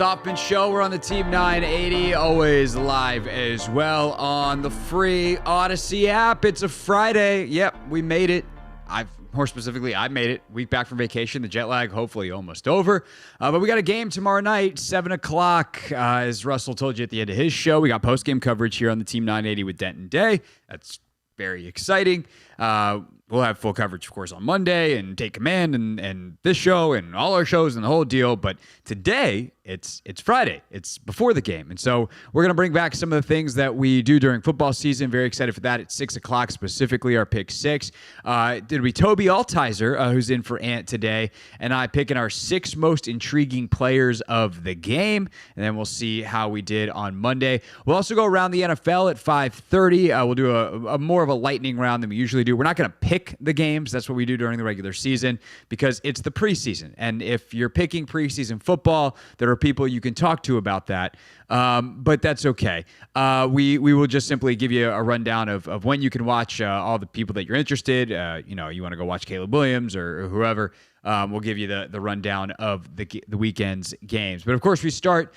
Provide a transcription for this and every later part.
the Hoffman Show. We're on the Team 980, always live as well on the free Odyssey app. It's a Friday. Yep, we made it. More specifically, I made it. Week back from vacation. The jet lag hopefully almost over. But we got a game tomorrow night, 7 o'clock. As Russell told you at the end of his show, we got post-game coverage here on the Team 980 with Denton Day. That's very exciting. We'll have full coverage, of course, on Monday and Take Command and this show and all our shows and the whole deal. But today, it's Friday. It's before the game. And so we're going to bring back some of the things that we do during football season. Very excited for that. At 6 o'clock, specifically our pick six. Did we Tobi Altizer, who's in for Ant today, and I picking our 6 most intriguing players of the game. And then we'll see how we did on Monday. We'll also go around the NFL at 5:30. We'll do a more of a lightning round than we usually do. We're not going to pick the games. That's what we do during the regular season because it's the preseason. And if you're picking preseason football, there are people you can talk to about that. But that's okay. We will just simply give you a rundown of when you can watch all the people that you're interested. You want to go watch Caleb Williams or whoever. We'll give you the rundown of the weekend's games. But of course, we start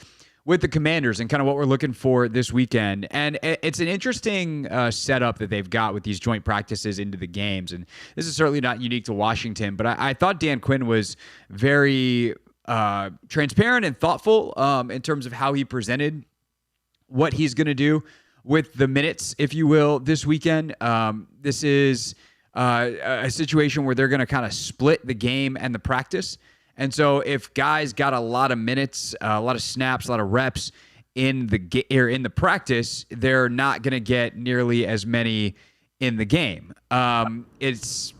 with the Commanders and kind of what we're looking for this weekend. And it's an interesting setup that they've got with these joint practices into the games. And this is certainly not unique to Washington, but I thought Dan Quinn was very transparent and thoughtful in terms of how he presented what he's going to do with the minutes, if you will, this weekend. This is a situation where they're going to kind of split the game and the practice. And so if guys got a lot of minutes, a lot of snaps, a lot of reps in the practice, they're not going to get nearly as many in the game. It's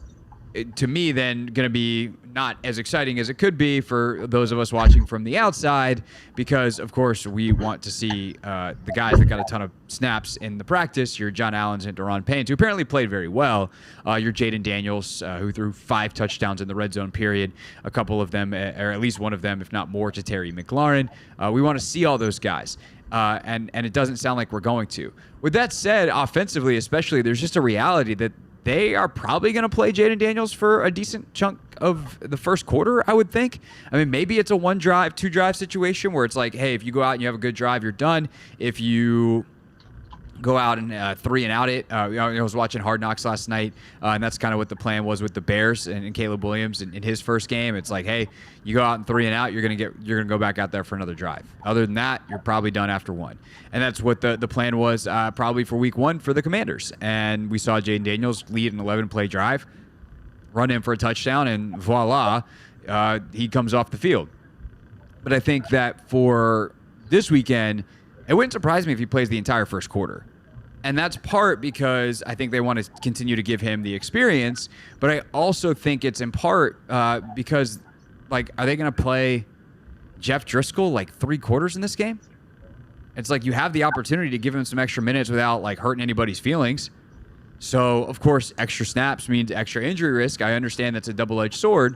to me then going to be not as exciting as it could be for those of us watching from the outside because, of course, we want to see the guys that got a ton of snaps in the practice, your John Allens and Daron Paynes, who apparently played very well, your Jaden Daniels, who threw 5 touchdowns in the red zone period, a couple of them, or at least one of them, if not more, to Terry McLaurin. We want to see all those guys. And it doesn't sound like we're going to. With that said, offensively especially, there's just a reality that they are probably going to play Jaden Daniels for a decent chunk of the first quarter, I would think. I mean, maybe it's a 1-drive, 2-drive situation where it's like, hey, if you go out and you have a good drive, you're done. If you go out and 3 and out it. I was watching Hard Knocks last night, and that's kind of what the plan was with the Bears and Caleb Williams in his first game. It's like, hey, you go out and 3 and out, you're gonna go back out there for another drive. Other than that, you're probably done after 1. And that's what the plan was probably for week 1 for the Commanders. And we saw Jaden Daniels lead an 11-play drive, run in for a touchdown, and voila, he comes off the field. But I think that for this weekend, it wouldn't surprise me if he plays the entire first quarter. And that's part because I think they want to continue to give him the experience. But I also think it's in part because, are they going to play Jeff Driscoll 3 quarters in this game? It's like you have the opportunity to give him some extra minutes without, hurting anybody's feelings. So, of course, extra snaps means extra injury risk. I understand that's a double-edged sword.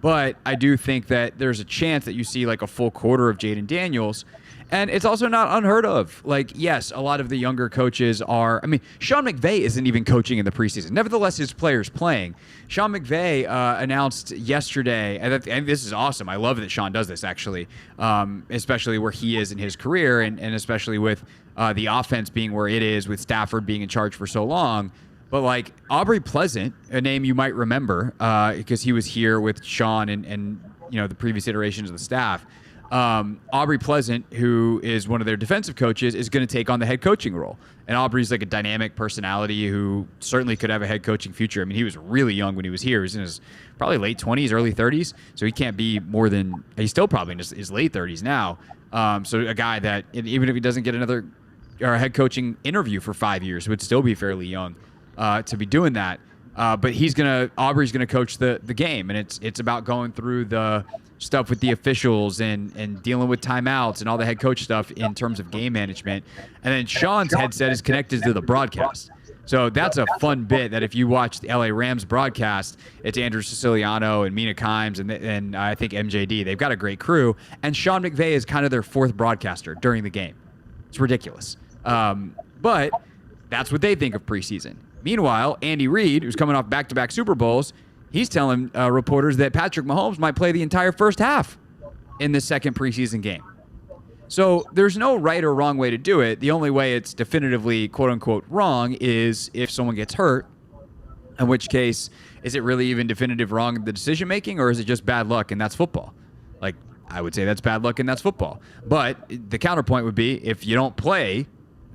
But I do think that there's a chance that you see, a full quarter of Jaden Daniels. And it's also not unheard of. Yes, a lot of the younger coaches are... I mean, Sean McVay isn't even coaching in the preseason. Nevertheless, his players playing. Sean McVay announced yesterday, and this is awesome. I love that Sean does this, actually, especially where he is in his career, and especially with the offense being where it is, with Stafford being in charge for so long. But, Aubrey Pleasant, a name you might remember, because he was here with Sean and the previous iterations of the staff. Aubrey Pleasant, who is one of their defensive coaches, is going to take on the head coaching role. And Aubrey's a dynamic personality who certainly could have a head coaching future. I mean, he was really young when he was here. He was in his probably late 20s, early 30s. So he can't be more than – he's still probably in his late 30s now. So a guy that, even if he doesn't get another head coaching interview for 5 years, would still be fairly young to be doing that. But Aubrey's going to coach the game. And it's about going through the – stuff with the officials and dealing with timeouts and all the head coach stuff in terms of game management. And then Sean's headset is connected to the broadcast. So that's a fun bit that if you watch the LA Rams broadcast, it's Andrew Siciliano and Mina Kimes and I think MJD. They've got a great crew. And Sean McVay is kind of their 4th broadcaster during the game. It's ridiculous. But that's what they think of preseason. Meanwhile, Andy Reid, who's coming off back-to-back Super Bowls, he's telling reporters that Patrick Mahomes might play the entire first half in this second preseason game. So there's no right or wrong way to do it. The only way it's definitively quote unquote wrong is if someone gets hurt, in which case, is it really even definitive wrong in the decision making, or is it just bad luck and that's football? Like, I would say that's bad luck and that's football. But the counterpoint would be if you don't play,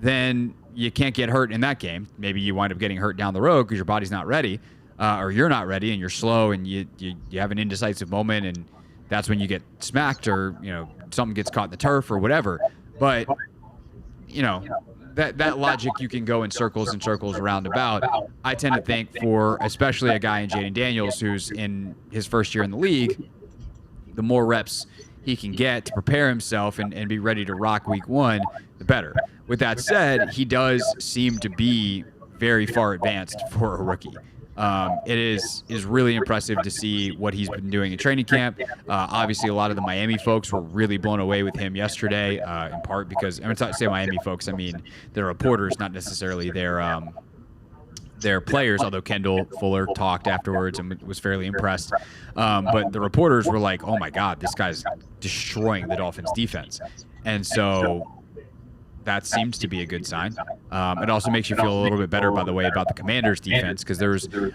then you can't get hurt in that game. Maybe you wind up getting hurt down the road because your body's not ready, or you're not ready and you're slow and you have an indecisive moment, and that's when you get smacked, or something gets caught in the turf or whatever. But that logic you can go in circles and circles around about. I tend to think for especially a guy in Jaden Daniels who's in his first year in the league, the more reps he can get to prepare himself and be ready to rock week one, the better. With that said, he does seem to be very far advanced for a rookie. It is really impressive to see what he's been doing in training camp. Obviously, a lot of the Miami folks were really blown away with him yesterday, in part because, and when I say Miami folks, I mean their reporters, not necessarily their players, although Kendall Fuller talked afterwards and was fairly impressed. But the reporters were like, oh my God, this guy's destroying the Dolphins defense. And so that seems to be a good sign. It also makes you feel a little bit better, by the way, about the Commanders defense, because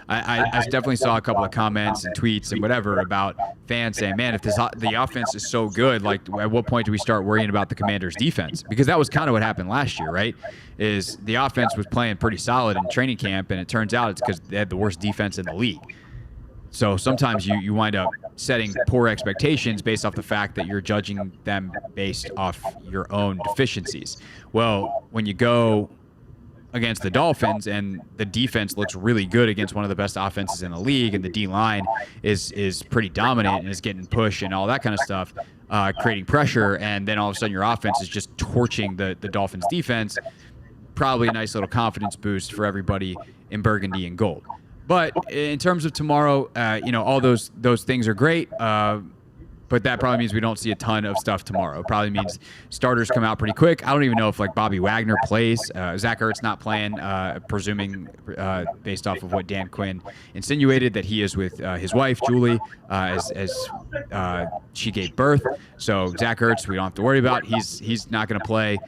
I definitely saw a couple of comments and tweets and whatever about fans saying, man, if the offense is so good, like at what point do we start worrying about the Commanders defense? Because that was kind of what happened last year, right? Is the offense was playing pretty solid in training camp, and it turns out it's because they had the worst defense in the league. So sometimes you wind up setting poor expectations based off the fact that you're judging them based off your own deficiencies. Well, when you go against the Dolphins and the defense looks really good against one of the best offenses in the league, and the D-line is pretty dominant and is getting push and all that kind of stuff, creating pressure, and then all of a sudden your offense is just torching the Dolphins defense, probably a nice little confidence boost for everybody in burgundy and gold. But in terms of tomorrow, all those things are great. But that probably means we don't see a ton of stuff tomorrow. It probably means starters come out pretty quick. I don't even know if Bobby Wagner plays. Zach Ertz not playing, presuming based off of what Dan Quinn insinuated that he is with his wife Julie as she gave birth. So Zach Ertz, we don't have to worry about. He's not going to play.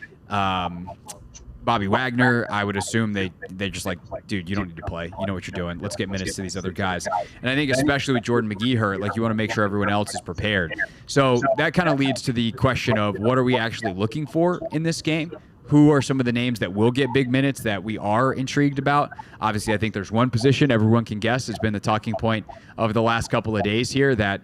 Bobby Wagner, I would assume they just like, dude, you don't need to play. You know what you're doing. Let's get minutes to these other guys. And I think especially with Jordan McGee hurt, you want to make sure everyone else is prepared. So that kind of leads to the question of what are we actually looking for in this game? Who are some of the names that will get big minutes that we are intrigued about? Obviously, I think there's one position everyone can guess has been the talking point of the last couple of days here that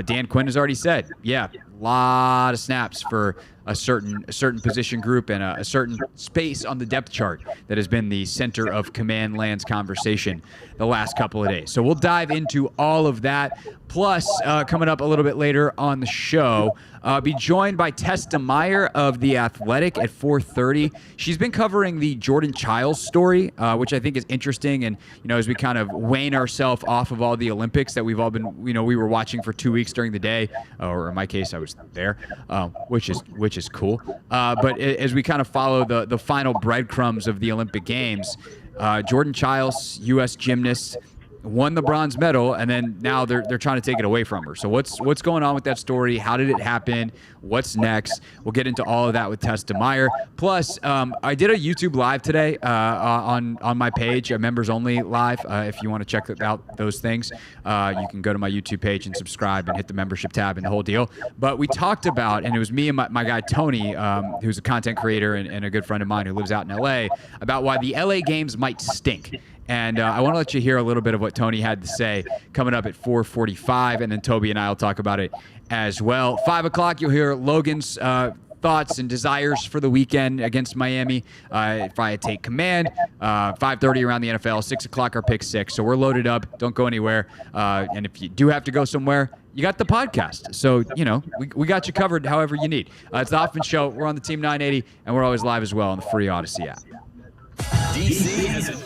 Dan Quinn has already said, yeah, a lot of snaps for a certain position group and a certain space on the depth chart that has been the center of Command Land's conversation the last couple of days. So we'll dive into all of that. Plus, coming up a little bit later on the show, be joined by Testa Meyer of The Athletic at 4:30. She's been covering the Jordan Chiles story, which I think is interesting. And, as we kind of wane ourselves off of all the Olympics that we've all been, we were watching for 2 weeks during the day, or in my case, I was there, which is cool. But as we kind of follow the final breadcrumbs of the Olympic Games, Jordan Chiles, U.S. gymnast, won the bronze medal, and then now they're trying to take it away from her. So what's going on with that story? How did it happen? What's next? We'll get into all of that with Testa Meyer. Plus, I did a YouTube live today on my page, a members only live. If you want to check out those things, you can go to my YouTube page and subscribe and hit the membership tab and the whole deal. But we talked about, and it was me and my guy Tony, who's a content creator and a good friend of mine who lives out in LA, about why the LA games might stink. And I want to let you hear a little bit of what Tony had to say coming up at 4:45, and then Tobi and I will talk about it as well. 5 o'clock, you'll hear Logan's thoughts and desires for the weekend against Miami if I take command. 5:30 around the NFL, 6 o'clock our pick six. So we're loaded up. Don't go anywhere. And if you do have to go somewhere, you got the podcast. So, we got you covered however you need. It's the Hoffman Show. We're on the Team 980, and we're always live as well on the free Odyssey app. DC has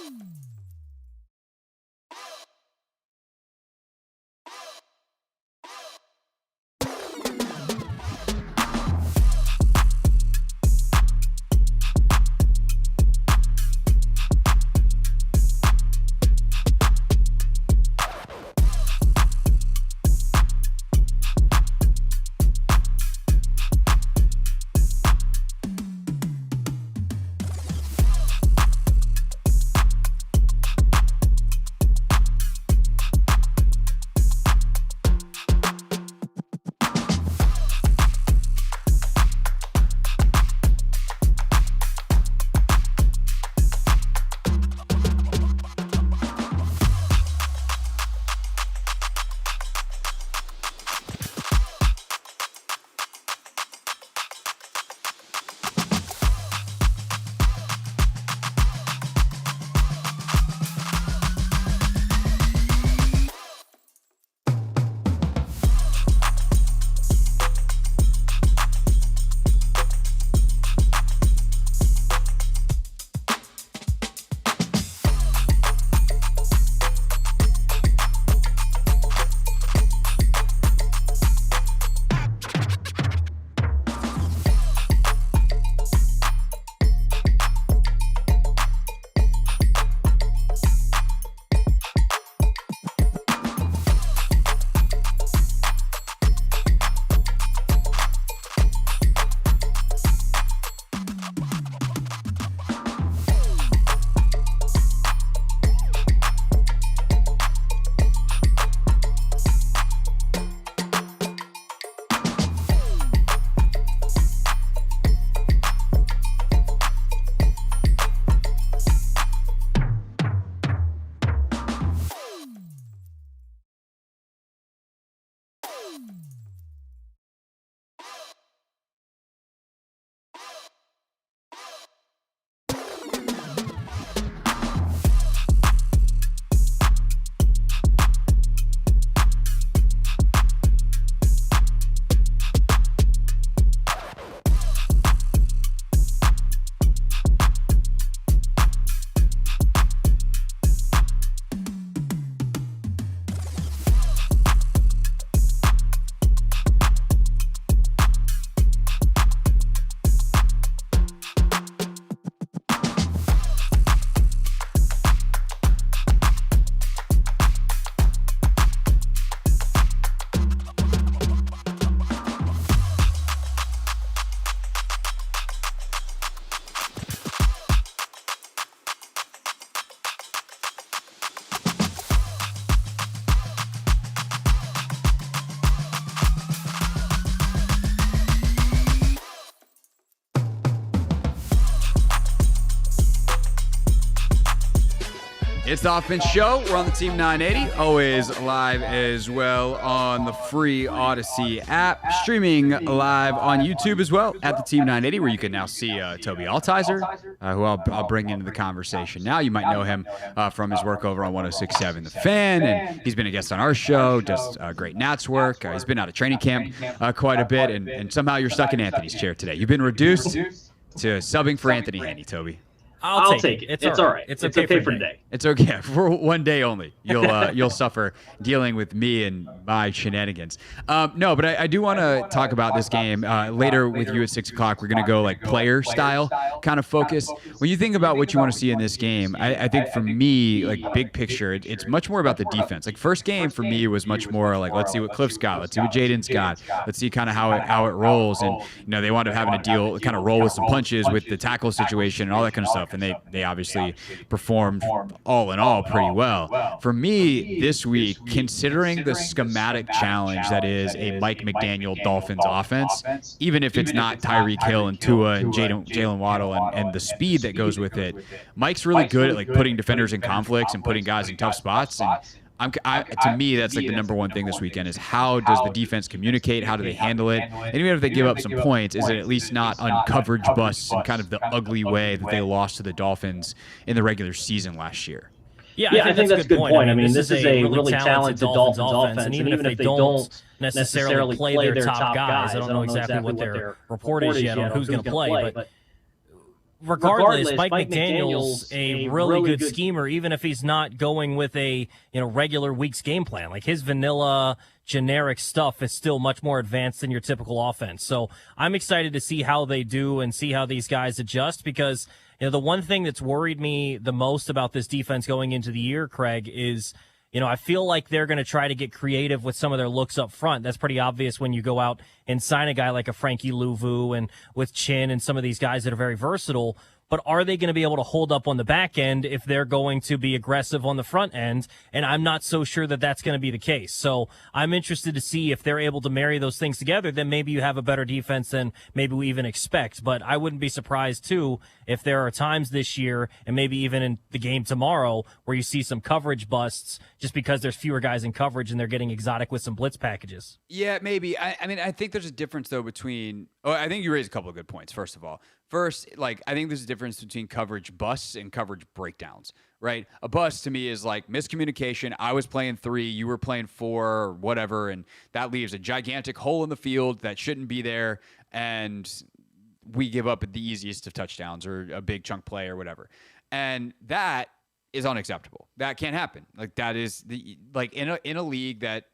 It's the Hoffman Show. We're on the Team 980, always live as well on the free Odyssey app, streaming live on YouTube as well at the Team 980, where you can now see Tobi Altizer, who I'll bring into the conversation. Now you might know him from his work over on 106.7 The Fan, and he's been a guest on our show, does great Nats work. He's been out of training camp quite a bit, and somehow you're stuck in Anthony's chair today. You've been reduced to subbing for Anthony Haney, Tobi. I'll take it. It's all right. It's okay for today. It's okay for one day only. You'll suffer dealing with me and my shenanigans. No, but I do want to talk about this game later with you at 6 o'clock. We're gonna go like player style kind of focus. When you think about what you want to see in this game, I think for me, like big picture, it's much more about the defense. Like first game for me was much more like, let's see what Cliff's got, let's see what Jaden's got, let's see kind of how it rolls. And they wound up having to kind of roll with some punches with the tackle situation and all that kind of stuff. And they obviously performed all in all pretty well. For me, this week, considering the schematic challenge that is a Mike McDaniel Dolphins offense, even if it's not Tyreek Hill and Tua and Jalen Waddle and the speed that goes with it, Mike's really good at like putting defenders in conflicts and putting guys in tough spots. And to me, that's like the number one thing this weekend is how does the defense communicate? How do they handle it? And even if they give up some points, is it at least not on coverage busts and kind of the ugly way that they lost to the Dolphins in the regular season last year? Yeah, I think that's a good point. I mean, this is a really talented Dolphins offense, and even if they don't necessarily play their top guys, I don't know exactly what their report is yet on who's going to play, but regardless, Mike McDaniel's a really good schemer, even if he's not going with a regular week's game plan. Like his vanilla, generic stuff is still much more advanced than your typical offense. So I'm excited to see how they do and see how these guys adjust, because the one thing that's worried me the most about this defense going into the year, Craig, is I feel like they're going to try to get creative with some of their looks up front. That's pretty obvious when you go out and sign a guy like a Frankie Louvu and with Chin and some of these guys that are very versatile. But are they going to be able to hold up on the back end if they're going to be aggressive on the front end? And I'm not so sure that that's going to be the case. So I'm interested to see if they're able to marry those things together. Then maybe you have a better defense than maybe we even expect. But I wouldn't be surprised, too, if there are times this year and maybe even in the game tomorrow where you see some coverage busts just because there's fewer guys in coverage and they're getting exotic with some blitz packages. Yeah, maybe. I mean, I think there's a difference, though, between – I think you raised a couple of good points, first of all. First, I think there's a difference between coverage busts and coverage breakdowns, right? A bust to me is like miscommunication. I was playing 3, you were playing 4, or whatever, and that leaves a gigantic hole in the field that shouldn't be there, and we give up the easiest of touchdowns or a big chunk play or whatever. And that is unacceptable. That can't happen. Like that is in a league that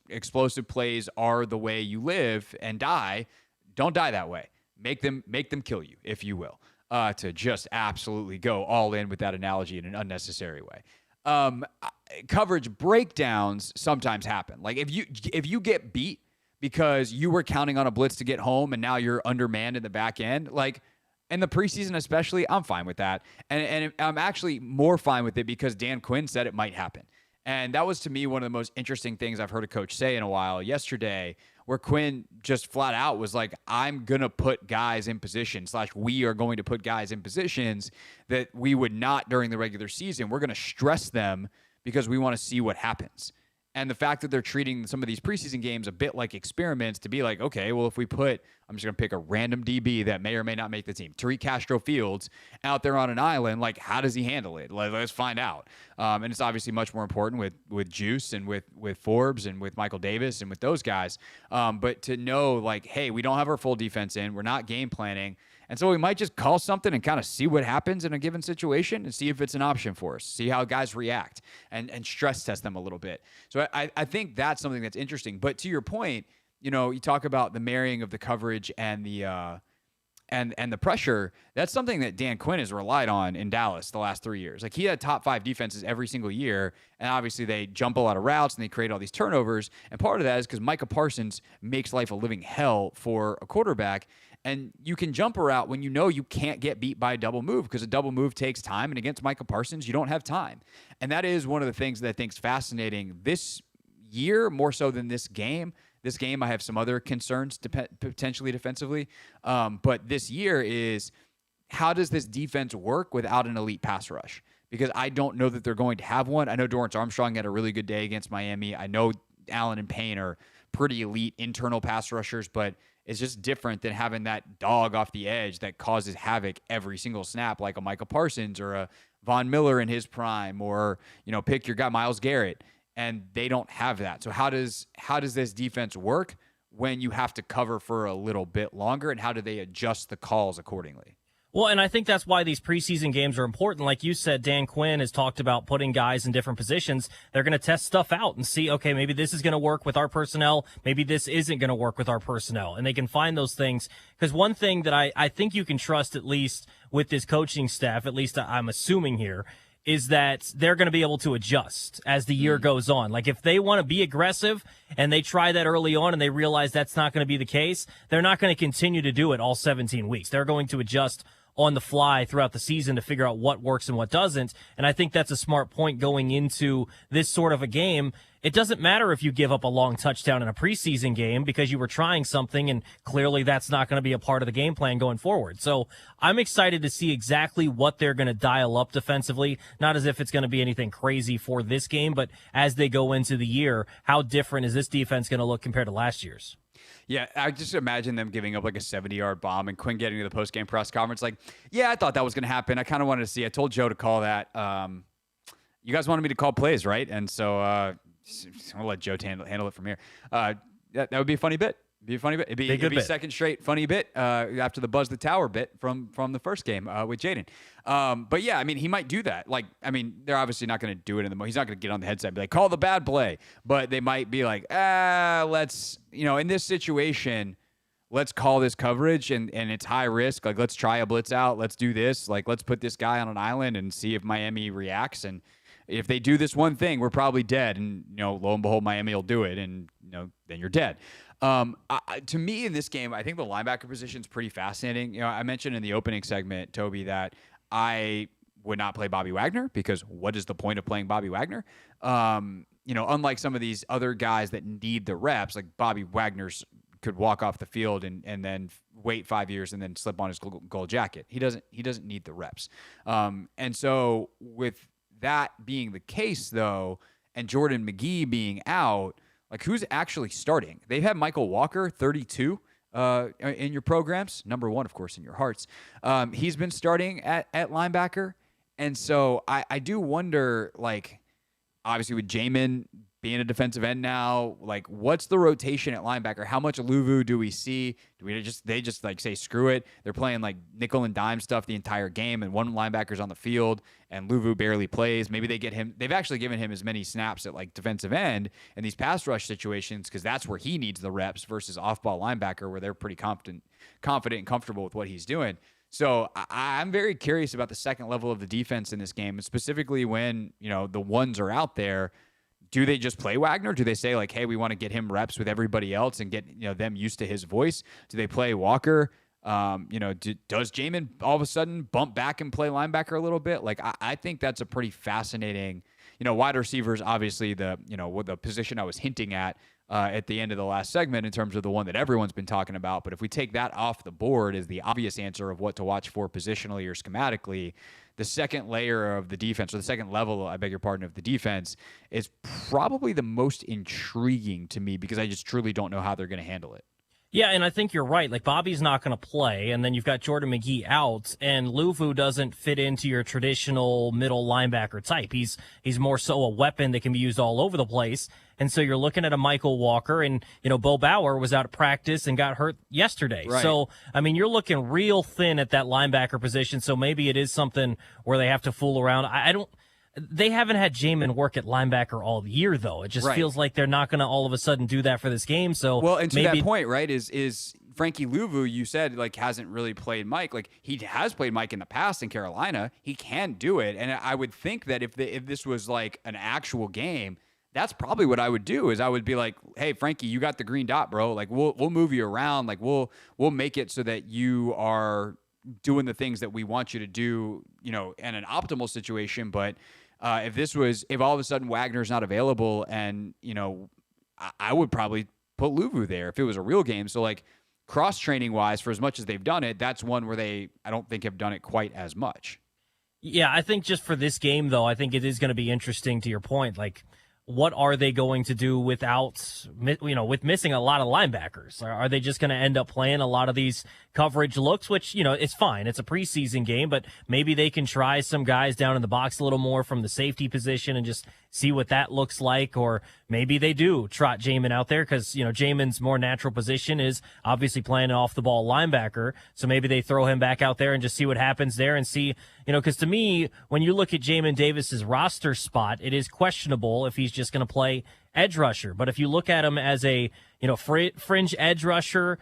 explosive plays are the way you live and die. Don't die that way. Make them kill you, if you will, to just absolutely go all in with that analogy in an unnecessary way. Coverage breakdowns sometimes happen. Like if you get beat because you were counting on a blitz to get home and now you're undermanned in the back end, like in the preseason especially, I'm fine with that. And I'm actually more fine with it because Dan Quinn said it might happen. And that was, to me, one of the most interesting things I've heard a coach say in a while yesterday, where Quinn just flat out was like, I'm going to put guys in positions, we are going to put guys in positions that we would not during the regular season. We're going to stress them because we want to see what happens. And the fact that they're treating some of these preseason games a bit like experiments to be like, okay, well, if we put, I'm just going to pick a random DB that may or may not make the team, Tariq Castro Fields out there on an island, like, how does he handle it? Let's find out. And it's obviously much more important with Juice and with Forbes and with Michael Davis and with those guys. But to know, like, hey, we don't have our full defense in. We're not game planning. And so we might just call something and kind of see what happens in a given situation and see if it's an option for us, see how guys react and stress test them a little bit. So I think that's something that's interesting. But to your point, you talk about the marrying of the coverage and the pressure. That's something that Dan Quinn has relied on in Dallas the last 3 years. Like he had top 5 defenses every single year, and obviously they jump a lot of routes and they create all these turnovers. And part of that is because Micah Parsons makes life a living hell for a quarterback. And you can jump a route when you know you can't get beat by a double move because a double move takes time. And against Micah Parsons, you don't have time. And that is one of the things that I think is fascinating this year, more so than this game. This game, I have some other concerns potentially defensively. But this year is how does this defense work without an elite pass rush? Because I don't know that they're going to have one. I know Dorrance Armstrong had a really good day against Miami. I know Allen and Payne are pretty elite internal pass rushers, but it's just different than having that dog off the edge that causes havoc every single snap, like a Michael Parsons or a Von Miller in his prime, or, pick your guy, Myles Garrett. And they don't have that. So how does this defense work when you have to cover for a little bit longer, and how do they adjust the calls accordingly? Well, and I think that's why these preseason games are important. Like you said, Dan Quinn has talked about putting guys in different positions. They're going to test stuff out and see, okay, maybe this is going to work with our personnel. Maybe this isn't going to work with our personnel. And they can find those things. Because one thing that I think you can trust, at least with this coaching staff, at least I'm assuming here, is that they're going to be able to adjust as the year goes on. Like if they want to be aggressive and they try that early on and they realize that's not going to be the case, they're not going to continue to do it all 17 weeks. They're going to adjust on the fly throughout the season to figure out what works and what doesn't. And I think that's a smart point going into this sort of a game. It doesn't matter if you give up a long touchdown in a preseason game because you were trying something and clearly that's not going to be a part of the game plan going forward. So I'm excited to see exactly what they're going to dial up defensively. Not as if it's going to be anything crazy for this game, but as they go into the year, how different is this defense going to look compared to last year's? Yeah, I just imagine them giving up like a 70-yard bomb and Quinn getting to the post-game press conference like, yeah, I thought that was going to happen. I kind of wanted to see. I told Joe to call that. You guys wanted me to call plays, right? And so I'll let Joe handle it from here. That would be a funny bit. It'd be second straight funny bit after the Buzz the Tower bit from the first game with Jaden. But yeah, I mean, he might do that. Like, I mean, they're obviously not going to do it he's not going to get on the headset and be like, call the bad play. But they might be like, let's, in this situation, let's call this coverage and it's high risk. Like, let's try a blitz out. Let's do this. Like, let's put this guy on an island and see if Miami reacts. And if they do this one thing, we're probably dead. And, lo and behold, Miami will do it. And, then you're dead. To me in this game, I think the linebacker position is pretty fascinating. I mentioned in the opening segment, Toby, that I would not play Bobby Wagner because what is the point of playing Bobby Wagner? Unlike some of these other guys that need the reps, like Bobby Wagner's could walk off the field and then wait 5 years and then slip on his gold jacket. He doesn't need the reps. And so with that being the case, though, and Jordan McGee being out, like, who's actually starting? They've had Michael Walker, 32, in your programs. Number one, of course, in your hearts. He's been starting at linebacker. And so I do wonder, like, obviously with Jamin being a defensive end now, like, what's the rotation at linebacker? How much Luvu do we see? They just like say, screw it? They're playing like nickel and dime stuff the entire game, and one linebacker's on the field, and Luvu barely plays. Maybe they get him. They've actually given him as many snaps at like defensive end in these pass rush situations because that's where he needs the reps versus off-ball linebacker where they're pretty confident and comfortable with what he's doing. So I'm very curious about the second level of the defense in this game, and specifically when the ones are out there. Do they just play Wagner? Do they say like, hey, we want to get him reps with everybody else and get them used to his voice? Do they play Walker? Does Jamin all of a sudden bump back and play linebacker a little bit? Like I think that's a pretty fascinating. Wide receivers obviously the position I was hinting at the end of the last segment in terms of the one that everyone's been talking about. But if we take that off the board as the obvious answer of what to watch for positionally or schematically, the second layer of the defense, or the second level, I beg your pardon, of the defense is probably the most intriguing to me because I just truly don't know how they're going to handle it. Yeah, and I think you're right. Like, Bobby's not going to play, and then you've got Jordan McGee out, and Luvu doesn't fit into your traditional middle linebacker type. He's more so a weapon that can be used all over the place. And so you're looking at a Michael Walker, and, Bo Bauer was out of practice and got hurt yesterday. Right. So, I mean, you're looking real thin at that linebacker position, so maybe it is something where they have to fool around. They haven't had Jamin work at linebacker all year, though. It just feels like they're not going to all of a sudden do that for this game. So, well, and to that point, right, is Frankie Luvu, you said, like, hasn't really played Mike. Like, he has played Mike in the past in Carolina. He can do it. And I would think that if this was, like, an actual game, that's probably what I would do is I would be like, hey, Frankie, you got the green dot, bro. Like, we'll move you around. Like, we'll make it so that you are doing the things that we want you to do, in an optimal situation. But if all of a sudden Wagner's not available and, I would probably put Luvu there if it was a real game. So, like, cross-training wise, for as much as they've done it, that's one where I don't think have done it quite as much. Yeah, I think just for this game, though, I think it is going to be interesting to your point. Like, what are they going to do with missing a lot of linebackers? Are they just going to end up playing a lot of these coverage looks, which, it's fine. It's a preseason game, but maybe they can try some guys down in the box a little more from the safety position and just see what that looks like. Or maybe they do trot Jamin out there because, Jamin's more natural position is obviously playing an off-the-ball linebacker. So maybe they throw him back out there and just see what happens there and see, because to me, when you look at Jamin Davis's roster spot, it is questionable if he's just going to play edge rusher. But if you look at him as a, fringe edge rusher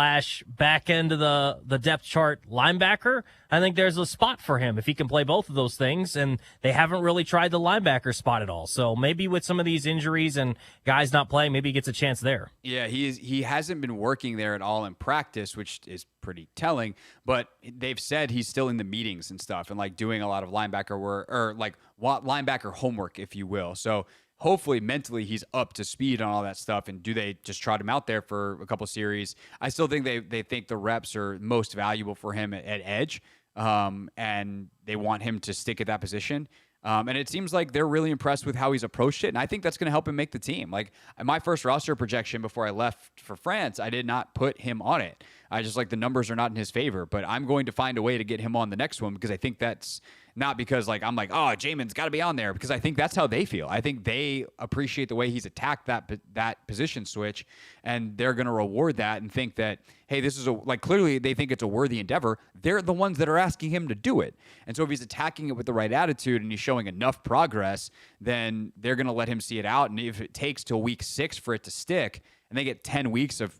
/ back end of the depth chart linebacker, I think there's a spot for him if he can play both of those things. And they haven't really tried the linebacker spot at all. So maybe with some of these injuries and guys not playing, maybe he gets a chance there. Yeah, he hasn't been working there at all in practice, which is pretty telling. But they've said he's still in the meetings and stuff and like doing a lot of linebacker work or like linebacker homework, if you will. So hopefully mentally he's up to speed on all that stuff. And do they just trot him out there for a couple series? I still think they think the reps are most valuable for him at edge, and they want him to stick at that position. And it seems like they're really impressed with how he's approached it. And I think that's going to help him make the team. Like my first roster projection before I left for France, I did not put him on it. I just the numbers are not in his favor, but I'm going to find a way to get him on the next one because I think that's not because I'm like, oh, Jamin's got to be on there, because I think that's how they feel. I think they appreciate the way he's attacked that position switch, and they're going to reward that and think that, hey, this is clearly they think it's a worthy endeavor. They're the ones that are asking him to do it. And so if he's attacking it with the right attitude and he's showing enough progress, then they're going to let him see it out. And if it takes till week 6 for it to stick and they get 10 weeks of,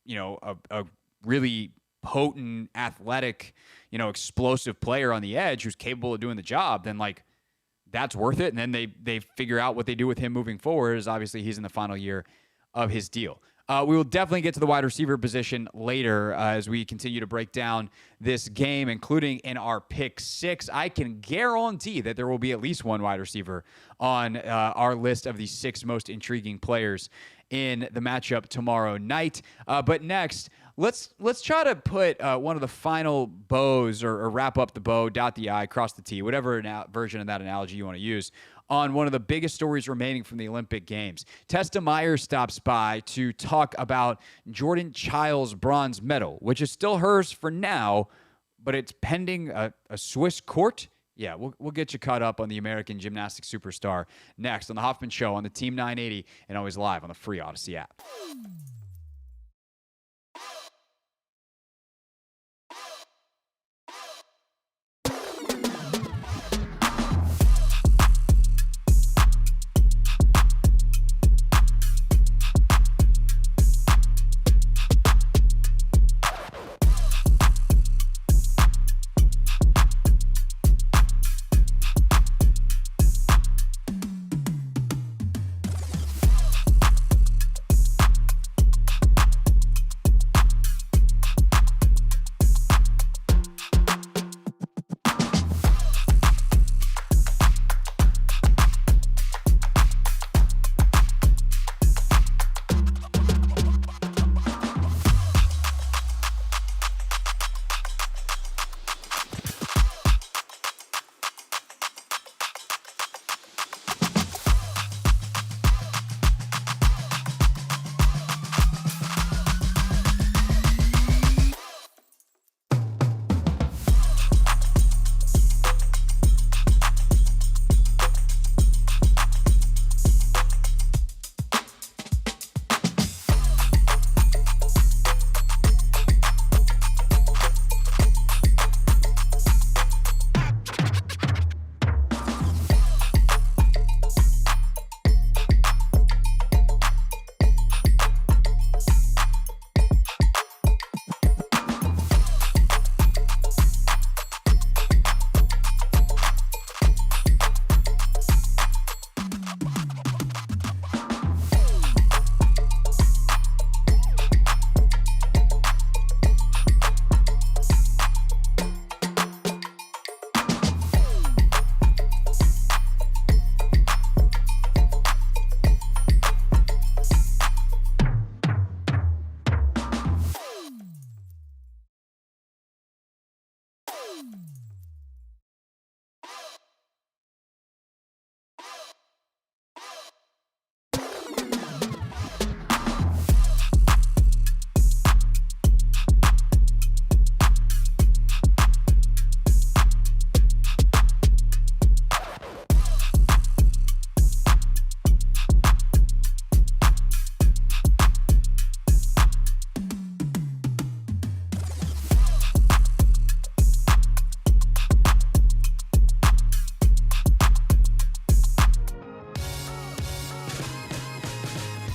a really potent, athletic, explosive player on the edge who's capable of doing the job, then that's worth it. And then they figure out what they do with him moving forward, as obviously he's in the final year of his deal. We will definitely get to the wide receiver position later as we continue to break down this game, including in our pick 6. I can guarantee that there will be at least one wide receiver on our list of the 6 most intriguing players in the matchup tomorrow night. But next, let's try to put one of the final bows or wrap up the bow, dot the I, cross the T, whatever version of that analogy you want to use, on one of the biggest stories remaining from the Olympic Games. Testa Meyer stops by to talk about Jordan Chiles' bronze medal, which is still hers for now, but it's pending a Swiss court. Yeah, we'll get you caught up on the American gymnastics superstar next on the Hoffman Show on the Team 980 and always live on the free Odyssey app.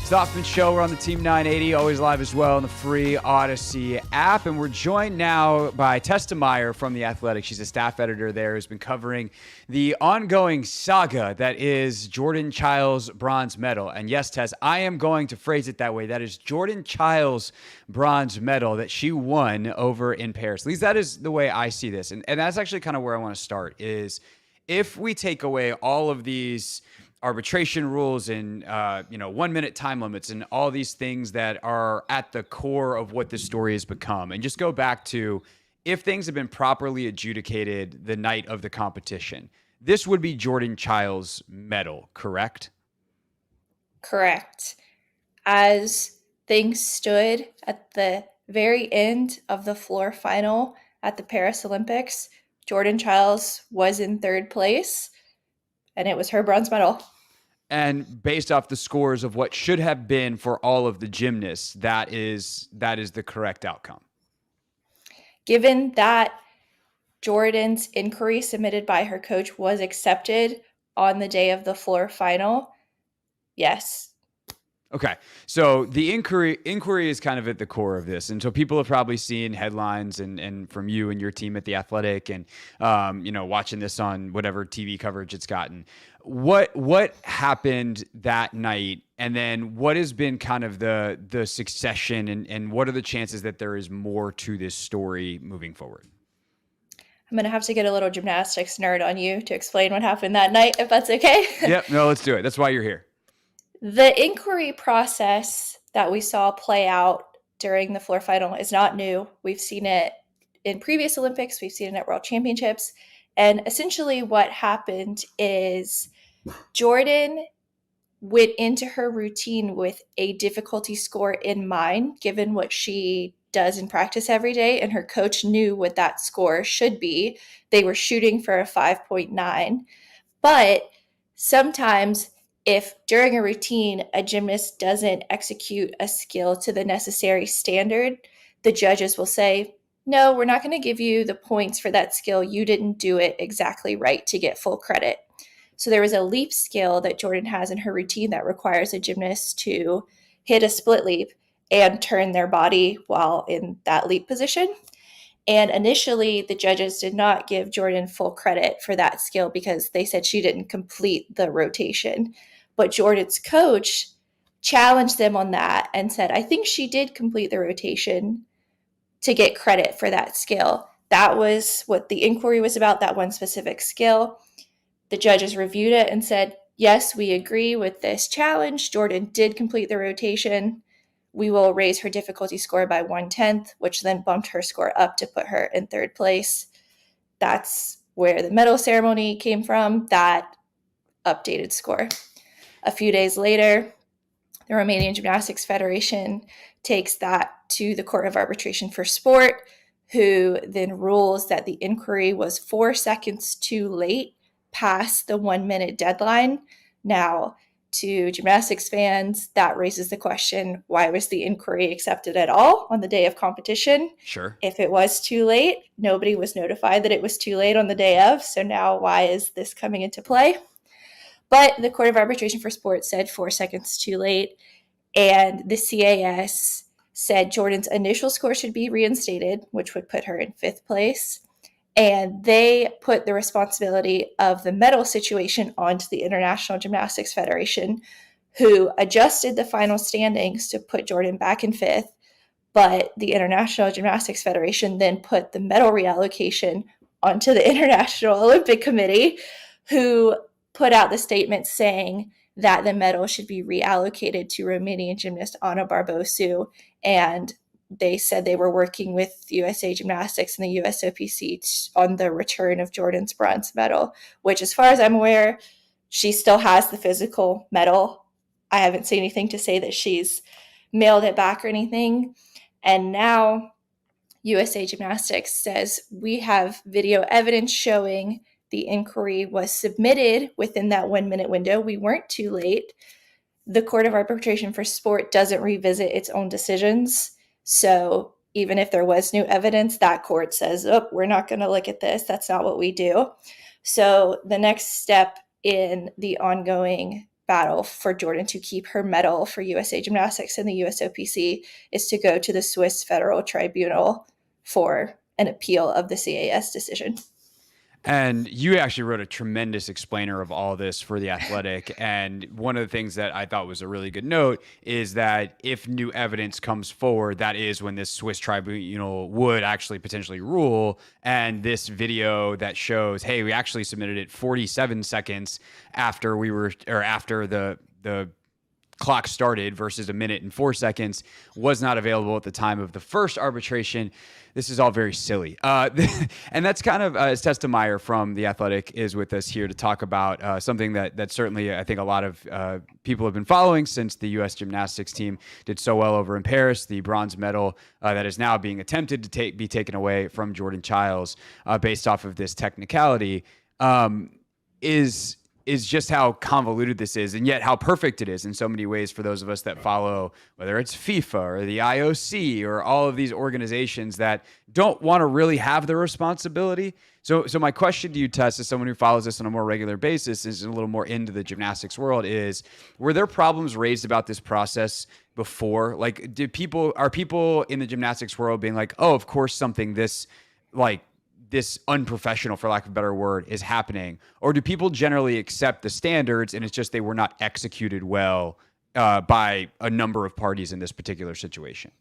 It's the Hoffman Show. We're on the Team 980, always live as well on the free Odyssey app. And we're joined now by Tessa Meyer from The Athletic. She's a staff editor there who's been covering the ongoing saga that is Jordan Chiles' bronze medal. And yes, Tess, I am going to phrase it that way. That is Jordan Chiles' bronze medal that she won over in Paris. At least that is the way I see this. And that's actually kind of where I want to start is if we take away all of these arbitration rules and 1 minute time limits and all these things that are at the core of what this story has become, and just go back to if things have been properly adjudicated the night of the competition, this would be Jordan Chiles' medal, correct? Correct. As things stood at the very end of the floor final at the Paris Olympics, Jordan Chiles was in third place, and it was her bronze medal. And based off the scores of what should have been for all of the gymnasts, that is the correct outcome. Given that Jordan's inquiry submitted by her coach was accepted on the day of the floor final, yes. Okay, so the inquiry is kind of at the core of this, and so people have probably seen headlines and from you and your team at The Athletic, and watching this on whatever TV coverage it's gotten. What happened that night, and then what has been kind of the succession, and what are the chances that there is more to this story moving forward? I'm going to have to get a little gymnastics nerd on you to explain what happened that night, if that's okay. Yep, no, let's do it. That's why you're here. The inquiry process that we saw play out during the floor final is not new. We've seen it in previous Olympics. We've seen it at World Championships. And essentially what happened is Jordan went into her routine with a difficulty score in mind, given what she does in practice every day. And her coach knew what that score should be. They were shooting for a 5.9. But sometimes if during a routine, a gymnast doesn't execute a skill to the necessary standard, the judges will say, no, we're not going to give you the points for that skill. You didn't do it exactly right to get full credit. So there was a leap skill that Jordan has in her routine that requires a gymnast to hit a split leap and turn their body while in that leap position. And initially, the judges did not give Jordan full credit for that skill because they said she didn't complete the rotation. But Jordan's coach challenged them on that and said, I think she did complete the rotation to get credit for that skill. That was what the inquiry was about, that one specific skill. The judges reviewed it and said, yes, we agree with this challenge. Jordan did complete the rotation. We will raise her difficulty score by 1/10, which then bumped her score up to put her in third place. That's where the medal ceremony came from, that updated score. A few days later, the Romanian Gymnastics Federation takes that to the Court of Arbitration for Sport, who then rules that the inquiry was 4 seconds too late past the 1 minute deadline. Now, to gymnastics fans, that raises the question, why was the inquiry accepted at all on the day of competition? Sure. If it was too late, nobody was notified that it was too late on the day of. So now why is this coming into play? But the Court of Arbitration for Sport said 4 seconds too late. And the CAS said Jordan's initial score should be reinstated, which would put her in 5th place. And they put the responsibility of the medal situation onto the International Gymnastics Federation, who adjusted the final standings to put Jordan back in 5th. But the International Gymnastics Federation then put the medal reallocation onto the International Olympic Committee, who put out the statement saying that the medal should be reallocated to Romanian gymnast Ana Barbosu. And they said they were working with USA Gymnastics and the USOPC on the return of Jordan's bronze medal, which, as far as I'm aware, she still has the physical medal. I haven't seen anything to say that she's mailed it back or anything. And now USA Gymnastics says we have video evidence showing the inquiry was submitted within that 1 minute window. We weren't too late. The Court of Arbitration for Sport doesn't revisit its own decisions. So even if there was new evidence, that court says, oh, we're not going to look at this. That's not what we do. So the next step in the ongoing battle for Jordan to keep her medal for USA Gymnastics and the USOPC is to go to the Swiss Federal Tribunal for an appeal of the CAS decision. And you actually wrote a tremendous explainer of all this for The Athletic. And one of the things that I thought was a really good note is that if new evidence comes forward, that is when this Swiss tribunal would actually potentially rule. And this video that shows, hey, we actually submitted it 47 seconds after after the clock started versus 1 minute and 4 seconds was not available at the time of the first arbitration. This is all very silly. And that's kind of, as Testa Meyer from The Athletic is with us here to talk about something that certainly I think a lot of people have been following since the U.S. gymnastics team did so well over in Paris, the bronze medal that is now being attempted to be taken away from Jordan Chiles based off of this technicality is just how convoluted this is, and yet how perfect it is in so many ways for those of us that follow, whether it's FIFA or the IOC or all of these organizations that don't want to really have the responsibility. So my question to you, Tess, as someone who follows this on a more regular basis, is a little more into the gymnastics world, is were there problems raised about this process before? Like, are people in the gymnastics world being like, oh, of course something this unprofessional, for lack of a better word, is happening? Or do people generally accept the standards and it's just they were not executed well by a number of parties in this particular situation?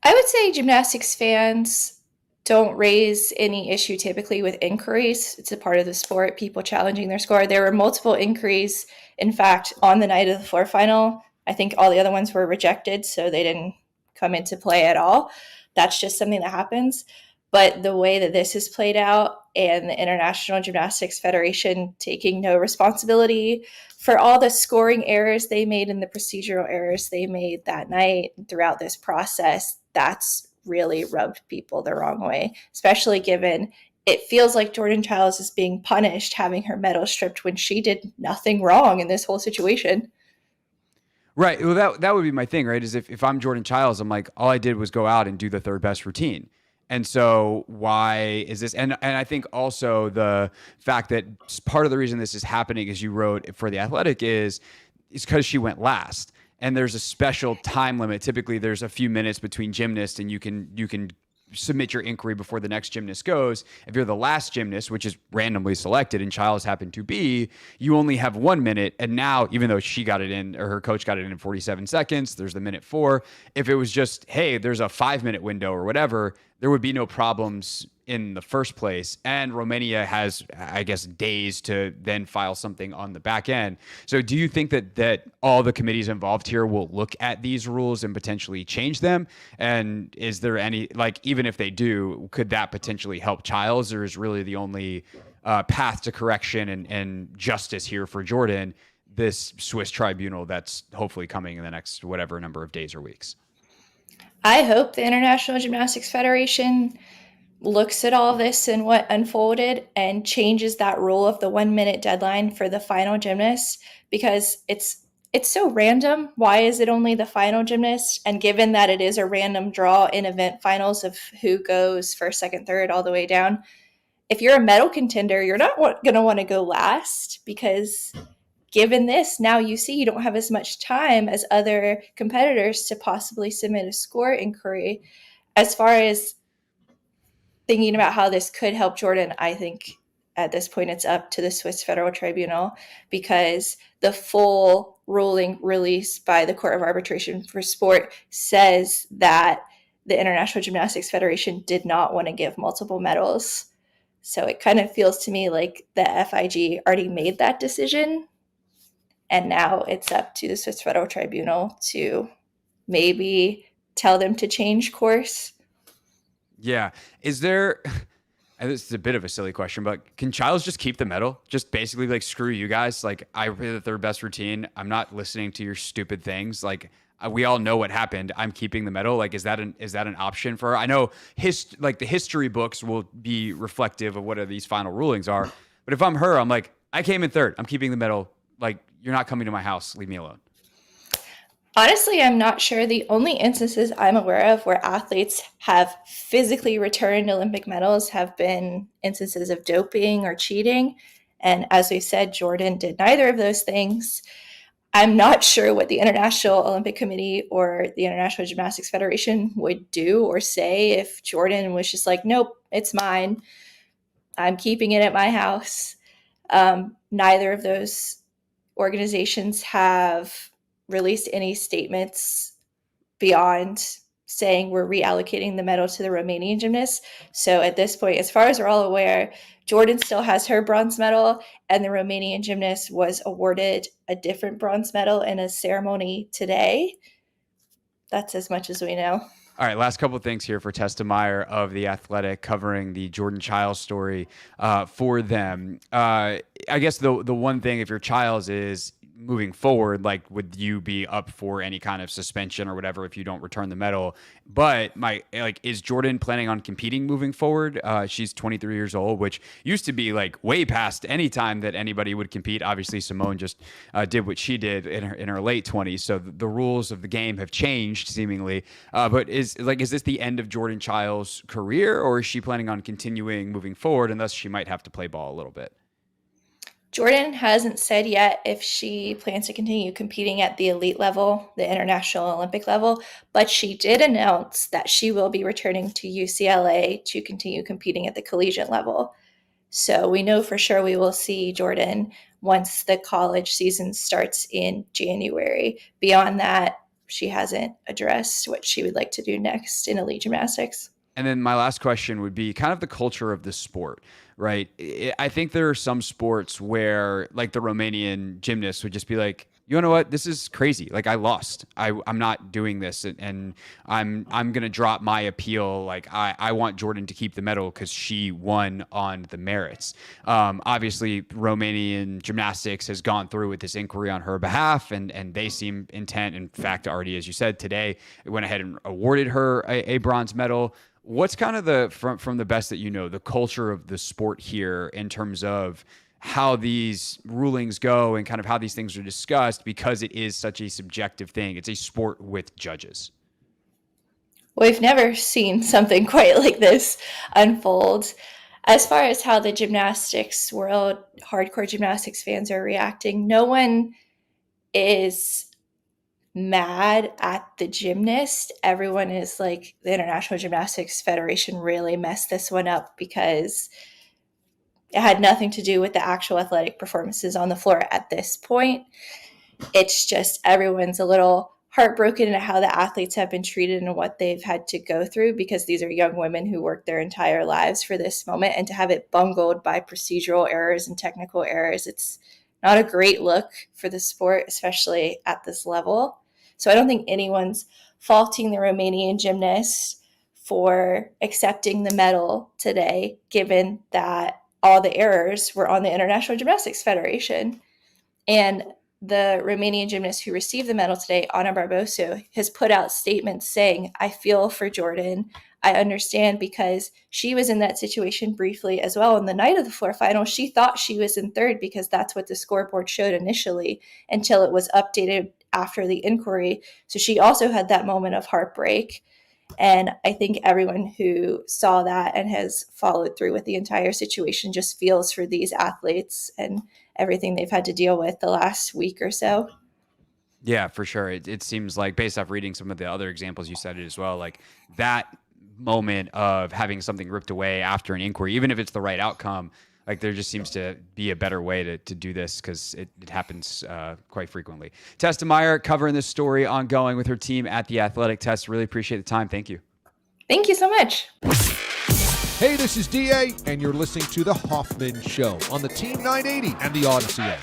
I would say gymnastics fans don't raise any issue typically with inquiries. It's a part of the sport, people challenging their score. There were multiple inquiries. In fact, on the night of the floor final, I think all the other ones were rejected, so they didn't come into play at all. That's just something that happens. But the way that this is played out and the International Gymnastics Federation taking no responsibility for all the scoring errors they made and the procedural errors they made that night throughout this process, that's really rubbed people the wrong way, especially given it feels like Jordan Chiles is being punished having her medal stripped when she did nothing wrong in this whole situation. Right. Well, that would be my thing, right? Is if I'm Jordan Chiles, I'm like, all I did was go out and do the third best routine. And so why is this? And I think also the fact that part of the reason this is happening, as you wrote for The Athletic, is because she went last. And there's a special time limit. Typically, there's a few minutes between gymnasts, and you can submit your inquiry before the next gymnast goes. If you're the last gymnast, which is randomly selected, and Chiles happened to be, you only have 1 minute. And now, even though she got it in, or her coach got it in 47 seconds, there's the minute 4. If it was just, hey, there's a 5-minute window or whatever, there would be no problems in the first place. And Romania has, I guess, days to then file something on the back end. So do you think that all the committees involved here will look at these rules and potentially change them? And is there any, like, even if they do, could that potentially help Chiles, or is really the only path to correction and justice here for Jordan this Swiss tribunal that's hopefully coming in the next whatever number of days or weeks? I hope the International Gymnastics Federation looks at all this and what unfolded and changes that rule of the 1 minute deadline for the final gymnast, because it's so random. Why is it only the final gymnast? And given that it is a random draw in event finals of who goes first, second, third, all the way down, if you're a medal contender, you're not going to want to go last, because given this, now you see you don't have as much time as other competitors to possibly submit a score inquiry. As far as thinking about how this could help Jordan, I think at this point it's up to the Swiss Federal Tribunal, because the full ruling released by the Court of Arbitration for Sport says that the International Gymnastics Federation did not want to give multiple medals. So it kind of feels to me like the FIG already made that decision, and now it's up to the Swiss Federal Tribunal to maybe tell them to change course. Yeah. Is there, and this is a bit of a silly question, but can Chiles just keep the medal? Just basically like, screw you guys. Like, I play the third best routine. I'm not listening to your stupid things. Like, we all know what happened. I'm keeping the medal. Like, is that an option for her? I know the history books will be reflective of what these final rulings are. But if I'm her, I'm like, I came in third. I'm keeping the medal. Like, you're not coming to my house. Leave me alone. Honestly, I'm not sure. The only instances I'm aware of where athletes have physically returned Olympic medals have been instances of doping or cheating. And as we said, Jordan did neither of those things. I'm not sure what the International Olympic Committee or the International Gymnastics Federation would do or say if Jordan was just like, nope, it's mine. I'm keeping it at my house. Neither of those organizations have released any statements beyond saying we're reallocating the medal to the Romanian gymnast. So at this point, as far as we're all aware, Jordan still has her bronze medal, and the Romanian gymnast was awarded a different bronze medal in a ceremony today. That's as much as we know. All right, last couple of things here for Testa Meyer of The Athletic, covering the Jordan Chiles story for them. I guess the one thing, if you're Chiles, is moving forward, like, would you be up for any kind of suspension or whatever if you don't return the medal? But is Jordan planning on competing moving forward? She's 23 years old, which used to be like way past any time that anybody would compete. Obviously, Simone just did what she did in her late 20s, so the rules of the game have changed seemingly. But is this the end of Jordan Chiles' career, or is she planning on continuing moving forward, and thus she might have to play ball a little bit? Jordan hasn't said yet if she plans to continue competing at the elite level, the International Olympic level, but she did announce that she will be returning to UCLA to continue competing at the collegiate level. So we know for sure we will see Jordan once the college season starts in January. Beyond that, she hasn't addressed what she would like to do next in elite gymnastics. And then my last question would be kind of the culture of the sport, right? I think there are some sports where, like, the Romanian gymnasts would just be like, you know what, this is crazy. Like, I lost. I'm not doing this, and I'm gonna drop my appeal. Like, I want Jordan to keep the medal because she won on the merits. Obviously, Romanian gymnastics has gone through with this inquiry on her behalf, and they seem intent. In fact, already, as you said today, it went ahead and awarded her a bronze medal. What's kind of from the best that you know, the culture of the sport here in terms of how these rulings go and kind of how these things are discussed, because it is such a subjective thing. It's a sport with judges. We've never seen something quite like this unfold. As far as how the gymnastics world, hardcore gymnastics fans are reacting, no one is mad at the gymnast. Everyone is like, the International Gymnastics Federation really messed this one up because it had nothing to do with the actual athletic performances on the floor at this point. It's just everyone's a little heartbroken at how the athletes have been treated and what they've had to go through, because these are young women who worked their entire lives for this moment, and to have it bungled by procedural errors and technical errors, it's not a great look for the sport, especially at this level. So I don't think anyone's faulting the Romanian gymnasts for accepting the medal today, given that all the errors were on the International Gymnastics Federation. And the Romanian gymnast who received the medal today, Ana Barbosu, has put out statements saying, I feel for Jordan. I understand, because she was in that situation briefly as well. On the night of the floor final, she thought she was in third because that's what the scoreboard showed initially, until it was updated after the inquiry. So she also had that moment of heartbreak. And I think everyone who saw that and has followed through with the entire situation just feels for these athletes and everything they've had to deal with the last week or so. Yeah, for sure. It seems like, based off reading some of the other examples you cited as well, like that moment of having something ripped away after an inquiry, even if it's the right outcome, like there just seems to be a better way to do this, because it happens quite frequently. Testa Meyer covering this story ongoing with her team at The Athletic. Tess, really appreciate the time. Thank you. Thank you so much. Hey, this is DA, and you're listening to The Hoffman Show on the Team 980 and the Odyssey app.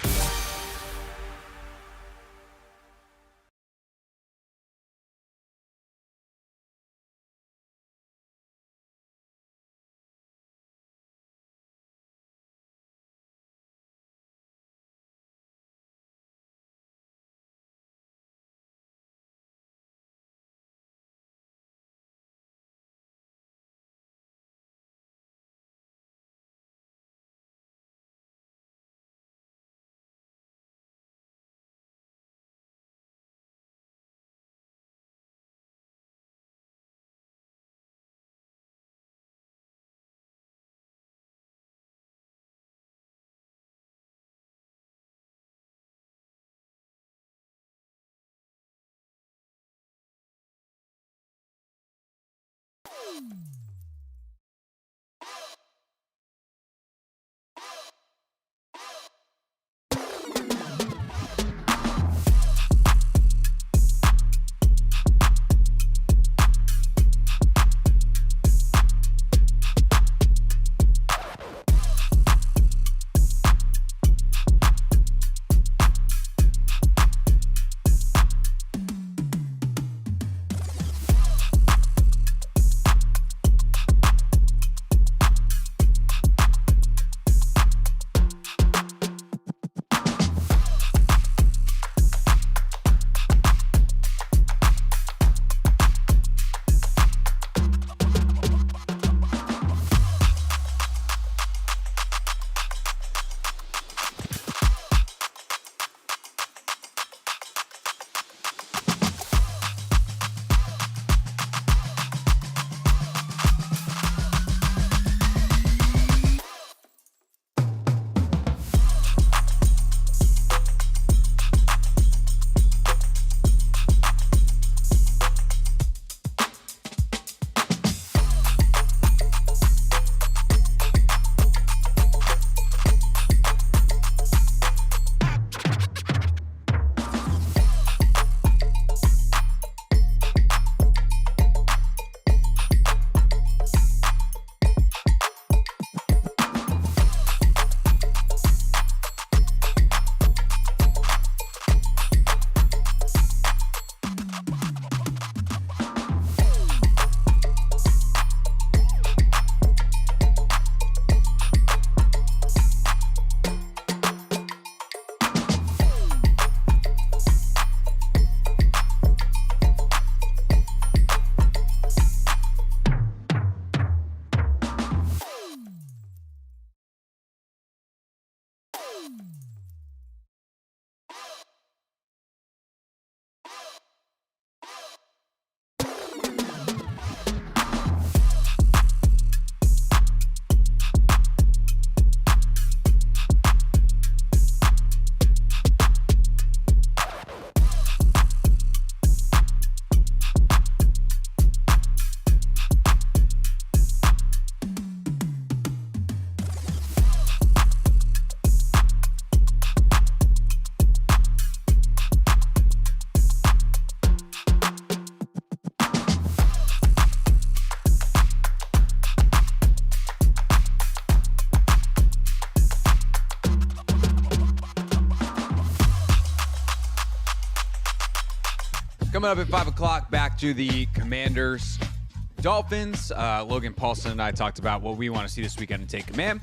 Coming up at 5 o'clock, back to the Commanders-Dolphins. Logan Paulsen and I talked about what we want to see this weekend and take command.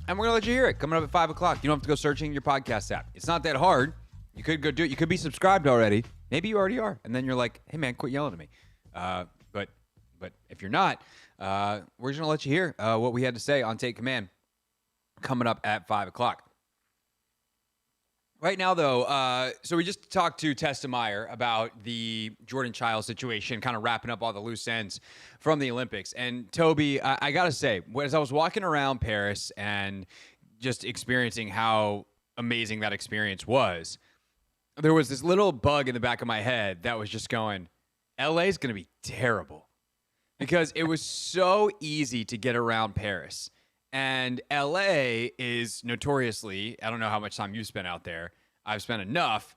And we're going to let you hear it coming up at 5 o'clock. You don't have to go searching your podcast app. It's not that hard. You could go do it. You could be subscribed already. Maybe you already are. And then you're like, hey, man, quit yelling at me. But if you're not, we're just going to let you hear what we had to say on Take Command coming up at 5 o'clock. Right now, though, so we just talked to Tessa Meyer about the Jordan Chiles situation, kind of wrapping up all the loose ends from the Olympics. And Tobi, I got to say, as I was walking around Paris and just experiencing how amazing that experience was, there was this little bug in the back of my head that was just going, LA is going to be terrible. Because it was so easy to get around Paris. And LA is notoriously, I don't know how much time you've spent out there. I've spent enough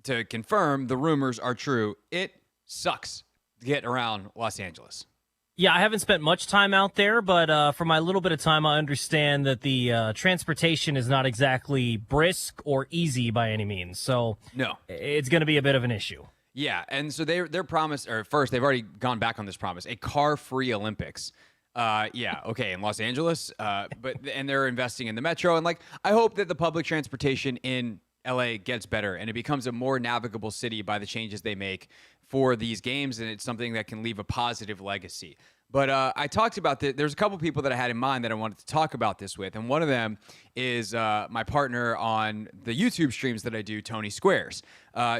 to confirm the rumors are true. It sucks to get around Los Angeles. Yeah, I haven't spent much time out there, but for my little bit of time, I understand that the transportation is not exactly brisk or easy by any means. So no, it's going to be a bit of an issue. Yeah, and so their promise, or first, they've already gone back on this promise, a car-free Olympics. Yeah, okay, in Los Angeles, and they're investing in the metro, and I hope that the public transportation in LA gets better and it becomes a more navigable city by the changes they make for these games, and it's something that can leave a positive legacy. But I talked about there's a couple people that I had in mind that I wanted to talk about this with, and one of them is my partner on the YouTube streams that I do, Tony Squares.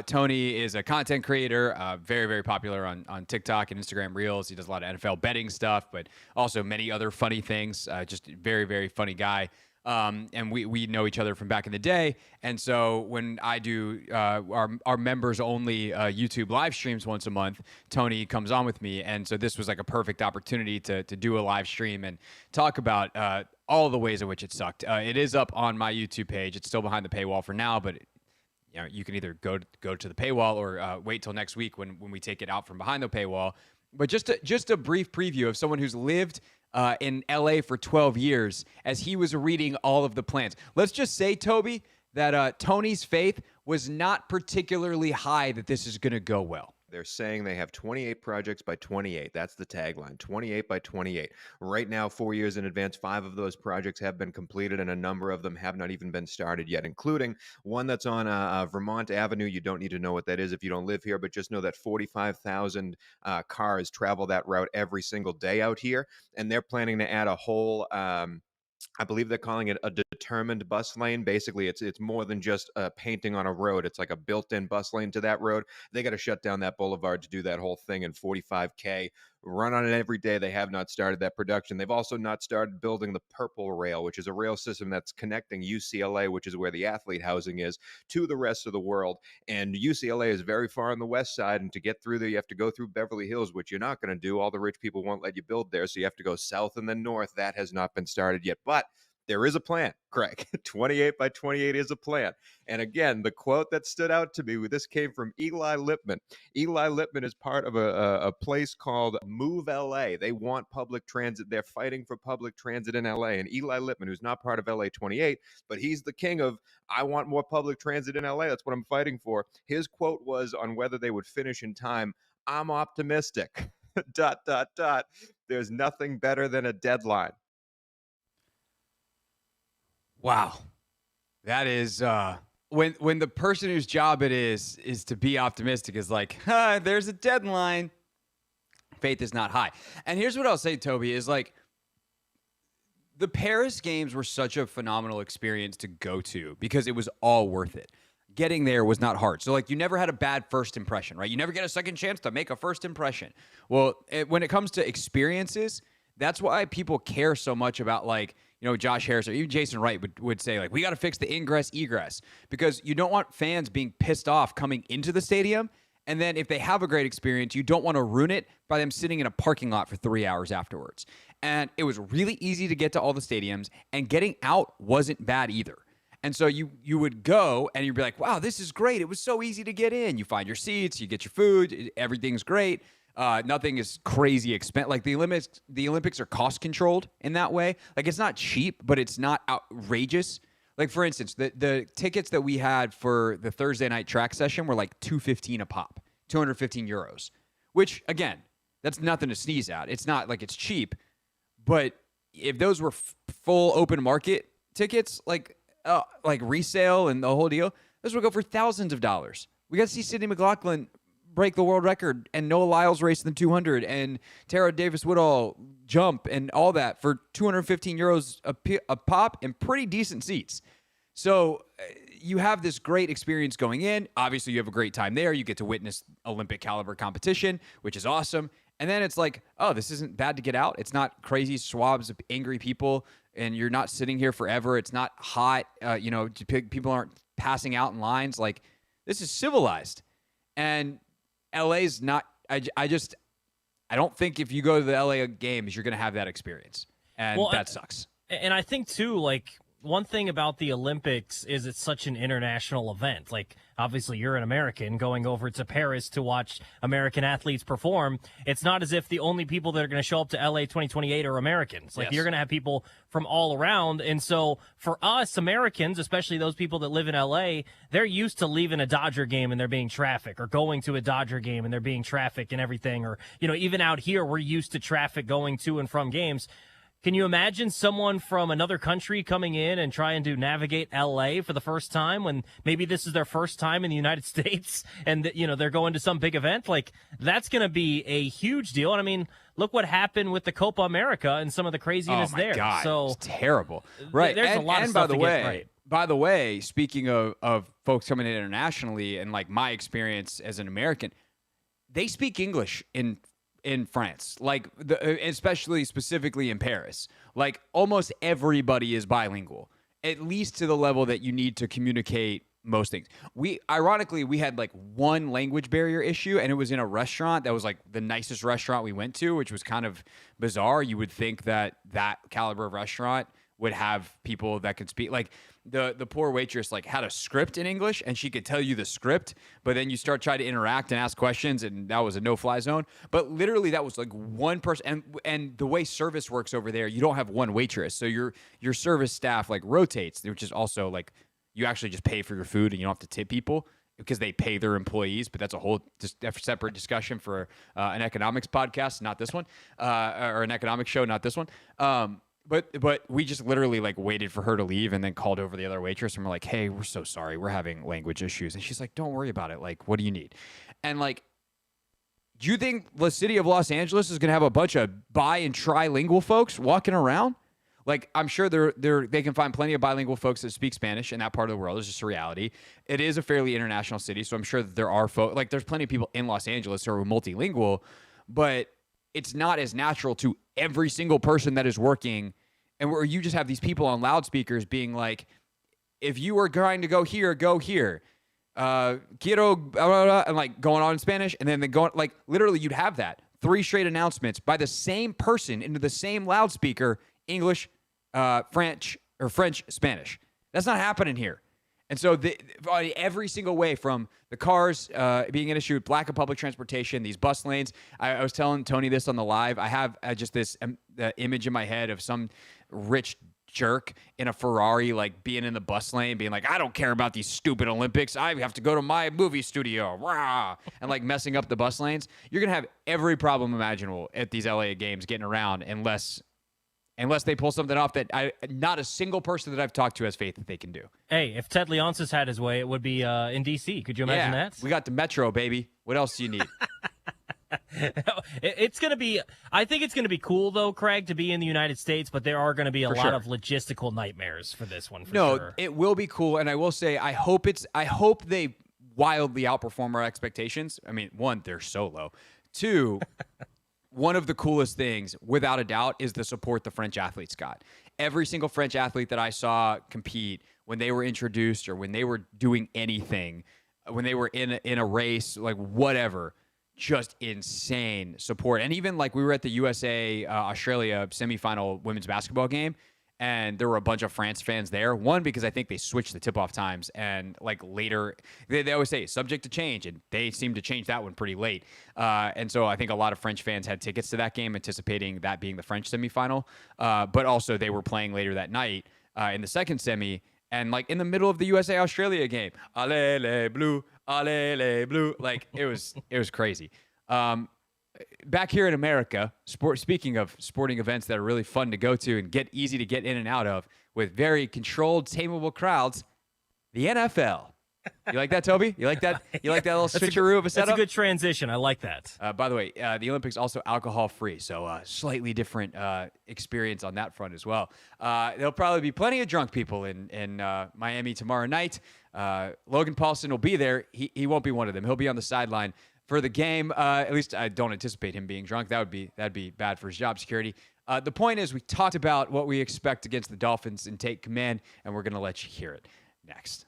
Tony is a content creator, very, very popular on TikTok and Instagram Reels. He does a lot of NFL betting stuff, but also many other funny things. Just a very, very funny guy. and we know each other from back in the day. And so when I do our members only YouTube live streams once a month, Tony comes on with me, and so this was like a perfect opportunity to do a live stream and talk about all the ways in which it sucked. It is up on my YouTube page. It's still behind the paywall for now, but you can either go to the paywall or wait till next week when we take it out from behind the paywall. But just a brief preview of someone who's lived in LA for 12 years as he was reading all of the plans. Let's just say, Toby, that Tony's faith was not particularly high that this is going to go well. They're saying they have 28 projects by 28. That's the tagline, 28 by 28. Right now, 4 years in advance, 5 of those projects have been completed, and a number of them have not even been started yet, including one that's on Vermont Avenue. You don't need to know what that is if you don't live here, but just know that 45,000 cars travel that route every single day out here, and they're planning to add a whole I believe they're calling it a determined bus lane. Basically, it's more than just painting on a road. It's like a built-in bus lane to that road. They got to shut down that boulevard to do that whole thing in 45K. Run on it every day. They have not started that production. They've also not started building the Purple Rail, which is a rail system that's connecting UCLA, which is where the athlete housing is, to the rest of the world. And UCLA is very far on the west side, and to get through there, you have to go through Beverly Hills, which you're not going to do. All the rich people won't let you build there, so you have to go south and then north. That has not been started yet, but there is a plan, Craig. 28 by 28 is a plan. And again, the quote that stood out to me, this came from Eli Lipman. Eli Lipman is part of a place called Move LA. They want public transit. They're fighting for public transit in LA. And Eli Lipman, who's not part of LA 28, but he's the king of, I want more public transit in LA. That's what I'm fighting for. His quote was on whether they would finish in time, I'm optimistic. ... There's nothing better than a deadline. Wow. That is when the person whose job it is to be optimistic is like, there's a deadline. Faith is not high. And here's what I'll say, Toby, is like the Paris games were such a phenomenal experience to go to because it was all worth it. Getting there was not hard. So like you never had a bad first impression, right? You never get a second chance to make a first impression. Well, when it comes to experiences, that's why people care so much about like, Josh Harris or even Jason Wright would say, like, we got to fix the ingress egress because you don't want fans being pissed off coming into the stadium. And then if they have a great experience, you don't want to ruin it by them sitting in a parking lot for 3 hours afterwards. And it was really easy to get to all the stadiums, and getting out wasn't bad either. And so you would go and you'd be like, wow, this is great. It was so easy to get in. You find your seats, you get your food, everything's great. Nothing is crazy expensive. Like the Olympics are cost controlled in that way. Like it's not cheap, but it's not outrageous. Like for instance, the tickets that we had for the Thursday night track session were like $215 a pop, 215 euros, which again, that's nothing to sneeze at. It's not like it's cheap, but if those were full open market tickets, like resale and the whole deal, those would go for thousands of dollars. We got to see Sidney McLaughlin break the world record, and Noah Lyles race in the 200, and Tara Davis-Woodall jump, and all that for 215 euros a pop and pretty decent seats. So you have this great experience going in. Obviously, you have a great time there. You get to witness Olympic caliber competition, which is awesome. And then it's like, oh, this isn't bad to get out. It's not crazy swabs of angry people, and you're not sitting here forever. It's not hot. People aren't passing out in lines. Like, this is civilized. And LA's not, I don't think if you go to the LA games, you're going to have that experience. And that sucks. And I think, too, like, one thing about the Olympics is it's such an international event. Like, obviously, you're an American going over to Paris to watch American athletes perform. It's not as if the only people that are going to show up to LA 2028 are Americans. Like, You're going to have people from all around. And so for us Americans, especially those people that live in LA, they're used to leaving a Dodger game and there being traffic, or going to a Dodger game and there being traffic and everything. Or, even out here, we're used to traffic going to and from games. Can you imagine someone from another country coming in and trying to navigate LA for the first time when maybe this is their first time in the United States and, they're going to some big event? Like, that's going to be a huge deal. And I mean, look what happened with the Copa America and some of the craziness there. God, so it's terrible. Right. There's a lot of stuff to get right. By the way, speaking of folks coming in internationally and like my experience as an American, they speak English in France, like especially specifically in Paris. Like almost everybody is bilingual. at least to the level that you need to communicate most things. Ironically, we had like one language barrier issue, and it was in a restaurant that was like the nicest restaurant we went to, which was kind of bizarre. You would think that caliber of restaurant would have people that could speak. Like the poor waitress like had a script in English, and she could tell you the script, but then you start trying to interact and ask questions, and that was a no-fly zone. But literally that was like one person, and the way service works over there, you don't have one waitress, so your service staff like rotates, which is also like you actually just pay for your food and you don't have to tip people because they pay their employees, but that's a whole just separate discussion for an economics podcast, not this one, or an economics show, not this one. But we just literally like waited for her to leave and then called over the other waitress and we're like, hey, we're so sorry. We're having language issues. And she's like, don't worry about it. Like, what do you need? And like, do you think the city of Los Angeles is going to have a bunch of bi and trilingual folks walking around? Like, I'm sure they can find plenty of bilingual folks that speak Spanish in that part of the world. It's just a reality. It is a fairly international city, so I'm sure that there are folks, like there's plenty of people in Los Angeles who are multilingual, but it's not as natural to every single person that is working, and where you just have these people on loudspeakers being like, if you are trying to go here, go here. Quiero, blah, blah, blah, and like going on in Spanish, and then going, like literally you'd have that. 3 straight announcements by the same person into the same loudspeaker, English, French, Spanish. That's not happening here. And so every single way, from the cars being an issue with lack of public transportation, these bus lanes. I was telling Tony this on the live. I have just this image in my head of some rich jerk in a Ferrari, like being in the bus lane, being like, I don't care about these stupid Olympics. I have to go to my movie studio. Rah! And like messing up the bus lanes. You're going to have every problem imaginable at these LA games getting around unless they pull something off that not a single person that I've talked to has faith that they can do. Hey, if Ted Leonsis had his way, it would be in D.C. Could you imagine that? We got the Metro, baby. What else do you need? It's going to be – I think it's going to be cool, though, Craig, to be in the United States, but there are going to be a lot of logistical nightmares for this one, for sure. No, it will be cool, and I will say I hope they wildly outperform our expectations. I mean, 1, they're so low. 2 – one of the coolest things, without a doubt, is the support the French athletes got. Every single French athlete that I saw compete, when they were introduced or when they were doing anything, when they were in a race, like whatever, just insane support. And even like we were at the USA-Australia semifinal women's basketball game, and there were a bunch of France fans there. 1, because I think they switched the tip-off times, and like later, they always say subject to change, and they seemed to change that one pretty late. And so I think a lot of French fans had tickets to that game, anticipating that being the French semifinal. But also they were playing later that night in the second semi, and like in the middle of the USA-Australia game, allez les bleus, allez les bleus, like it was crazy. Back here in America, speaking of sporting events that are really fun to go to and easy to get in and out of with very controlled, tameable crowds, the NFL. You like that, Toby? You like that? You like that little switcheroo of a setup? That's a good transition. I like that. By the way, the Olympics also alcohol-free, so slightly different experience on that front as well. There'll probably be plenty of drunk people in Miami tomorrow night. Logan Paulsen will be there. He won't be one of them. He'll be on the sideline for the game. At least I don't anticipate him being drunk. That'd be bad for his job security. The point is, we talked about what we expect against the Dolphins and take command, and we're going to let you hear it next.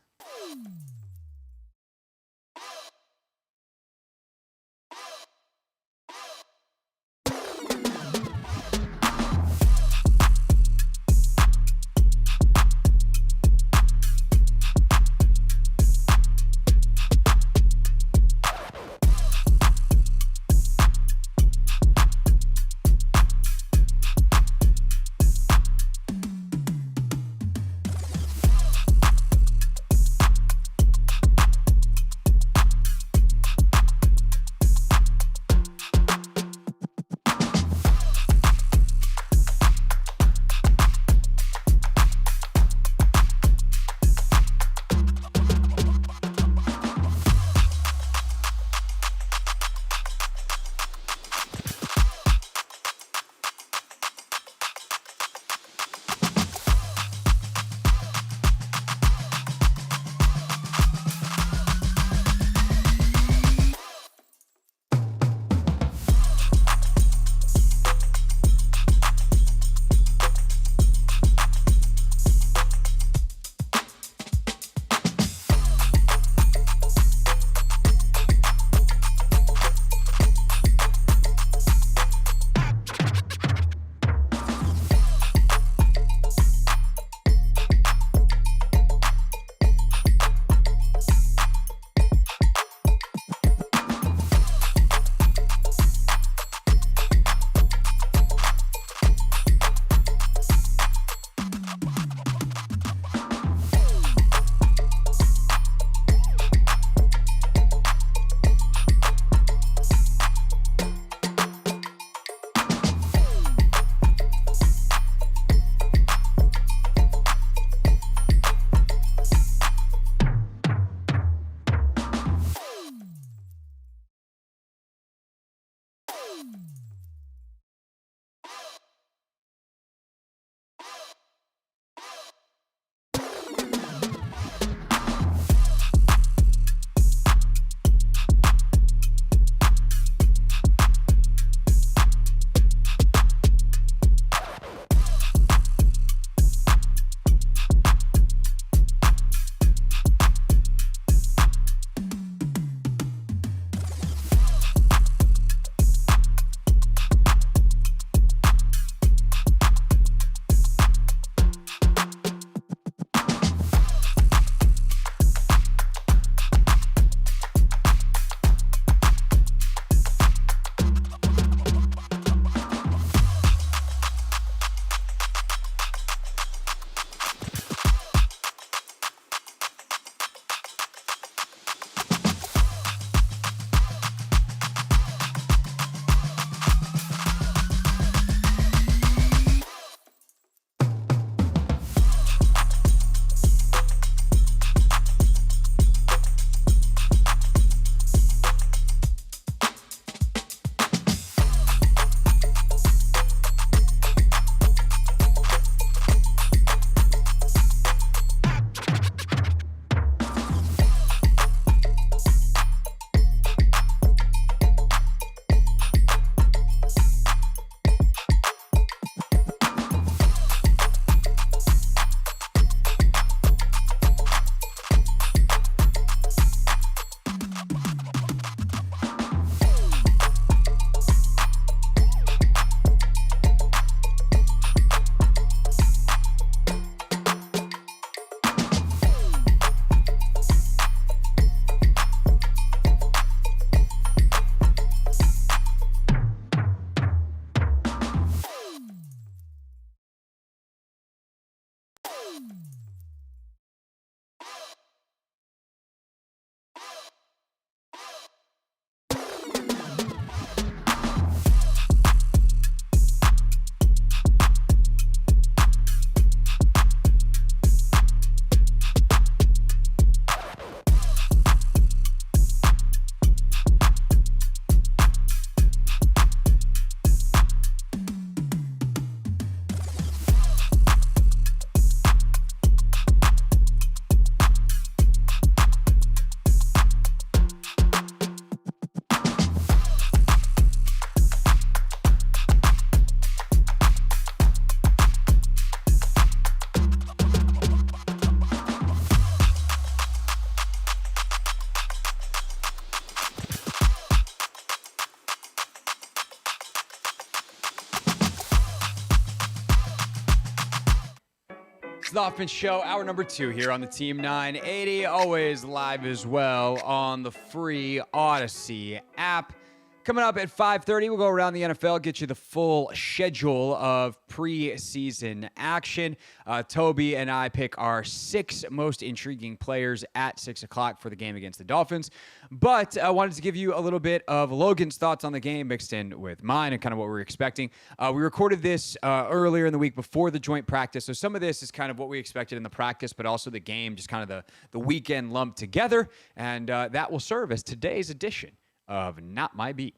the Hoffman Show, hour number 2 here on the Team 980. Always live as well on the free Odyssey app. Coming up at 5:30, we'll go around the NFL, get you the full schedule of preseason action. Tobi and I pick our 6 most intriguing players at 6 o'clock for the game against the Dolphins. But I wanted to give you a little bit of Logan's thoughts on the game mixed in with mine and kind of what we're expecting. We recorded this earlier in the week before the joint practice, so some of this is kind of what we expected in the practice, but also the game, just kind of the weekend lumped together. And that will serve as today's edition of Not My Beat.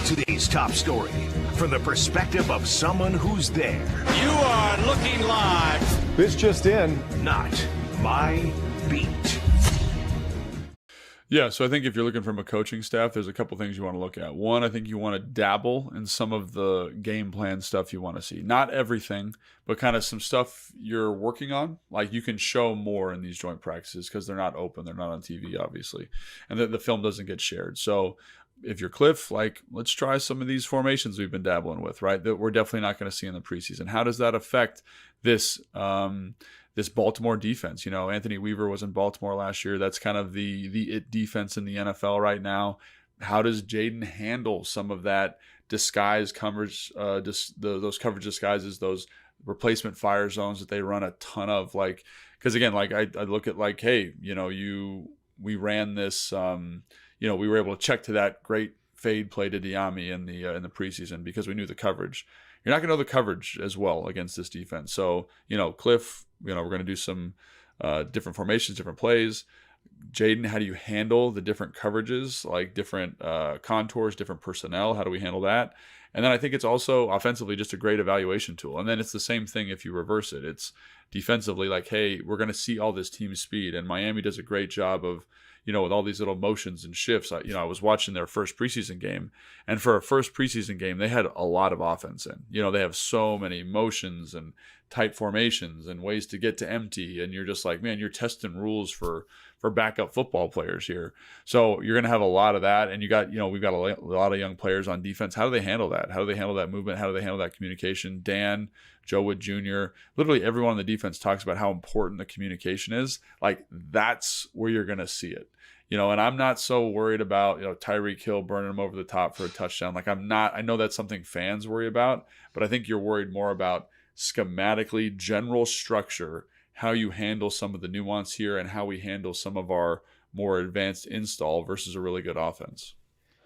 Today's top story from the perspective of someone who's there. You are looking live. This just in. Not My Beat. Yeah, so I think if you're looking from a coaching staff, there's a couple things you want to look at. One, I think you want to dabble in some of the game plan stuff you want to see. Not everything, but kind of some stuff you're working on. Like you can show more in these joint practices because they're not open. They're not on TV, obviously. And the film doesn't get shared. So if you're Cliff, like, let's try some of these formations we've been dabbling with, right? That we're definitely not going to see in the preseason. How does that affect this this Baltimore defense? You know, Anthony Weaver was in Baltimore last year. That's kind of the it defense in the NFL right now. How does Jaden handle some of that disguise coverage, those coverage disguises, those replacement fire zones that they run a ton of? Like, because again, like I look at like, hey, you know, we ran this. You know, we were able to check to that great fade play to Diami in the preseason because we knew the coverage. You're not going to know the coverage as well against this defense. So, you know, Cliff, you know, we're going to do some different formations, different plays. Jaden, how do you handle the different coverages, like different contours, different personnel? How do we handle that? And then I think it's also offensively just a great evaluation tool. And then it's the same thing if you reverse it. It's defensively like, hey, we're going to see all this team speed. And Miami does a great job of, you know, with all these little motions and shifts. I was watching their first preseason game, and for a first preseason game, they had a lot of offense in. You know, they have so many motions and tight formations and ways to get to empty, and you're just like, man, you're testing rules for backup football players here. So you're going to have a lot of that, and we've got a lot of young players on defense. How do they handle that? How do they handle that movement? How do they handle that communication? Dan, Joe Wood Jr., literally everyone on the defense talks about how important the communication is. Like, that's where you're going to see it. You know, and I'm not so worried about, you know, Tyreek Hill burning him over the top for a touchdown. Like, I know that's something fans worry about, but I think you're worried more about schematically, general structure, how you handle some of the nuance here and how we handle some of our more advanced install versus a really good offense.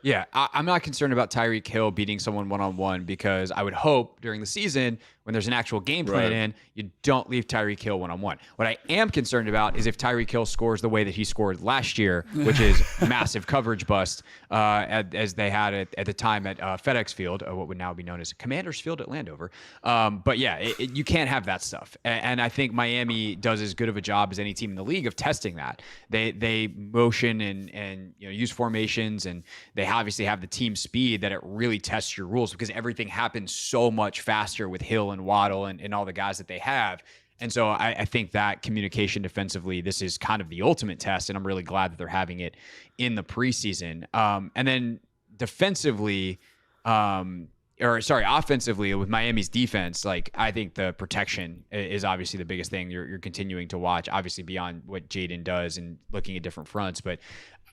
Yeah, I'm not concerned about Tyreek Hill beating someone one-on-one because I would hope during the season when there's an actual game plan in, you don't leave Tyreek Hill one-on-one. What I am concerned about is if Tyreek Hill scores the way that he scored last year, which is massive coverage bust, as they had at the time at FedEx Field, what would now be known as Commanders Field at Landover. But yeah, you can't have that stuff. And I think Miami does as good of a job as any team in the league of testing that. They motion and use formations, and they obviously have the team speed that it really tests your rules because everything happens so much faster with Hill and Waddle and all the guys that they have. And so I think that communication defensively, this is kind of the ultimate test, and I'm really glad that they're having it in the preseason. And then defensively, offensively with Miami's defense, like I think the protection is obviously the biggest thing you're continuing to watch, obviously beyond what Jaden does and looking at different fronts. But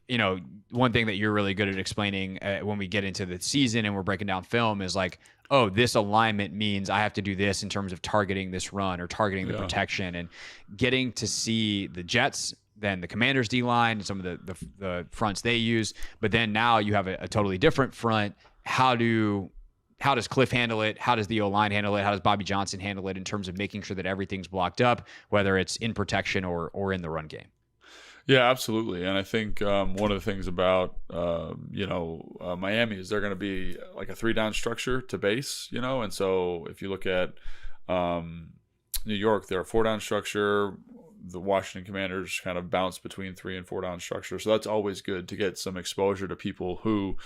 you know, one thing that you're really good at explaining when we get into the season and we're breaking down film is like, oh, this alignment means I have to do this in terms of targeting this run or targeting the protection, and getting to see the Jets, then the Commanders D-line, and some of the fronts they use. But then now you have a totally different front. How does Cliff handle it? How does the O-line handle it? How does Bobby Johnson handle it in terms of making sure that everything's blocked up, whether it's in protection or in the run game? Yeah, absolutely. And I think one of the things about, Miami is they're going to be like a 3-down structure to base, you know. And so if you look at New York, they're a 4-down structure. The Washington Commanders kind of bounce between 3 and 4-down structure. So that's always good to get some exposure to people who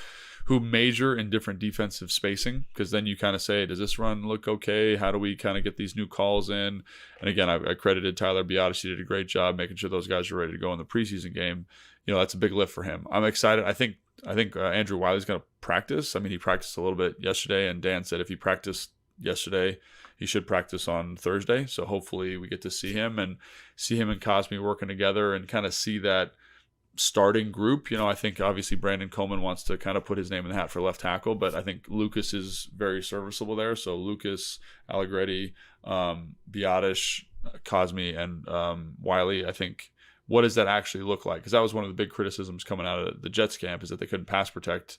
major in different defensive spacing, because then you kind of say, does this run look okay? How do we kind of get these new calls in? And again, I credited Tyler Biadasz. He did a great job making sure those guys are ready to go in the preseason game. You know, that's a big lift for him. I'm excited. I think Andrew Wiley's going to practice. I mean, he practiced a little bit yesterday, and Dan said if he practiced yesterday, he should practice on Thursday. So hopefully we get to see him and Cosme working together and kind of see that starting group. I think obviously Brandon Coleman wants to kind of put his name in the hat for left tackle, but I think Lucas is very serviceable there. So Lucas, Allegretti, Biadasz, Cosme, and Wiley, I think, what does that actually look like? Because that was one of the big criticisms coming out of the Jets camp, is that they couldn't pass protect.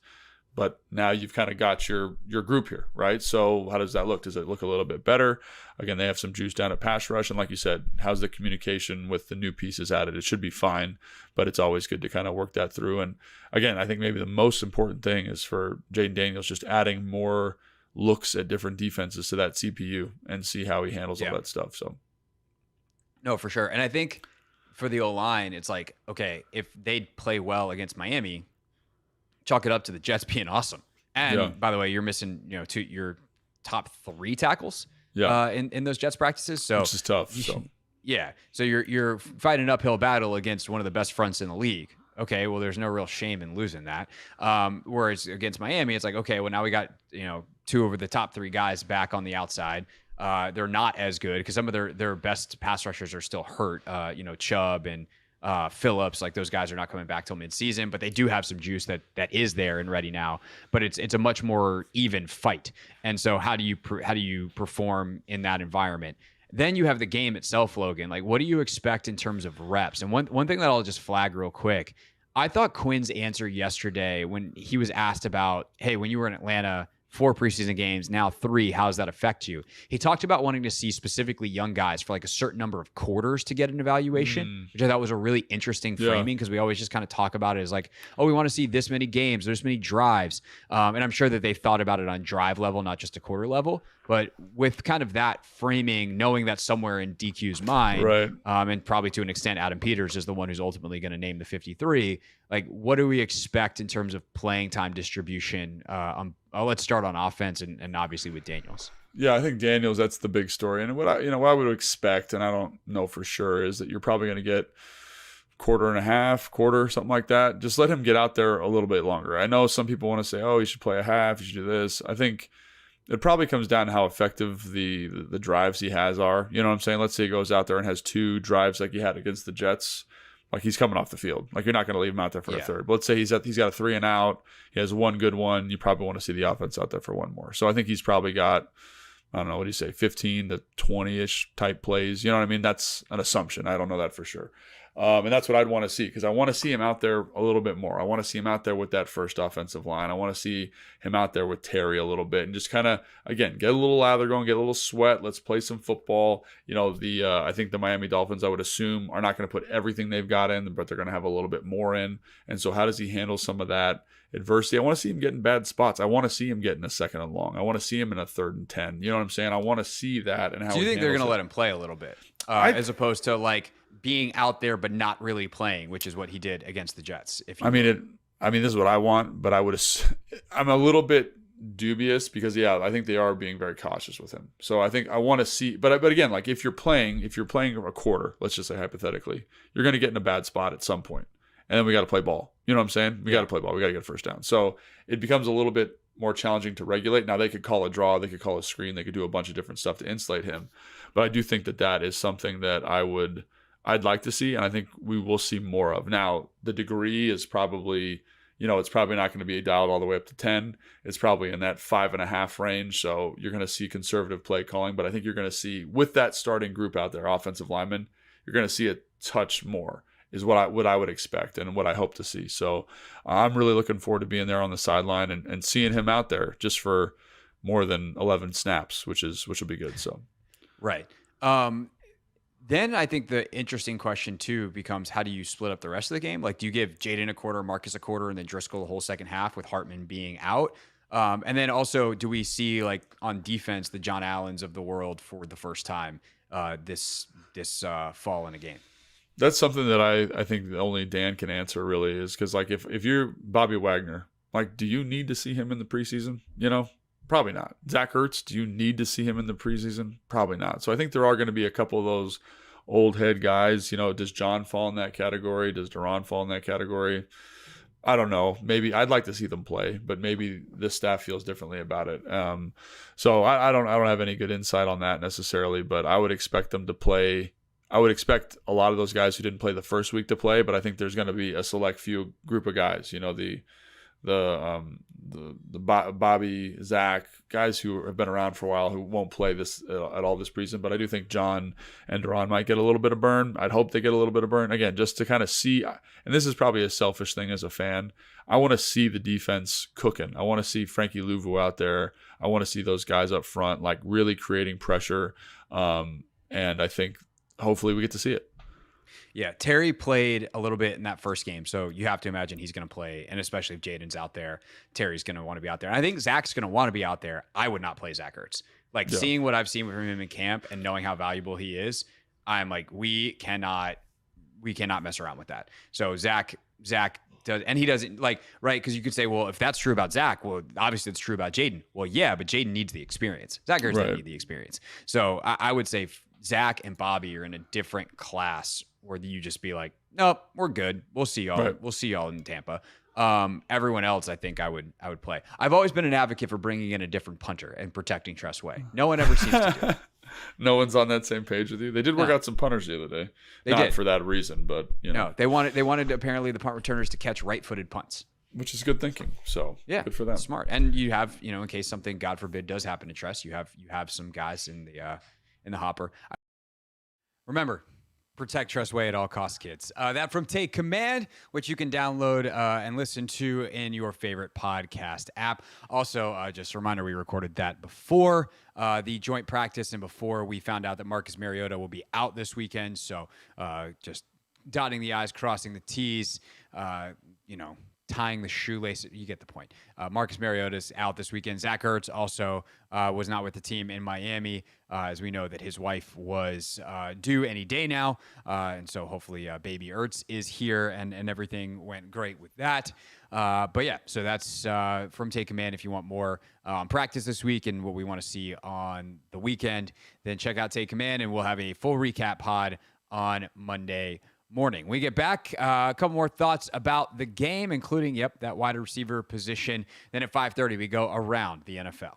But now you've kind of got your group here, right? So how does that look? Does it look a little bit better? Again, they have some juice down at pass rush. And like you said, how's the communication with the new pieces added? It should be fine, but it's always good to kind of work that through. And again, I think maybe the most important thing is for Jaden Daniels just adding more looks at different defenses to that CPU and see how he handles all that stuff. So, no, for sure. And I think for the O-line, it's like, okay, if they play well against Miami, chalk it up to the Jets being awesome. And by the way, you're missing, your top 3 tackles in those Jets practices. So which is tough. So yeah. So you're fighting an uphill battle against one of the best fronts in the league. Okay, well, there's no real shame in losing that. Whereas against Miami, it's like, okay, well, now we got, 2 of the top 3 guys back on the outside. They're not as good because some of their best pass rushers are still hurt. Chubb and Phillips, like those guys are not coming back till midseason, but they do have some juice that is there and ready now. But it's a much more even fight. And so how do you perform in that environment? Then you have the game itself, Logan. Like, what do you expect in terms of reps? And one thing that I'll just flag real quick, I thought Quinn's answer yesterday when he was asked about, hey, when you were in Atlanta, 4 preseason games, now 3, how does that affect you? He talked about wanting to see specifically young guys for like a certain number of quarters to get an evaluation, which I thought was a really interesting framing, because we always just kind of talk about it as like, oh, we want to see this many games, there's many drives. And I'm sure that they thought about it on drive level, not just a quarter level. But with kind of that framing, knowing that somewhere in DQ's mind, right. And probably to an extent, Adam Peters is the one who's ultimately going to name the 53. Like, what do we expect in terms of playing time distribution? Let's start on offense and obviously with Daniels. Yeah, I think Daniels, that's the big story. And what I would expect, and I don't know for sure, is that you're probably going to get quarter, something like that. Just let him get out there a little bit longer. I know some people want to say, oh, you should play a half, you should do this. I think it probably comes down to how effective the drives he has are. You know what I'm saying? Let's say he goes out there and has 2 drives like he had against the Jets. Like, he's coming off the field. Like, you're not going to leave him out there for a third. But let's say he's got a 3 and out. He has 1 good one. You probably want to see the offense out there for 1 more. So I think he's probably got, I don't know, what do you say, 15 to 20-ish type plays. You know what I mean? That's an assumption. I don't know that for sure. And that's what I'd want to see, because I want to see him out there a little bit more. I want to see him out there with that first offensive line. I want to see him out there with Terry a little bit and just kind of, again, get a little lather going, get a little sweat. Let's play some football. I think the Miami Dolphins, I would assume, are not going to put everything they've got in, but they're going to have a little bit more in. And so how does he handle some of that adversity? I want to see him get in bad spots. I want to see him get in a 2nd and long. I want to see him in a 3rd and 10. You know what I'm saying? I want to see that. And how do you think they're going to let him play a little bit as opposed to like being out there but not really playing, which is what he did against the Jets? This is what I want, but I'm a little bit dubious because I think they are being very cautious with him. So I think I want to see, but again, like if you're playing a quarter, let's just say hypothetically, you're going to get in a bad spot at some point, and then we got to play ball. You know what I'm saying? We got to play ball. We got to get a first down. So it becomes a little bit more challenging to regulate. Now they could call a draw, they could call a screen, they could do a bunch of different stuff to insulate him. But I do think that is something that I'd like to see, and I think we will see more of. Now, the degree is probably, it's probably not going to be dialed all the way up to 10. It's probably in that 5.5 range. So you're going to see conservative play calling, but I think you're going to see, with that starting group out there, offensive linemen, you're going to see a touch more, is what I would expect and what I hope to see. So I'm really looking forward to being there on the sideline and seeing him out there just for more than 11 snaps, which will be good. So, right. Then I think the interesting question, too, becomes how do you split up the rest of the game? Like, do you give Jaden a quarter, Marcus a quarter, and then Driscoll the whole second half with Hartman being out? And then also, do we see, like, on defense, the John Allens of the world for the first time this fall in a game? That's something that I think only Dan can answer, really, is because, like, if you're Bobby Wagner, like, do you need to see him in the preseason? Probably not. Zach Ertz, do you need to see him in the preseason? Probably not. So I think there are going to be a couple of those old head guys. Does John fall in that category? Does Duran fall in that category? I don't know. Maybe I'd like to see them play, but maybe this staff feels differently about it. So I don't have any good insight on that necessarily, but I would expect them to play. I would expect a lot of those guys who didn't play the first week to play, but I think there's going to be a select few group of guys. You know, the Bobby, Zach, guys who have been around for a while who won't play this at all this preseason. But I do think John and Duran might get a little bit of burn. I'd hope they get a little bit of burn again, just to kind of see. And this is probably a selfish thing as a fan. I want to see the defense cooking. I want to see Frankie Louvu out there. I want to see those guys up front, like really creating pressure. And I think hopefully we get to see it. Yeah, Terry played a little bit in that first game, so you have to imagine he's going to play, and especially if Jaden's out there, Terry's going to want to be out there. And I think Zach's going to want to be out there. I would not play Zach Ertz. Seeing what I've seen from him in camp and knowing how valuable he is, I'm like, we cannot mess around with that. So Zach does, and he doesn't right? Because you could say, well, if that's true about Zach, well, obviously it's true about Jaden. Well, yeah, but Jaden needs the experience. Zach Ertz doesn't need the experience. So I would say Zach and Bobby are in a different class where you just be like, nope, we're good. We'll see y'all. Right. We'll see y'all in Tampa. Everyone else, I think I would play. I've always been an advocate for bringing in a different punter and protecting Tress Way. No one ever seems to do it. No one's on that same page with you. They did work out some punters the other day. They not did. For that reason, but you know. No, they wanted apparently the punt returners to catch right-footed punts. Which is good thinking. So yeah, good for them. Smart. And you have, in case something, God forbid, does happen to Tress, you have some guys in the hopper. Remember, protect Tress Way at all costs, kids. That from Take Command, which you can download and listen to in your favorite podcast app. Also, just a reminder, we recorded that before the joint practice and before we found out that Marcus Mariota will be out this weekend. So just dotting the I's, crossing the T's, tying the shoelace. You get the point. Marcus Mariota's out this weekend. Zach Ertz also was not with the team in Miami, as we know that his wife was due any day now. And so hopefully baby Ertz is here and everything went great with that. But yeah, so that's from Take Command. If you want more on practice this week and what we want to see on the weekend, then check out Take Command and we'll have a full recap pod on Monday morning. We get back, a couple more thoughts about the game, including, that wide receiver position. Then at 5:30, we go around the NFL.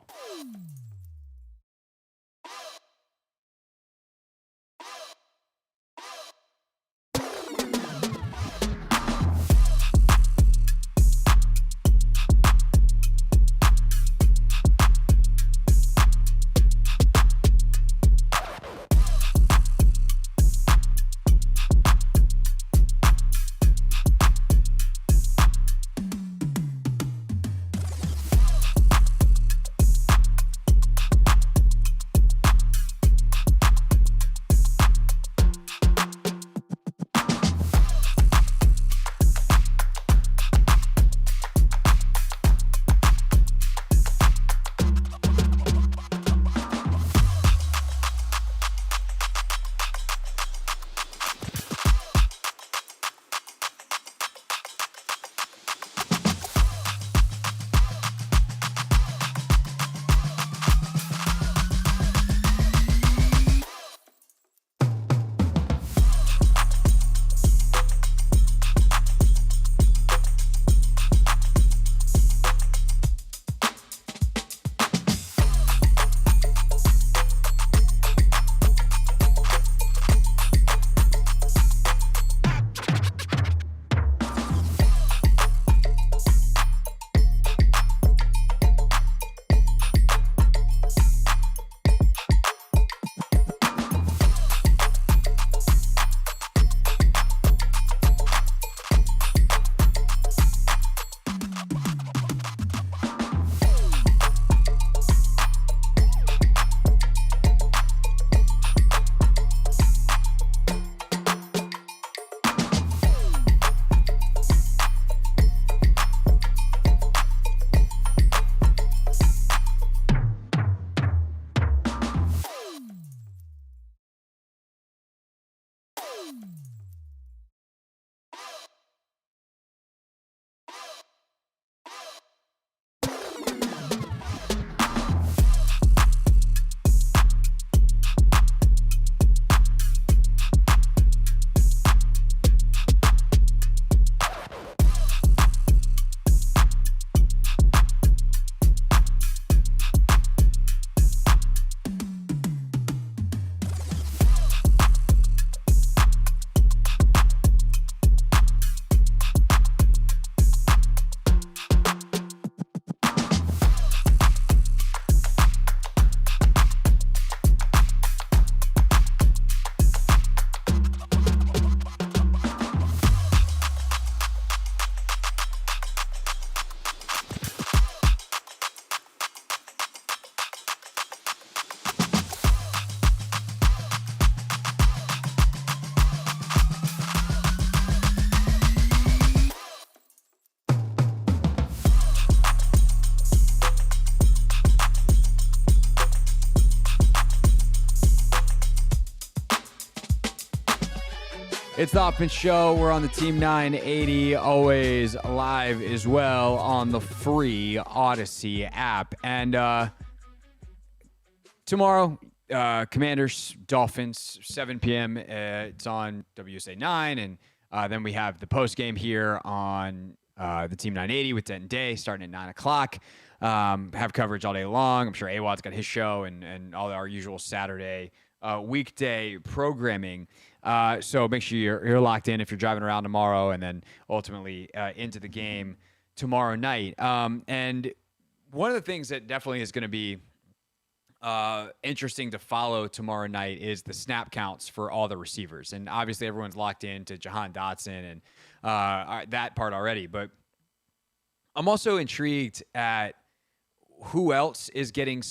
It's the Hoffman Show. We're on the Team 980, always live as well on the free Odyssey app. And tomorrow, Commanders-Dolphins, 7 p.m. It's on WSA 9. And then we have the post game here on the Team 980 with Denton Day starting at 9 o'clock. Have coverage all day long. I'm sure AWOD's got his show and all our usual Saturday weekday programming. So make sure you're locked in if you're driving around tomorrow, and then ultimately into the game tomorrow night. And one of the things that definitely is going to be interesting to follow tomorrow night is the snap counts for all the receivers. And obviously everyone's locked into Jahan Dotson and that part already. But I'm also intrigued at who else is getting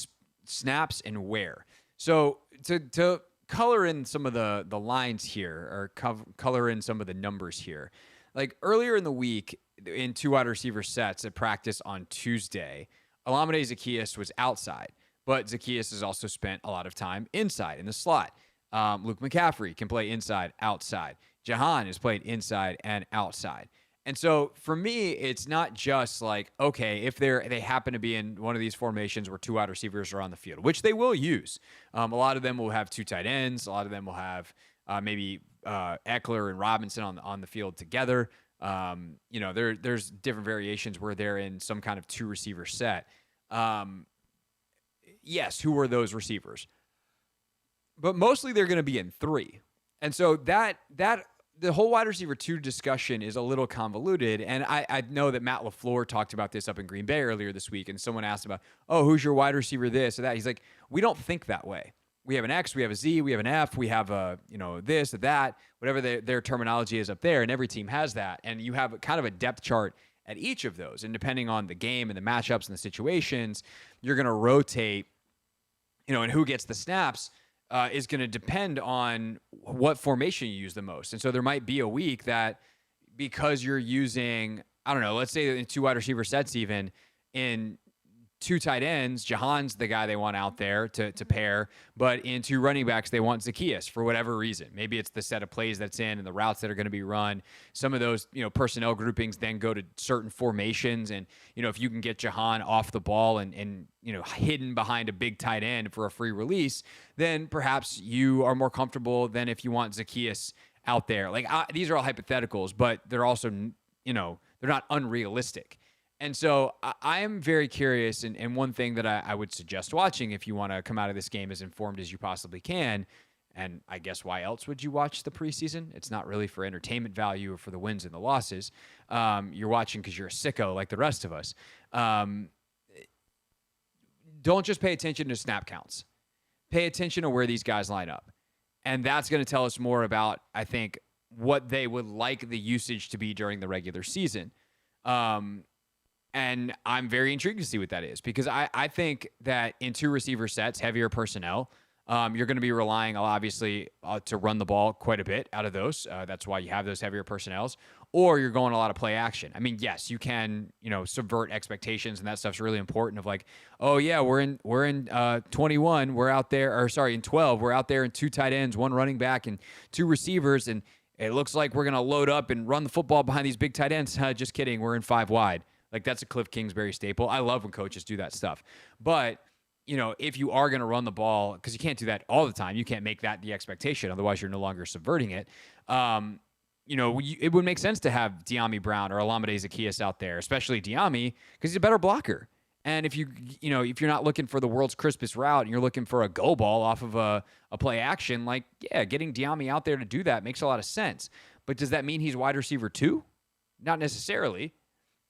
snaps and where. So to color in some of the lines here, or color in some of the numbers here, like earlier in the week in 2 wide receiver sets at practice on Tuesday, Olamide Zaccheaus was outside, but Zaccheaus has also spent a lot of time inside in the slot. Luke McCaffrey can play inside, outside. Jahan has played inside and outside. And so for me, it's not just like, okay, if they happen to be in one of these formations where 2 wide receivers are on the field, which they will use. A lot of them will have 2 tight ends. A lot of them will have maybe Eckler and Robinson on the field together. There's different variations where they're in some kind of 2 receiver set. Yes, who are those receivers? But mostly they're going to be in 3. And so that the whole wide receiver 2 discussion is a little convoluted. And I know that Matt LaFleur talked about this up in Green Bay earlier this week, and someone asked about, who's your wide receiver this or that? He's like, we don't think that way. We have an X, we have a Z, we have an F, we have a, this or that, whatever their terminology is up there, and every team has that. And you have kind of a depth chart at each of those. And depending on the game and the matchups and the situations, you're going to rotate, and who gets the snaps is going to depend on what formation you use the most. And so there might be a week that because you're using, I don't know, let's say in 2 wide receiver sets, even in 2 tight ends, Jahan's the guy they want out there to pair, but in 2 running backs, they want Zaccheaus for whatever reason. Maybe it's the set of plays that's in and the routes that are going to be run. Some of those, personnel groupings then go to certain formations. And, if you can get Jahan off the ball and hidden behind a big tight end for a free release, then perhaps you are more comfortable than if you want Zaccheaus out there. Like these are all hypotheticals, but they're also, they're not unrealistic. And so I am very curious, and one thing that I would suggest watching if you want to come out of this game as informed as you possibly can, and I guess why else would you watch the preseason? It's not really for entertainment value or for the wins and the losses. You're watching because you're a sicko like the rest of us. Don't just pay attention to snap counts. Pay attention to where these guys line up. And that's going to tell us more about, I think, what they would like the usage to be during the regular season. And I'm very intrigued to see what that is, because I think that in 2 receiver sets, heavier personnel, you're going to be relying, obviously, to run the ball quite a bit out of those. That's why you have those heavier personnels. Or you're going a lot of play action. I mean, yes, you can, subvert expectations, and that stuff's really important. Of like, oh yeah, we're in 21, we're out there, or sorry, in 12, we're out there in 2 tight ends, 1 running back, and 2 receivers, and it looks like we're going to load up and run the football behind these big tight ends. Just kidding, we're in 5 wide. Like, that's a Cliff Kingsbury staple. I love when coaches do that stuff. But, if you are going to run the ball, because you can't do that all the time, you can't make that the expectation. Otherwise, you're no longer subverting it. It would make sense to have Dyami Brown or Olamide Zaccheaus out there, especially Dyami, because he's a better blocker. And if if you're not looking for the world's crispest route and you're looking for a go ball off of a play action, getting Dyami out there to do that makes a lot of sense. But does that mean he's wide receiver 2? Not necessarily.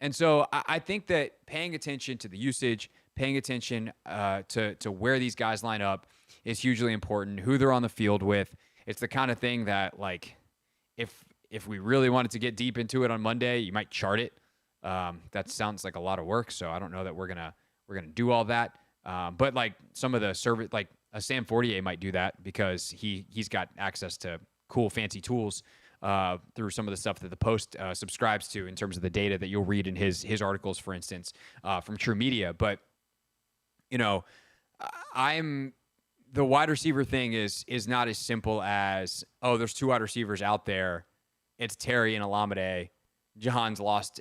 And so I think that paying attention to the usage, paying attention to where these guys line up is hugely important, who they're on the field with. It's the kind of thing that, if we really wanted to get deep into it on Monday, you might chart it. That sounds like a lot of work, so I don't know that we're gonna do all that. But some of the service, like a Sam Fortier might do that because he's got access to cool fancy tools through some of the stuff that the Post subscribes to in terms of the data that you'll read in his articles, for instance, from True Media. But the wide receiver thing is not as simple as, there's 2 wide receivers out there, it's Terry and Alameda. Jahan's lost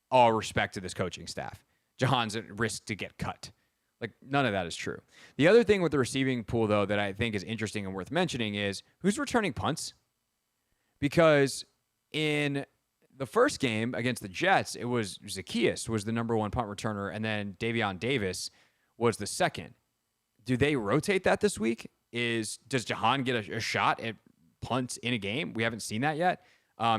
all respect to this coaching staff. Jahan's at risk to get cut. Like, none of that is true. The other thing with the receiving pool, though, that I think is interesting and worth mentioning is who's returning punts? Because in the first game against the Jets, it was Zacchaeus was the number one punt returner, and then Davion Davis was the second. Do they rotate that this week? Does Jahan get a shot at punts in a game? We haven't seen that yet.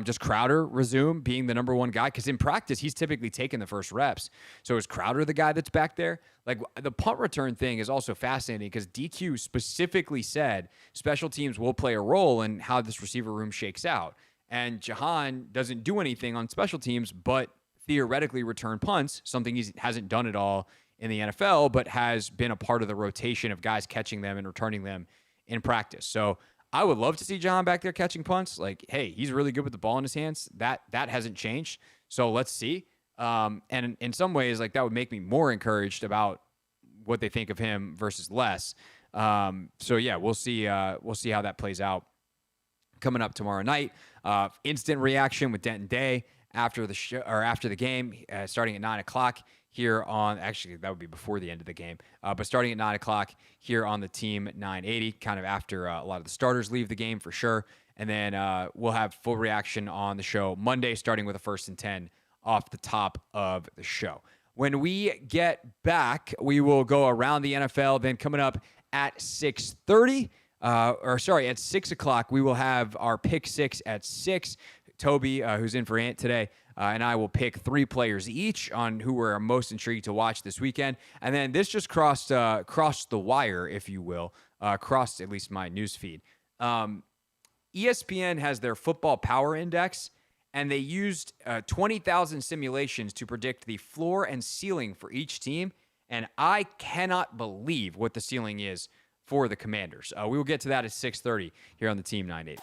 Does Crowder resume being the number one guy? Because in practice, he's typically taking the first reps. So is Crowder the guy that's back there? Like, the punt return thing is also fascinating because DQ specifically said special teams will play a role in how this receiver room shakes out. And Jahan doesn't do anything on special teams, but theoretically return punts, something he hasn't done at all in the NFL, but has been a part of the rotation of guys catching them and returning them in practice. So I would love to see Jahan back there catching punts. Like, hey, he's really good with the ball in his hands. That hasn't changed. So let's see. And in some ways, like, that would make me more encouraged about what they think of him versus less. So yeah, we'll see how that plays out coming up tomorrow night. Instant reaction with Denton Day after the show or after the game, starting at 9:00 here on. Actually, that would be before the end of the game, but starting at 9:00 here on the Team 980, kind of after a lot of the starters leave the game for sure. And then we'll have full reaction on the show Monday, starting with a 1st and 10 off the top of the show. When we get back, we will go around the NFL. Then coming up at 6:30. At 6 o'clock, we will have our pick six at 6. Tobi, who's in for Ant today, and I will pick 3 players each on who we're most intrigued to watch this weekend. And then this just crossed the wire, if you will, crossed at least my news feed. ESPN has their football power index, and they used 20,000 simulations to predict the floor and ceiling for each team. And I cannot believe what the ceiling is for the Commanders. We will get to that at 6:30 here on the Team 980.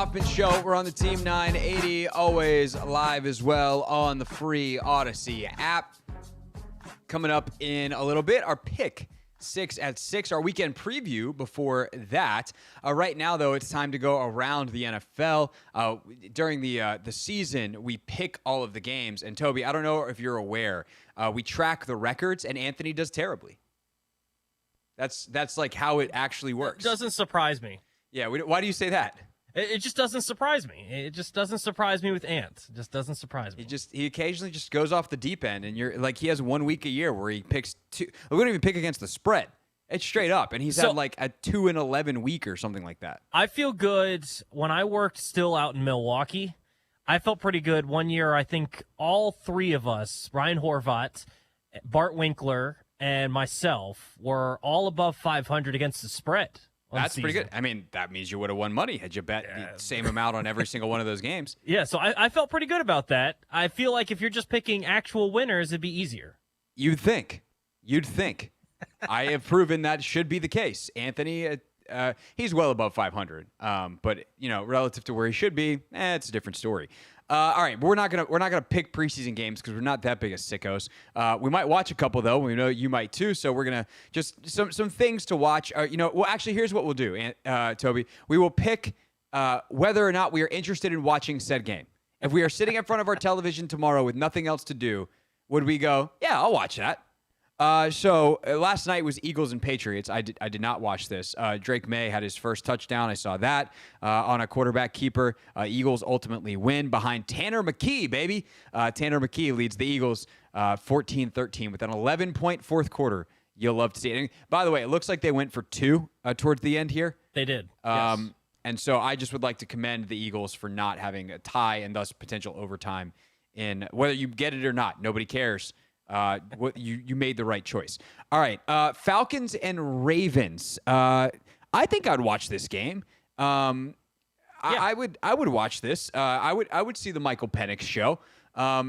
Hoffman Show. We're on the Team 980, always live as well on the free Odyssey app. Coming up in a little bit, our pick 6 at 6. Our weekend preview before that. Right now, though, it's time to go around the NFL. During the season, we pick all of the games. And Tobi, I don't know if you're aware, we track the records, and Anthony does terribly. That's like how it actually works. It doesn't surprise me. Yeah. Why do you say that? It just doesn't surprise me. It just doesn't surprise me with Ant. It just doesn't surprise me. He occasionally just goes off the deep end, and you're like, he has 1 week a year where he picks 2. We don't even pick against the spread. It's straight up, and he's had like a 2-11 week or something like that. I feel good when I worked still out in Milwaukee. I felt pretty good one year. I think all 3 of us, Ryan Horvat, Bart Winkler, and myself, were all above 500 against the spread. That's pretty good. I mean, that means you would have won money had you bet the same amount on every single one of those games. Yeah, so I felt pretty good about that. I feel like if you're just picking actual winners, it'd be easier. You'd think. I have proven that should be the case. Anthony, he's well above 500, but relative to where he should be, it's a different story. All right, we're not gonna pick preseason games because we're not that big of sickos. We might watch a couple though. We know you might too. So we're gonna just some things to watch. Well, actually, here's what we'll do, Tobi. We will pick whether or not we are interested in watching said game. If we are sitting in front of our television tomorrow with nothing else to do, would we go, yeah, I'll watch that? So last night was Eagles and Patriots. I did not watch this. Drake May had his first touchdown. I saw that on a quarterback keeper. Eagles ultimately win behind Tanner McKee, baby. Tanner McKee leads the Eagles 14-13 with an 11-point fourth quarter. You'll love to see it. And by the way, it looks like they went for 2 towards the end here. They did. Yes. And so I just would like to commend the Eagles for not having a tie and thus potential overtime in whether you get it or not. Nobody cares. You made the right choice. All right, Falcons and Ravens. I think I'd watch this game. I would watch this. I would see the Michael Penix show.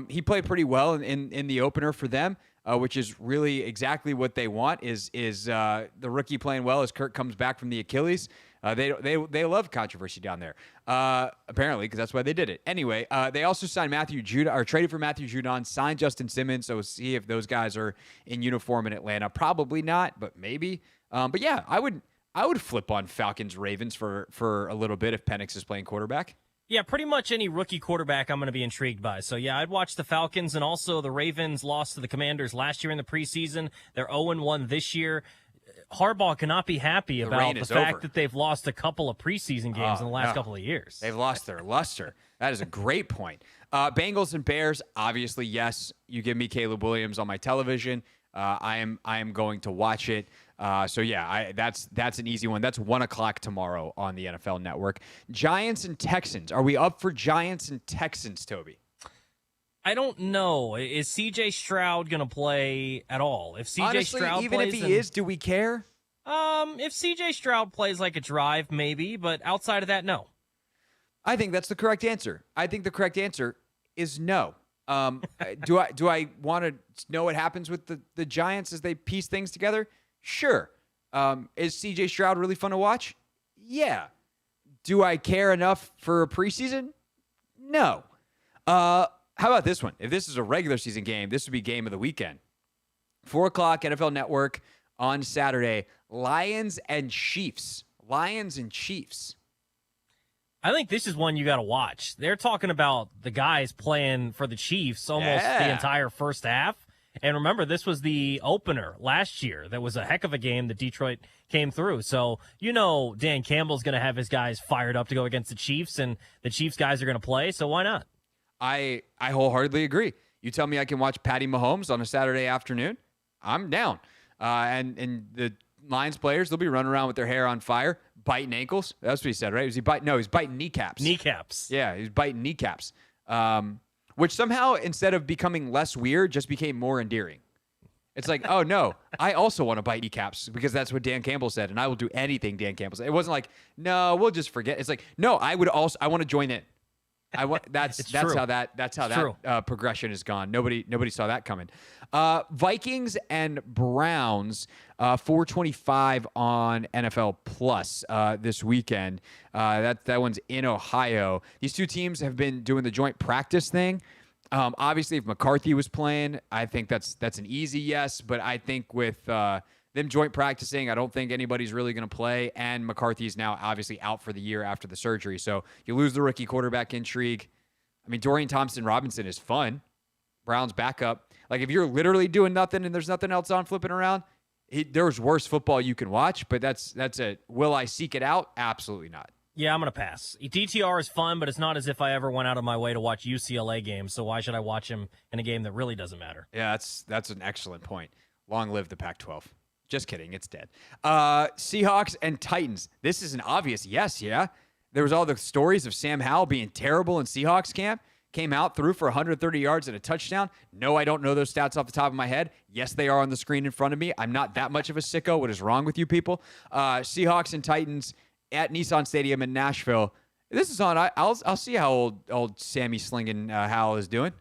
He played pretty well in the opener for them, which is really exactly what they want. Is the rookie playing well as Kirk comes back from the Achilles. They love controversy down there, apparently, because that's why they did it. Anyway, they also signed traded for Matthew Judon, signed Justin Simmons, so we'll see if those guys are in uniform in Atlanta. Probably not, but maybe. But yeah, I would flip on Falcons Ravens for a little bit if Penix is playing quarterback. Yeah, pretty much any rookie quarterback I'm going to be intrigued by. So, yeah, I'd watch the Falcons, and also the Ravens lost to the Commanders last year in the preseason. They're 0-1 this year. Harbaugh cannot be happy about the fact that they've lost a couple of preseason games in the last couple of years. They've lost their luster. That is a great point. Bengals and Bears, obviously, yes. You give me Caleb Williams on my television. I am going to watch it. So yeah, that's an easy one. That's 1:00 tomorrow on the NFL Network. Giants and Texans. Are we up for Giants and Texans, Tobi? I don't know. Is C.J. Stroud going to play at all? If C.J. Honestly, Stroud even plays, if he is, do we care? If C.J. Stroud plays like a drive, maybe, but outside of that, no. I think that's the correct answer. I think the correct answer is no. Do I want to know what happens with the Giants as they piece things together? Sure. Is C.J. Stroud really fun to watch? Yeah. Do I care enough for a preseason? No. How about this one? If this is a regular season game, this would be game of the weekend. 4:00 NFL Network on Saturday. Lions and Chiefs. Lions and Chiefs. I think this is one you got to watch. They're talking about the guys playing for the Chiefs almost the entire first half. And remember, this was the opener last year. That was a heck of a game that Detroit came through. So, Dan Campbell's going to have his guys fired up to go against the Chiefs, and the Chiefs guys are going to play. So why not? I wholeheartedly agree. You tell me I can watch Patty Mahomes on a Saturday afternoon, I'm down. And the Lions players, they'll be running around with their hair on fire, biting ankles. That's what he said, right? Was he biting? No, he's biting kneecaps. Kneecaps. Yeah, he's biting kneecaps. Which somehow, instead of becoming less weird, just became more endearing. It's like, oh no, I also want to bite kneecaps because that's what Dan Campbell said, and I will do anything Dan Campbell said. It wasn't like, no, we'll just forget. It's like, no, I want to join in. That's how that progression is gone. Nobody saw that coming. Vikings and Browns, 4:25 on NFL Plus this weekend. That one's in Ohio. These two teams have been doing the joint practice thing. Obviously, if McCarthy was playing, I think that's an easy yes. But I think with them joint practicing. I don't think anybody's really going to play. And McCarthy's now obviously out for the year after the surgery. So you lose the rookie quarterback intrigue. I mean, Dorian Thompson-Robinson is fun. Brown's backup. Like, if you're literally doing nothing and there's nothing else on flipping around, there's worse football you can watch. But that's a will I seek it out? Absolutely not. Yeah, I'm going to pass. DTR is fun, but it's not as if I ever went out of my way to watch UCLA games, so why should I watch him in a game that really doesn't matter? Yeah, that's an excellent point. Long live the Pac-12. Just kidding, it's dead. Seahawks and Titans. This is an obvious yes, yeah? There was all the stories of Sam Howell being terrible in Seahawks camp. Came out, threw for 130 yards and a touchdown. No, I don't know those stats off the top of my head. Yes, they are on the screen in front of me. I'm not that much of a sicko. What is wrong with you people? Seahawks and Titans at Nissan Stadium in Nashville. This is on. I'll see how old Sammy Slingin Howell is doing.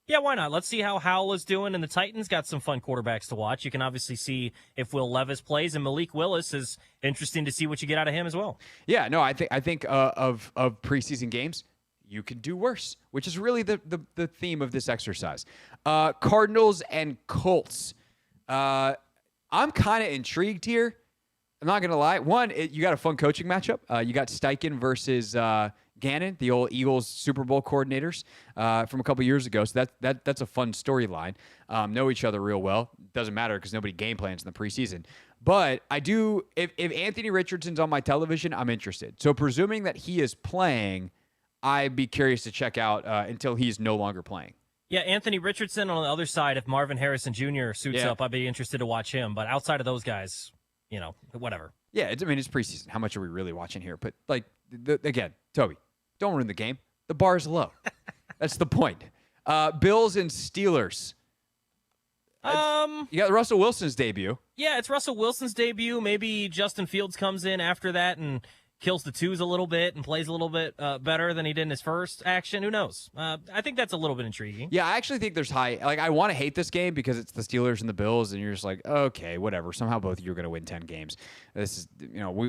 Yeah, why not? Let's see how Howell is doing, and the Titans got some fun quarterbacks to watch. You can obviously see if Will Levis plays, and Malik Willis is interesting to see what you get out of him as well. Yeah, no, I think of preseason games, you can do worse, which is really the theme of this exercise. Cardinals and Colts. I'm kind of intrigued here. I'm not going to lie. One, you got a fun coaching matchup. You got Steichen versus Gannon, the old Eagles Super Bowl coordinators from a couple years ago. So that's a fun storyline. Know each other real well. Doesn't matter because nobody game plans in the preseason. But I do, if Anthony Richardson's on my television, I'm interested. So presuming that he is playing, I'd be curious to check out until he's no longer playing. Yeah, Anthony Richardson on the other side, if Marvin Harrison Jr. suits up, I'd be interested to watch him. But outside of those guys, whatever. Yeah, it's preseason. How much are we really watching here? But, again, Toby, don't ruin the game. The bar is low. That's the point. Bills and Steelers. You got Russell Wilson's debut. Yeah, it's Russell Wilson's debut. Maybe Justin Fields comes in after that and kills the twos a little bit and plays a little bit better than he did in his first action. Who knows? I think that's a little bit intriguing. Yeah, I actually think there's high. I want to hate this game because it's the Steelers and the Bills, and you're just like, okay, whatever. Somehow both of you are going to win 10 games. This is,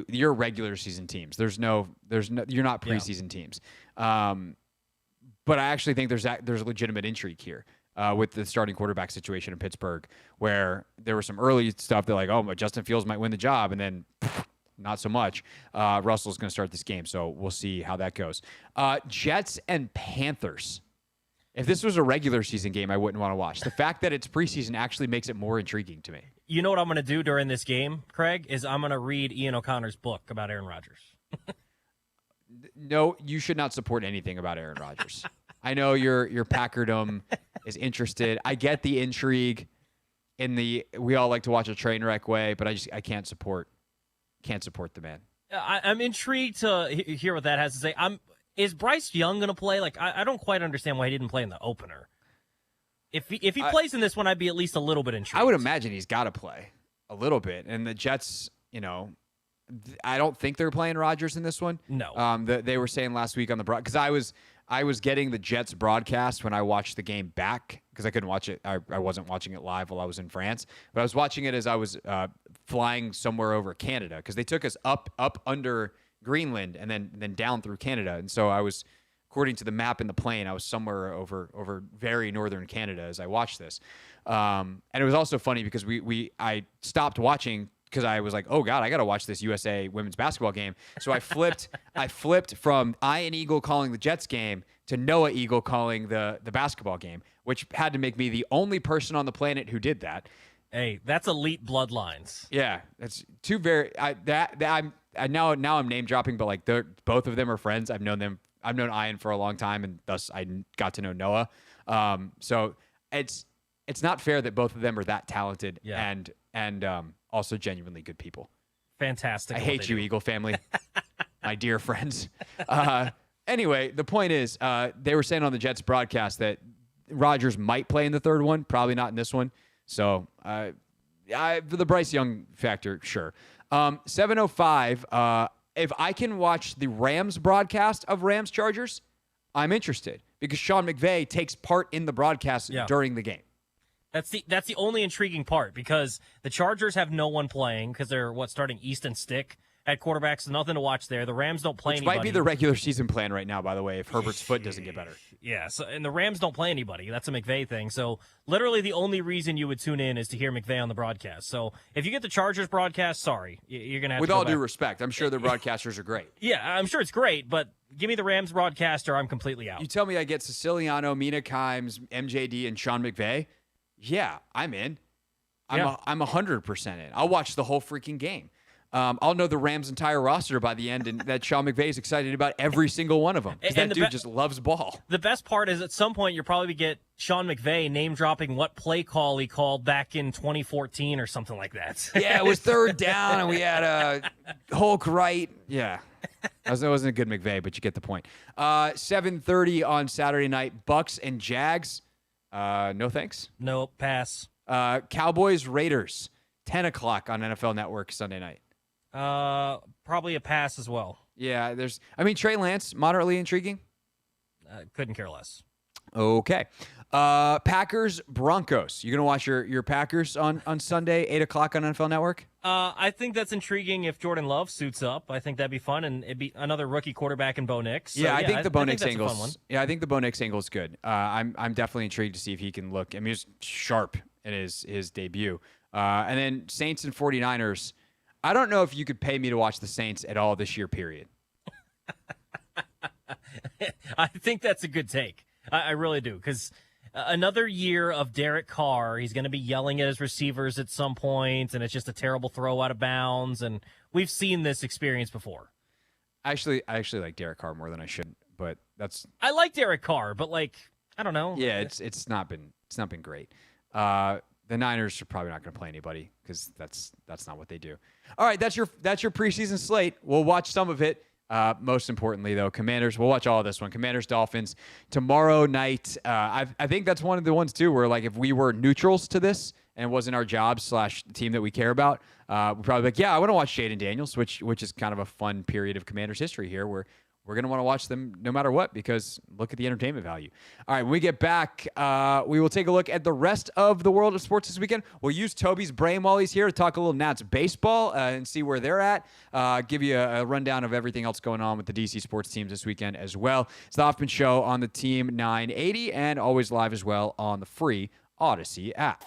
you're regular season teams. You're not preseason teams. But I actually think there's legitimate intrigue here. With the starting quarterback situation in Pittsburgh, where there was some early stuff that but Justin Fields might win the job, and then not so much. Russell's going to start this game, so we'll see how that goes. Jets and Panthers. If this was a regular season game, I wouldn't want to watch. The fact that it's preseason actually makes it more intriguing to me. You know what I'm going to do during this game, Craig, is I'm going to read Ian O'Connor's book about Aaron Rodgers. No, you should not support anything about Aaron Rodgers. I know your Packerdom is interested. I get the intrigue we all like to watch a train wreck way, but I can't support the man. I'm intrigued to hear what that has to say. Is Bryce Young going to play? I don't quite understand why he didn't play in the opener. If he plays in this one, I'd be at least a little bit intrigued. I would imagine he's got to play a little bit. And the Jets, I don't think they're playing Rodgers in this one. No. They were saying last week on the broadcast, because I was getting the Jets broadcast when I watched the game back because I couldn't watch it. I wasn't watching it live while I was in France, but I was watching it as I was flying somewhere over Canada because they took us up under Greenland and then down through Canada. And so I was, according to the map in the plane, I was somewhere over very northern Canada as I watched this. And it was also funny because I stopped watching because I was like, oh God, I got to watch this USA women's basketball game. So I flipped from Ian Eagle calling the Jets game to Noah Eagle calling the basketball game, which had to make me the only person on the planet who did that. Hey, that's elite bloodlines. Yeah, that's two very. Now I'm name dropping, but both of them are friends. I've known Ian for a long time, and thus I got to know Noah. So it's not fair that both of them are that talented and also genuinely good people. Fantastic. I hate you, Eagle family, my dear friends. Anyway, the point is, they were saying on the Jets broadcast that Rodgers might play in the third one, probably not in this one. So for the Bryce Young factor, sure. 7:05. If I can watch the Rams broadcast of Rams Chargers, I'm interested because Sean McVay takes part in the broadcast during the game. That's the only intriguing part because the Chargers have no one playing because they're starting Easton Stick at quarterback, so nothing to watch there. The Rams don't play anybody. Which might be the regular season plan right now, by the way, if Herbert's foot doesn't get better. Yeah, and the Rams don't play anybody. That's a McVay thing. So literally the only reason you would tune in is to hear McVay on the broadcast. So if you get the Chargers broadcast, sorry, you're going to have With to all due respect, I'm sure their broadcasters are great. Yeah, I'm sure it's great, but give me the Rams broadcaster, I'm completely out. You tell me I get Siciliano, Mina Kimes, MJD, and Sean McVay. Yeah, I'm in. I'm 100% in. I'll watch the whole freaking game. I'll know the Rams' entire roster by the end, and that Sean McVay is excited about every single one of them. Because that dude just loves ball. The best part is at some point you'll probably get Sean McVay name-dropping what play call he called back in 2014 or something like that. Yeah, it was third down, and we had a Hulk right. Yeah. That wasn't a good McVay, but you get the point. 7:30 on Saturday night, Bucks and Jags. No thanks. No, pass. Cowboys, Raiders, 10 o'clock on NFL Network Sunday night. Probably a pass as well. Yeah, Trey Lance, moderately intriguing. Couldn't care less. Okay. Packers, Broncos. You going to watch your Packers on Sunday, 8 o'clock on NFL Network? I think that's intriguing if Jordan Love suits up. I think that'd be fun, and it'd be another rookie quarterback in Bo Nix. So, I think the Bo Nix angle. Yeah, I think the Bo Nix angle is good. I'm definitely intrigued to see if he can look. I mean, he's sharp in his debut. And then Saints and 49ers. I don't know if you could pay me to watch the Saints at all this year, period. I think that's a good take. I really do, because another year of Derek Carr, he's going to be yelling at his receivers at some point, and it's just a terrible throw out of bounds, and we've seen this experience before. I actually like Derek Carr more than I should, but that's... I like Derek Carr, but, I don't know. Yeah, it's not been great. The Niners are probably not going to play anybody because that's not what they do. All right, that's your preseason slate. We'll watch some of it. Most importantly, though, Commanders. We'll watch all of this one. Commanders-Dolphins tomorrow night. I think that's one of the ones too where if we were neutrals to this and it wasn't our job / the team that we care about, we'd probably be I want to watch Jaden Daniels, which is kind of a fun period of Commanders history here where we're going to want to watch them no matter what because look at the entertainment value. All right, when we get back, we will take a look at the rest of the world of sports this weekend. We'll use Toby's brain while he's here to talk a little Nats baseball and see where they're at. Give you a rundown of everything else going on with the DC sports teams this weekend as well. It's the Hoffman Show on the Team 980 and always live as well on the free Odyssey app.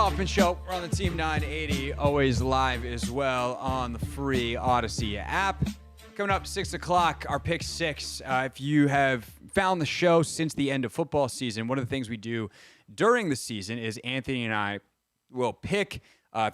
Hoffman Show. We're on the Team 980, always live as well on the free Odyssey app. Coming up 6 o'clock, our pick 6. If you have found the show since the end of football season, one of the things we do during the season is Anthony and I will pick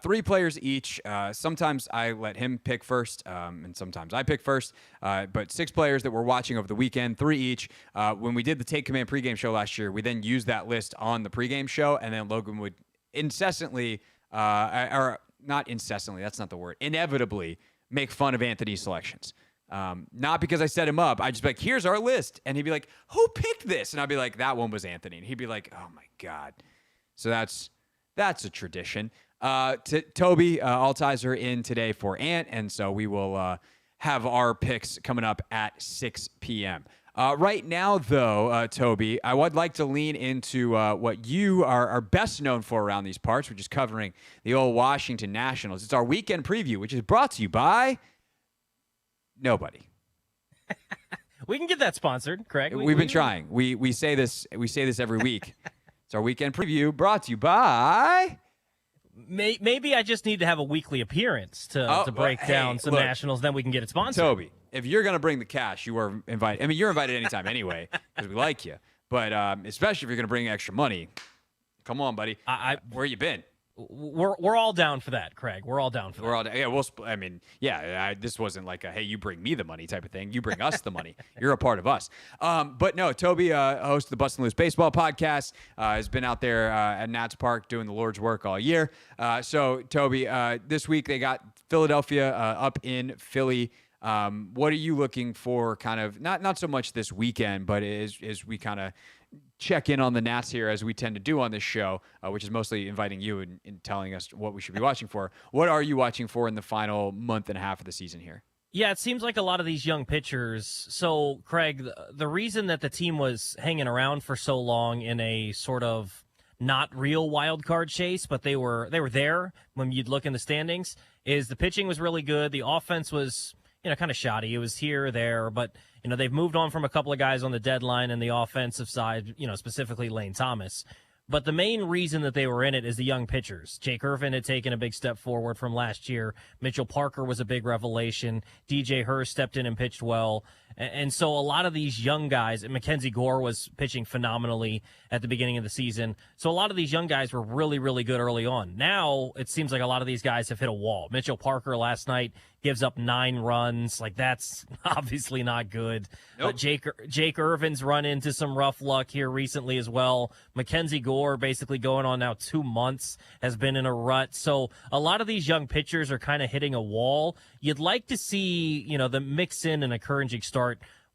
3 players each. Sometimes I let him pick first, and sometimes I pick first. But 6 players that we're watching over the weekend, 3 each. When we did the Take Command pregame show last year, we then used that list on the pregame show, and then Logan would incessantly, or not incessantly, that's not the word, inevitably make fun of Anthony's selections. Not because I set him up. I just be like, here's our list. And he'd be like, who picked this? And I'd be like, that one was Anthony. And he'd be like, oh my God. So that's a tradition. Tobi Altizer in today for Ant. And so we will have our picks coming up at 6 p.m. Right now, though, Tobi, I would like to lean into what you are best known for around these parts, which is covering the old Washington Nationals. It's our weekend preview, which is brought to you by nobody. We can get that sponsored, Craig. We've been trying. We say this every week. It's our weekend preview brought to you by. Maybe I just need to have a weekly appearance to break down some Nationals, then we can get it sponsored. Tobi, if you're going to bring the cash, you are invited. I mean, you're invited anytime anyway because we like you. But especially if you're going to bring extra money, come on, buddy. Where you been? We're all down for that, Craig. We're all down for that. We're all down. Yeah, this wasn't like a, hey, you bring me the money type of thing. You bring us the money. You're a part of us. But no, Tobi, host of the Bust and Loose Baseball podcast, has been out there at Nats Park doing the Lord's work all year. So, Tobi, this week they got Philadelphia up in Philly. What are you looking for kind of, not so much this weekend, but as we kind of check in on the Nats here, as we tend to do on this show, which is mostly inviting you and telling us what we should be watching for. What are you watching for in the final month and a half of the season here? Yeah, it seems like a lot of these young pitchers. So, Craig, the reason that the team was hanging around for so long in a sort of not real wild card chase, but they were there when you'd look in the standings, is the pitching was really good. The offense was, kind of shoddy. It was here or there, but, they've moved on from a couple of guys on the deadline and the offensive side, specifically Lane Thomas. But the main reason that they were in it is the young pitchers. Jake Irvin had taken a big step forward from last year. Mitchell Parker was a big revelation. DJ Hurst stepped in and pitched well. And so a lot of these young guys, and Mackenzie Gore was pitching phenomenally at the beginning of the season. So a lot of these young guys were really, really good early on. Now it seems like a lot of these guys have hit a wall. Mitchell Parker last night gives up 9 runs. Like, that's obviously not good. Nope. Jake Irvin's run into some rough luck here recently as well. Mackenzie Gore, basically going on now 2 months, has been in a rut. So a lot of these young pitchers are kind of hitting a wall. You'd like to see, them mix in an encouraging start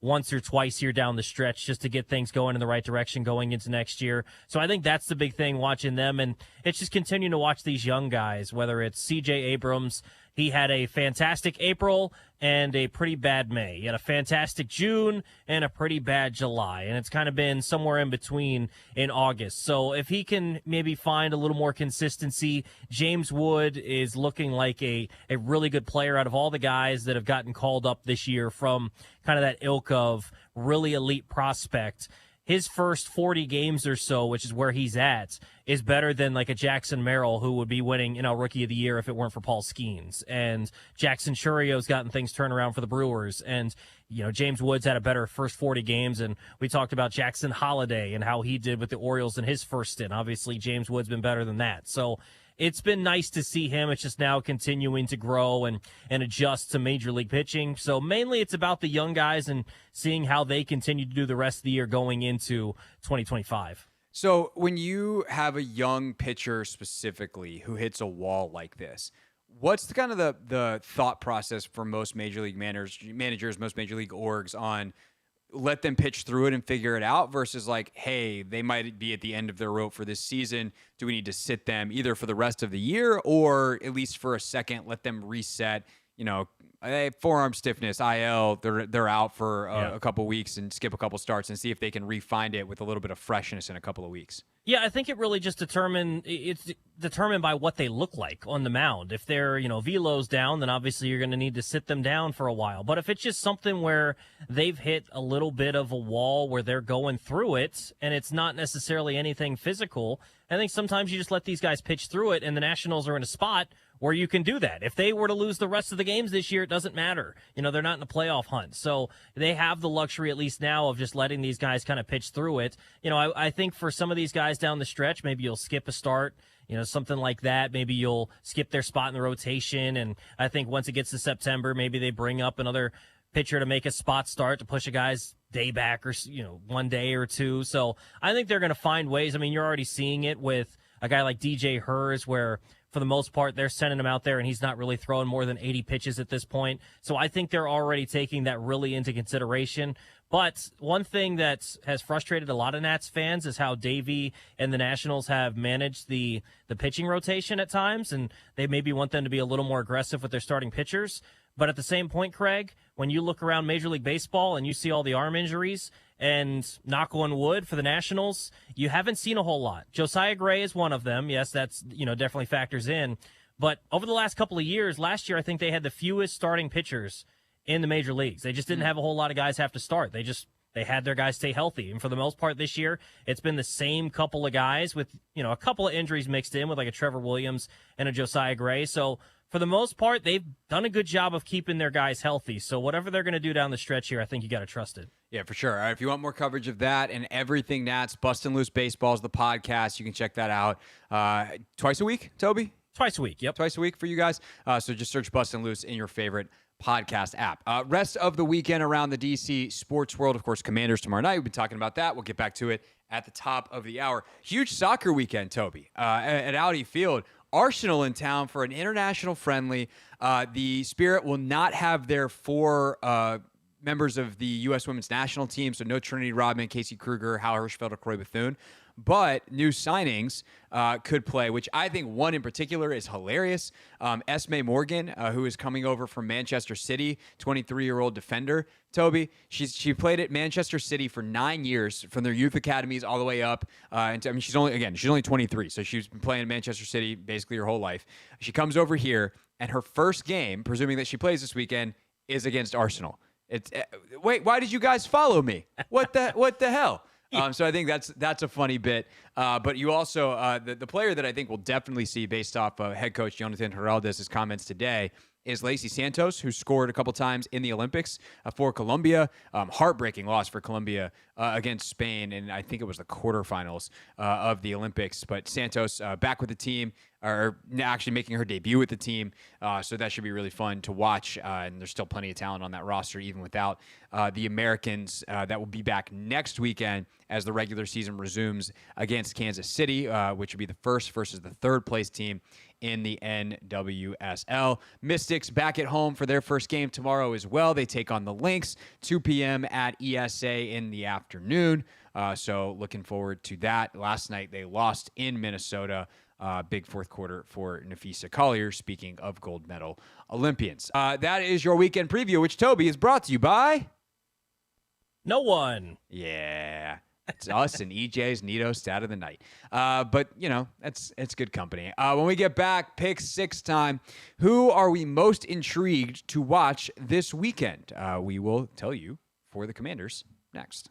once or twice here down the stretch just to get things going in the right direction going into next year. So I think that's the big thing, watching them. And it's just continuing to watch these young guys, whether it's C.J. Abrams. He had a fantastic April and a pretty bad May. He had a fantastic June and a pretty bad July. And it's kind of been somewhere in between in August. So if he can maybe find a little more consistency, James Wood is looking like a really good player out of all the guys that have gotten called up this year from kind of that ilk of really elite prospect. His first 40 games or so, which is where he's at, is better than like a Jackson Merrill, who would be winning, Rookie of the Year if it weren't for Paul Skeens. And Jackson Churio's gotten things turned around for the Brewers. And, James Woods had a better first 40 games. And we talked about Jackson Holiday and how he did with the Orioles in his first stint. Obviously, James Woods been better than that. So it's been nice to see him. It's just now continuing to grow and adjust to major league pitching. So mainly it's about the young guys and seeing how they continue to do the rest of the year going into 2025. So when you have a young pitcher specifically who hits a wall like this, what's the thought process for most major league managers, most major league orgs on let them pitch through it and figure it out versus like, hey, they might be at the end of their rope for this season. Do we need to sit them either for the rest of the year or at least for a second, let them reset, forearm stiffness, IL, they're out for a couple weeks and skip a couple starts and see if they can re-find it with a little bit of freshness in a couple of weeks. Yeah, I think it really just it's determined by what they look like on the mound. If their, velo's down, then obviously you're going to need to sit them down for a while. But if it's just something where they've hit a little bit of a wall where they're going through it and it's not necessarily anything physical, I think sometimes you just let these guys pitch through it, and the Nationals are in a spot where you can do that. If they were to lose the rest of the games this year, it doesn't matter. They're not in a playoff hunt. So they have the luxury, at least now, of just letting these guys kind of pitch through it. I think for some of these guys down the stretch, maybe you'll skip a start, something like that. Maybe you'll skip their spot in the rotation. And I think once it gets to September, maybe they bring up another pitcher to make a spot start to push a guy's day back or, 1 day or two. So I think they're going to find ways. I mean, you're already seeing it with a guy like DJ Hers, where for the most part, they're sending him out there and he's not really throwing more than 80 pitches at this point. So I think they're already taking that really into consideration. But one thing that has frustrated a lot of Nats fans is how Davey and the Nationals have managed the pitching rotation at times, and they maybe want them to be a little more aggressive with their starting pitchers. But at the same point, Craig, when you look around Major League Baseball and you see all the arm injuries, and knock on wood for the Nationals, you haven't seen a whole lot. Josiah Gray is one of them. Yes, that's, definitely factors in. But over the last couple of years, last year, I think they had the fewest starting pitchers in the major leagues. They just didn't have a whole lot of guys have to start. They had their guys stay healthy. And for the most part this year, it's been the same couple of guys with, a couple of injuries mixed in with like a Trevor Williams and a Josiah Gray. So for the most part, they've done a good job of keeping their guys healthy. So whatever they're going to do down the stretch here, I think you got to trust it. Yeah, for sure. All right, if you want more coverage of that and everything Nats, Bustin' Loose Baseball is the podcast. You can check that out twice a week, Toby? Twice a week, yep. Twice a week for you guys. So just search Bustin' Loose in your favorite podcast app. Rest of the weekend around the DC sports world, of course, Commanders tomorrow night. We've been talking about that. We'll get back to it at the top of the hour. Huge soccer weekend, Toby, at Audi Field. Arsenal in town for an international friendly. The Spirit will not have their four members of the U.S. women's national team, so no Trinity Rodman, Casey Kruger, Hal Hirschfeld, or Croy Bethune. But new signings could play, which I think one in particular is hilarious. Esme Morgan, who is coming over from Manchester City, 23-year-old defender. Toby, she played at Manchester City for 9 years, from their youth academies all the way up. She's only 23, so she's been playing in Manchester City basically her whole life. She comes over here, and her first game, presuming that she plays this weekend, is against Arsenal. Wait, why did you guys follow me? What the hell? So I think that's a funny bit. But you also, the player that I think we'll definitely see based off head coach Jonathan Heraldez' comments today is Lacey Santos, who scored a couple times in the Olympics for Colombia. Heartbreaking loss for Colombia against Spain, and I think it was the quarterfinals of the Olympics. But Santos back with the team, or actually making her debut with the team. So that should be really fun to watch. And there's still plenty of talent on that roster, even without the Americans that will be back next weekend as the regular season resumes against Kansas City, which would be the first versus the third place team in the NWSL. Mystics back at home for their first game tomorrow as well. They take on the Lynx, 2 p.m. at ESA in the afternoon. So looking forward to that. Last night they lost in Minnesota. Big fourth quarter for Nafisa Collier, speaking of gold medal Olympians. That is your weekend preview, which, Toby, is brought to you by... No one. Yeah. It's us and EJ's Nito stat of the night. But, it's good company. When we get back, pick six time, who are we most intrigued to watch this weekend? We will tell you for the Commanders next.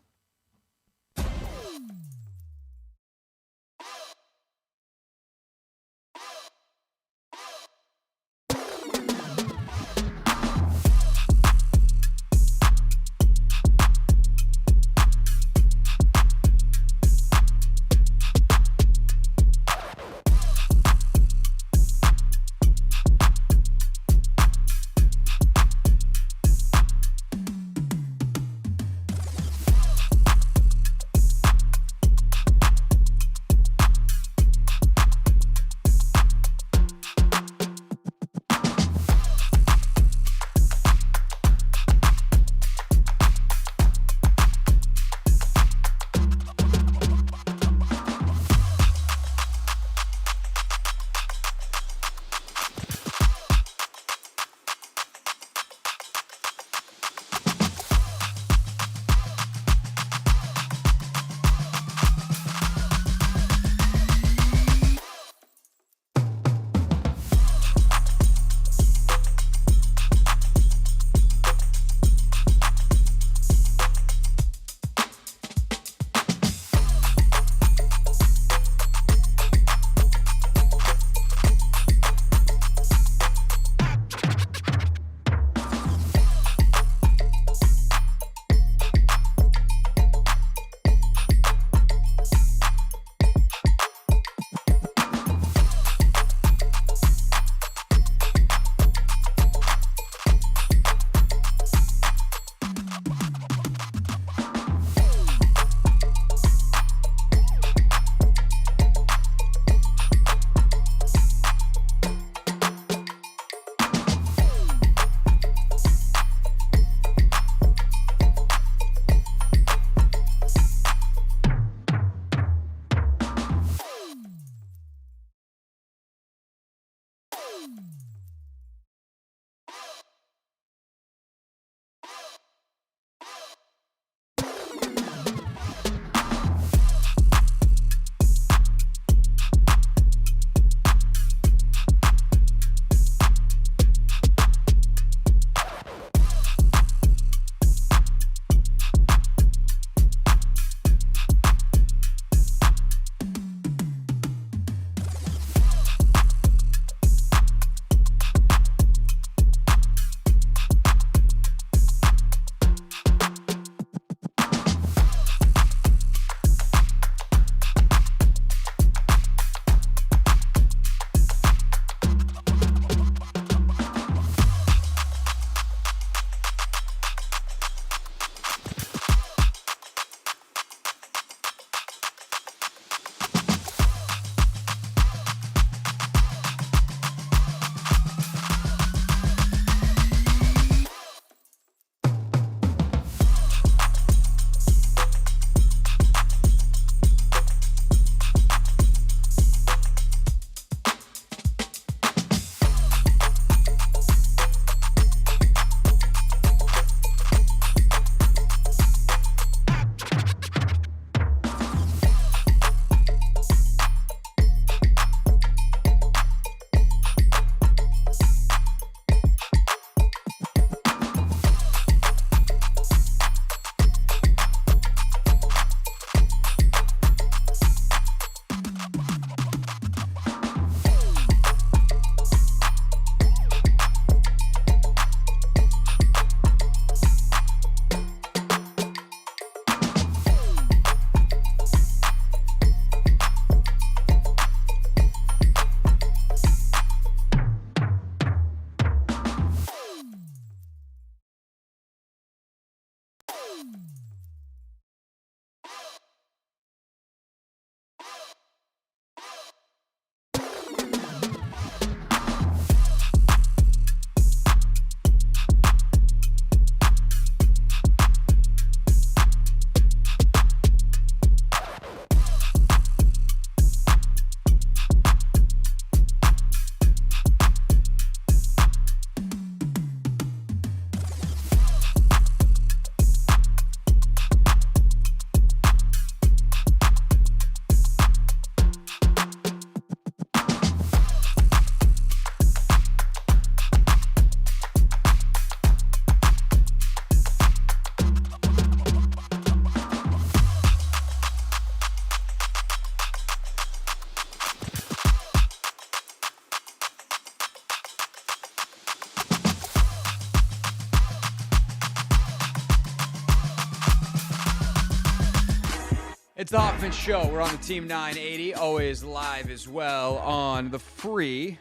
It's the Hoffman Show. We're on the Team 980, always live as well on the free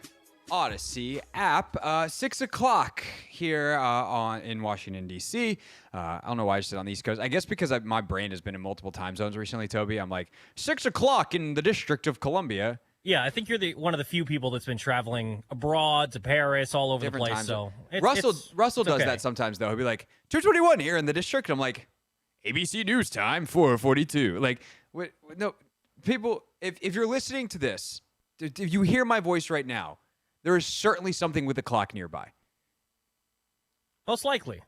Odyssey app. 6 o'clock here in Washington, D.C. I don't know why I said on the East Coast. I guess because my brain has been in multiple time zones recently, Toby. I'm like, 6 o'clock in the District of Columbia. Yeah, I think you're one of the few people that's been traveling abroad to Paris, all over the place. So Russell does that sometimes, though. He'll be like, 2:21 here in the District. I'm like, ABC News time, 4:42. Like, no, people, if you're listening to this, if you hear my voice right now, there is certainly something with the clock nearby. Most likely.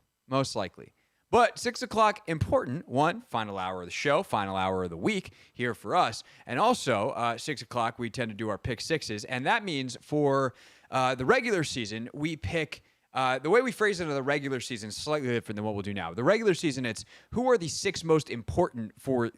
But 6 o'clock, important. One, final hour of the show, final hour of the week here for us. And also, 6 o'clock, we tend to do our pick sixes. And that means for the regular season, we pick... the way we phrase it in the regular season is slightly different than what we'll do now. The regular season, it's who are the 6 most important for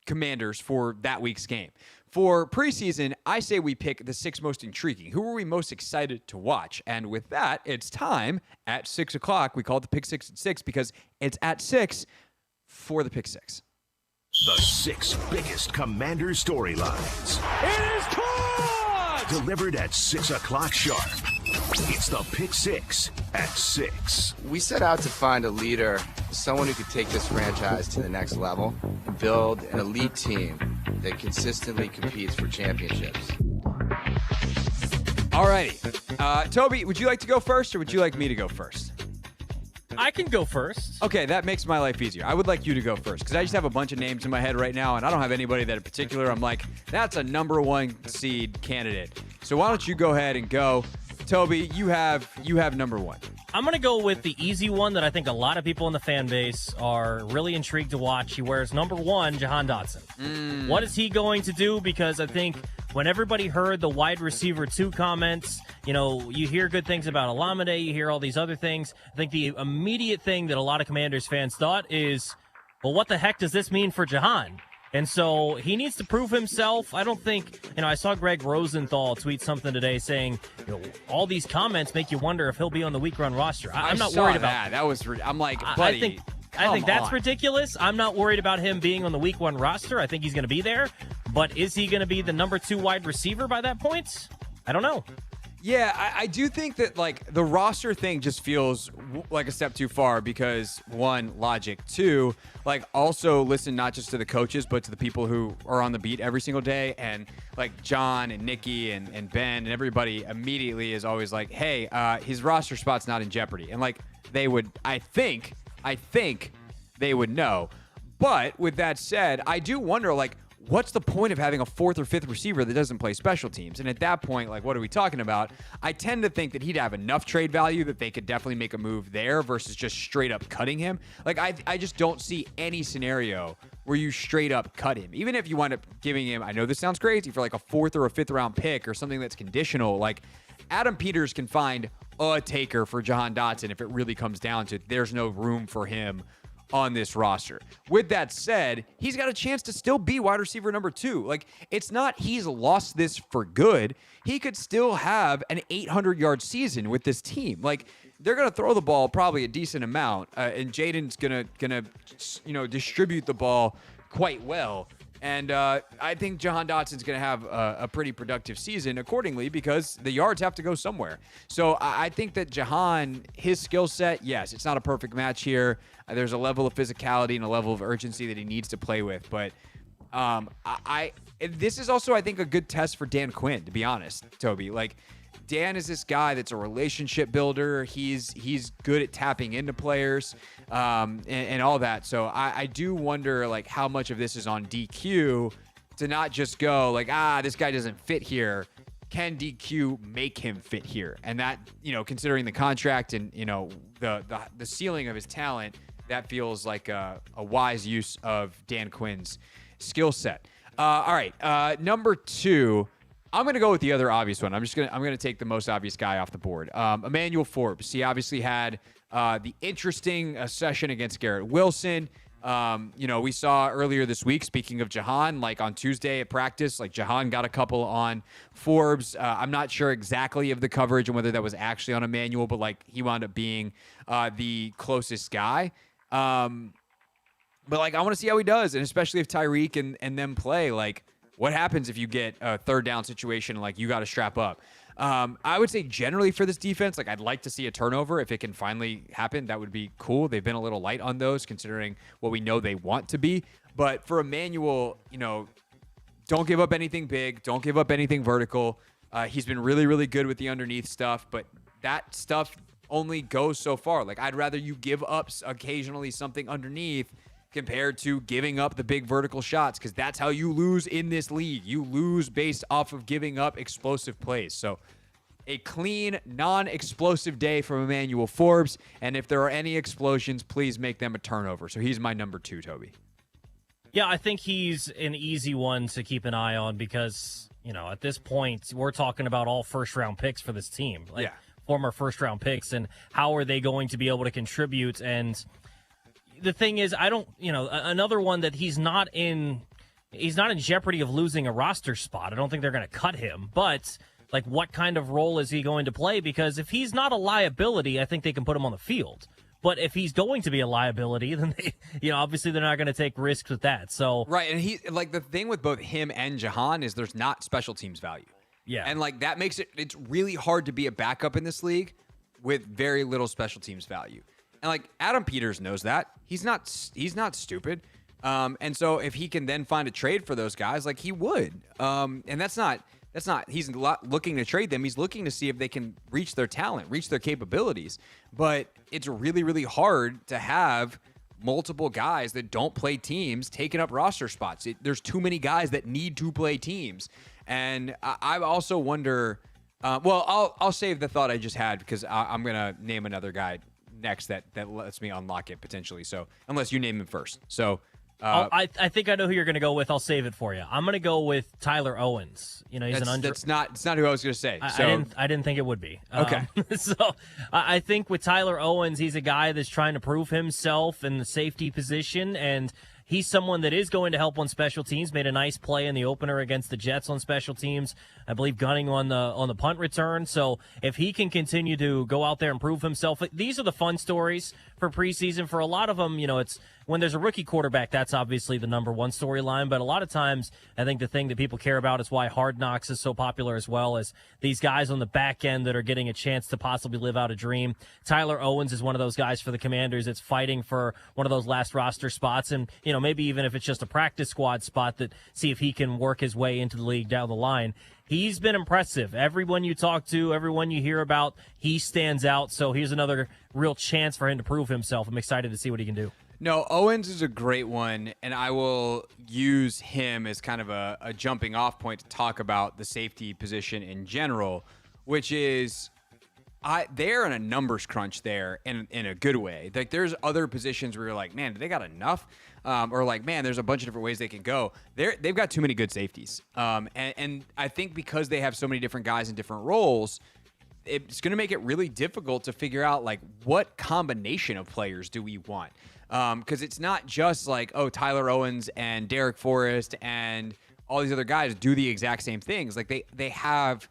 Commanders for that week's game. For preseason, I say we pick the 6 most intriguing. Who are we most excited to watch? And with that, it's time at 6 o'clock. We call it the Pick 6 at 6 because it's at 6 for the Pick 6. The 6 biggest Commander storylines. It is caught! Delivered at 6 o'clock sharp. It's the Pick 6 at 6. We set out to find a leader, someone who could take this franchise to the next level, and build an elite team that consistently competes for championships. Alrighty. Toby, would you like to go first or would you like me to go first? I can go first. Okay, that makes my life easier. I would like you to go first because I just have a bunch of names in my head right now and I don't have anybody that in particular I'm like, that's a number 1 seed candidate. So why don't you go ahead and go. Toby, you have number 1. I'm going to go with the easy one that I think a lot of people in the fan base are really intrigued to watch. He wears number 1, Jahan Dotson. What is he going to do? Because I think when everybody heard the wide receiver 2 comments, you hear good things about Alameda, you hear all these other things. I think the immediate thing that a lot of Commanders fans thought is, well, what the heck does this mean for Jahan? And so he needs to prove himself. I don't think, I saw Greg Rosenthal tweet something today saying, all these comments make you wonder if he'll be on the week run roster. I'm not worried about that. That was, I'm like, buddy, I think that's ridiculous. I'm not worried about him being on the week 1 roster. I think he's going to be there. But is he going to be the number 2 wide receiver by that point? I don't know. Yeah, I do think that, the roster thing just feels like a step too far because, 1, logic. 2, also listen not just to the coaches, but to the people who are on the beat every single day. And, John and Nikki and Ben and everybody immediately is always like, hey, his roster spot's not in jeopardy. And, they would, I think they would know. But with that said, I do wonder, what's the point of having a 4th or 5th receiver that doesn't play special teams? And at that point, what are we talking about? I tend to think that he'd have enough trade value that they could definitely make a move there versus just straight up cutting him. I just don't see any scenario where you straight up cut him. Even if you wind up giving him, I know this sounds crazy, for a 4th or a 5th round pick or something that's conditional, Adam Peters can find a taker for Jahan Dotson if it really comes down to there's no room for him on this roster. With that said, he's got a chance to still be wide receiver number 2. It's not he's lost this for good. He could still have an 800-yard season with this team. They're going to throw the ball probably a decent amount, and Jaden's going to distribute the ball quite well. And I think Jahan Dotson's going to have a pretty productive season accordingly because the yards have to go somewhere. So I think that Jahan, his skill set, yes, it's not a perfect match here. There's a level of physicality and a level of urgency that he needs to play with. But this is also, I think, a good test for Dan Quinn, to be honest, Toby. Dan is this guy that's a relationship builder. He's good at tapping into players and all that. So I do wonder how much of this is on DQ to not just go this guy doesn't fit here. Can DQ make him fit here? And that, considering the contract and, the ceiling of his talent, that feels like a wise use of Dan Quinn's skill set. All right. Number 2. I'm going to go with the other obvious one. I'm going to take the most obvious guy off the board. Emmanuel Forbes. He obviously had the interesting session against Garrett Wilson. We saw earlier this week, speaking of Jahan, on Tuesday at practice, Jahan got a couple on Forbes. I'm not sure exactly of the coverage and whether that was actually on Emmanuel, but he wound up being the closest guy. But, like, I want to see how he does, and especially if Tyreek and them play. Like, what happens if you get a third down situation and, like, you got to strap up? I would say generally for this defense, like, I'd like to see a turnover. If it can finally happen, that would be cool. They've been a little light on those considering what we know they want to be. But for Emmanuel, don't give up anything big. Don't give up anything vertical. He's been really, really good with the underneath stuff, but that stuff only goes so far. Like, I'd rather you give up occasionally something underneath compared to giving up the big vertical shots, because that's how you lose in this league. You lose based off of giving up explosive plays. So a clean, non-explosive day from Emmanuel Forbes, and if there are any explosions, please make them a turnover. So he's my number 2, Toby. Yeah, I think he's an easy one to keep an eye on because, at this point, we're talking about all first-round picks for this team. Former first-round picks, and how are they going to be able to contribute? And the thing is, another one that he's not in jeopardy of losing a roster spot. I don't think they're going to cut him, but like, what kind of role is he going to play? Because if he's not a liability, I think they can put him on the field. But if he's going to be a liability, then obviously they're not going to take risks with that. So right, and he the thing with both him and Jahan is there's not special teams value. Yeah, and like that makes it's really hard to be a backup in this league with very little special teams value. And like Adam Peters knows that. He's not stupid. And so if he can then find a trade for those guys, like he would. And that's not he's not looking to trade them. He's looking to see if they can reach their talent, reach their capabilities. But it's really, really hard to have multiple guys that don't play teams taking up roster spots. There's too many guys that need to play teams. And I also wonder, I'll save the thought I just had because I'm going to name another guy next that lets me unlock it potentially. So unless you name him first. So I think I know who you're going to go with. I'll save it for you. I'm going to go with Tyler Owens. He's it's not who I was going to say. I didn't think it would be. Okay. So I think with Tyler Owens, he's a guy that's trying to prove himself in the safety position, and he's someone that is going to help on special teams. Made a nice play in the opener against the Jets on special teams. I believe gunning on the punt return. So if he can continue to go out there and prove himself, these are the fun stories for preseason. For a lot of them, it's when there's a rookie quarterback, that's obviously the number one storyline. But a lot of times, I think the thing that people care about is why Hard Knocks is so popular as well, as these guys on the back end that are getting a chance to possibly live out a dream. Tyler Owens is one of those guys for the Commanders that's fighting for one of those last roster spots. And, maybe even if it's just a practice squad spot, that see if he can work his way into the league down the line. He's been impressive. Everyone you talk to, everyone you hear about, he stands out. So here's another real chance for him to prove himself. I'm excited to see what he can do. No, Owens is a great one, and I will use him as kind of a jumping off point to talk about the safety position in general, which is they're in a numbers crunch there in a good way. Like, there's other positions where you're like, man, do they got enough? Or like, man, there's a bunch of different ways they can go. They've got too many good safeties. And I think because they have so many different guys in different roles, it's going to make it really difficult to figure out, like, what combination of players do we want? Because it's not just like, oh, Tyler Owens and Derek Forrest and all these other guys do the exact same things. Like, they have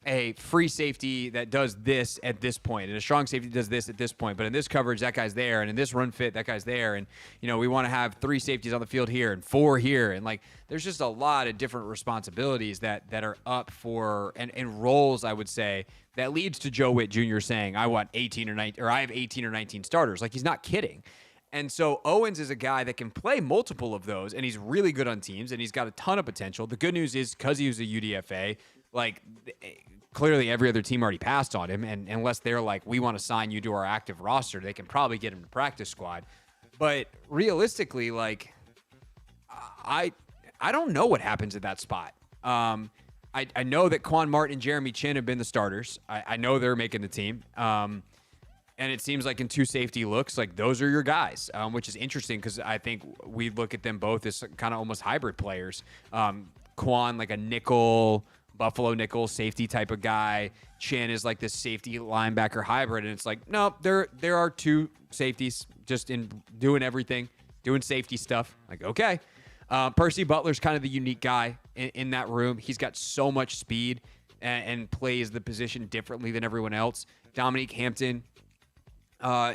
a free safety that does this at this point, and a strong safety does this at this point. But in this coverage, that guy's there, and in this run fit, that guy's there. And, we want to have 3 safeties on the field here and 4 here. And, like, there's just a lot of different responsibilities that are up for and roles, I would say, that leads to Joe Witt Jr. saying, I want 18 or 19, or I have 18 or 19 starters. Like, he's not kidding. And so Owens is a guy that can play multiple of those, and he's really good on teams, and he's got a ton of potential. The good news is, because he was a UDFA, like, clearly every other team already passed on him, and unless they're like, we want to sign you to our active roster, they can probably get him to practice squad. But realistically, like, I don't know what happens at that spot. I know that Quan Martin and Jeremy Chin have been the starters. I know they're making the team. And it seems like in 2 safety looks, like, those are your guys, which is interesting because I think we look at them both as kind of almost hybrid players. Quan, like a nickel, Buffalo nickel safety type of guy. Chin is like this safety linebacker hybrid. And it's like, no, there are 2 safeties just in doing everything, doing safety stuff. Like, okay. Percy Butler's kind of the unique guy in that room. He's got so much speed and plays the position differently than everyone else. Dominique Hampton,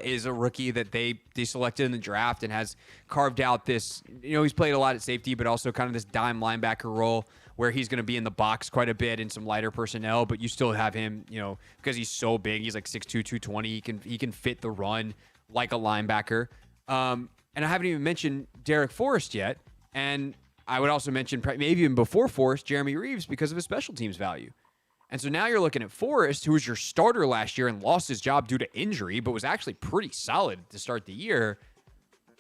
is a rookie that they selected in the draft and has carved out this, he's played a lot at safety, but also kind of this dime linebacker role where he's going to be in the box quite a bit in some lighter personnel, but you still have him, because he's so big, he's like 6'2", 220, he can fit the run like a linebacker. And I haven't even mentioned Derek Forrest yet, and I would also mention maybe even before Forrest, Jeremy Reeves, because of his special teams value. And so now you're looking at Forrest, who was your starter last year and lost his job due to injury, but was actually pretty solid to start the year.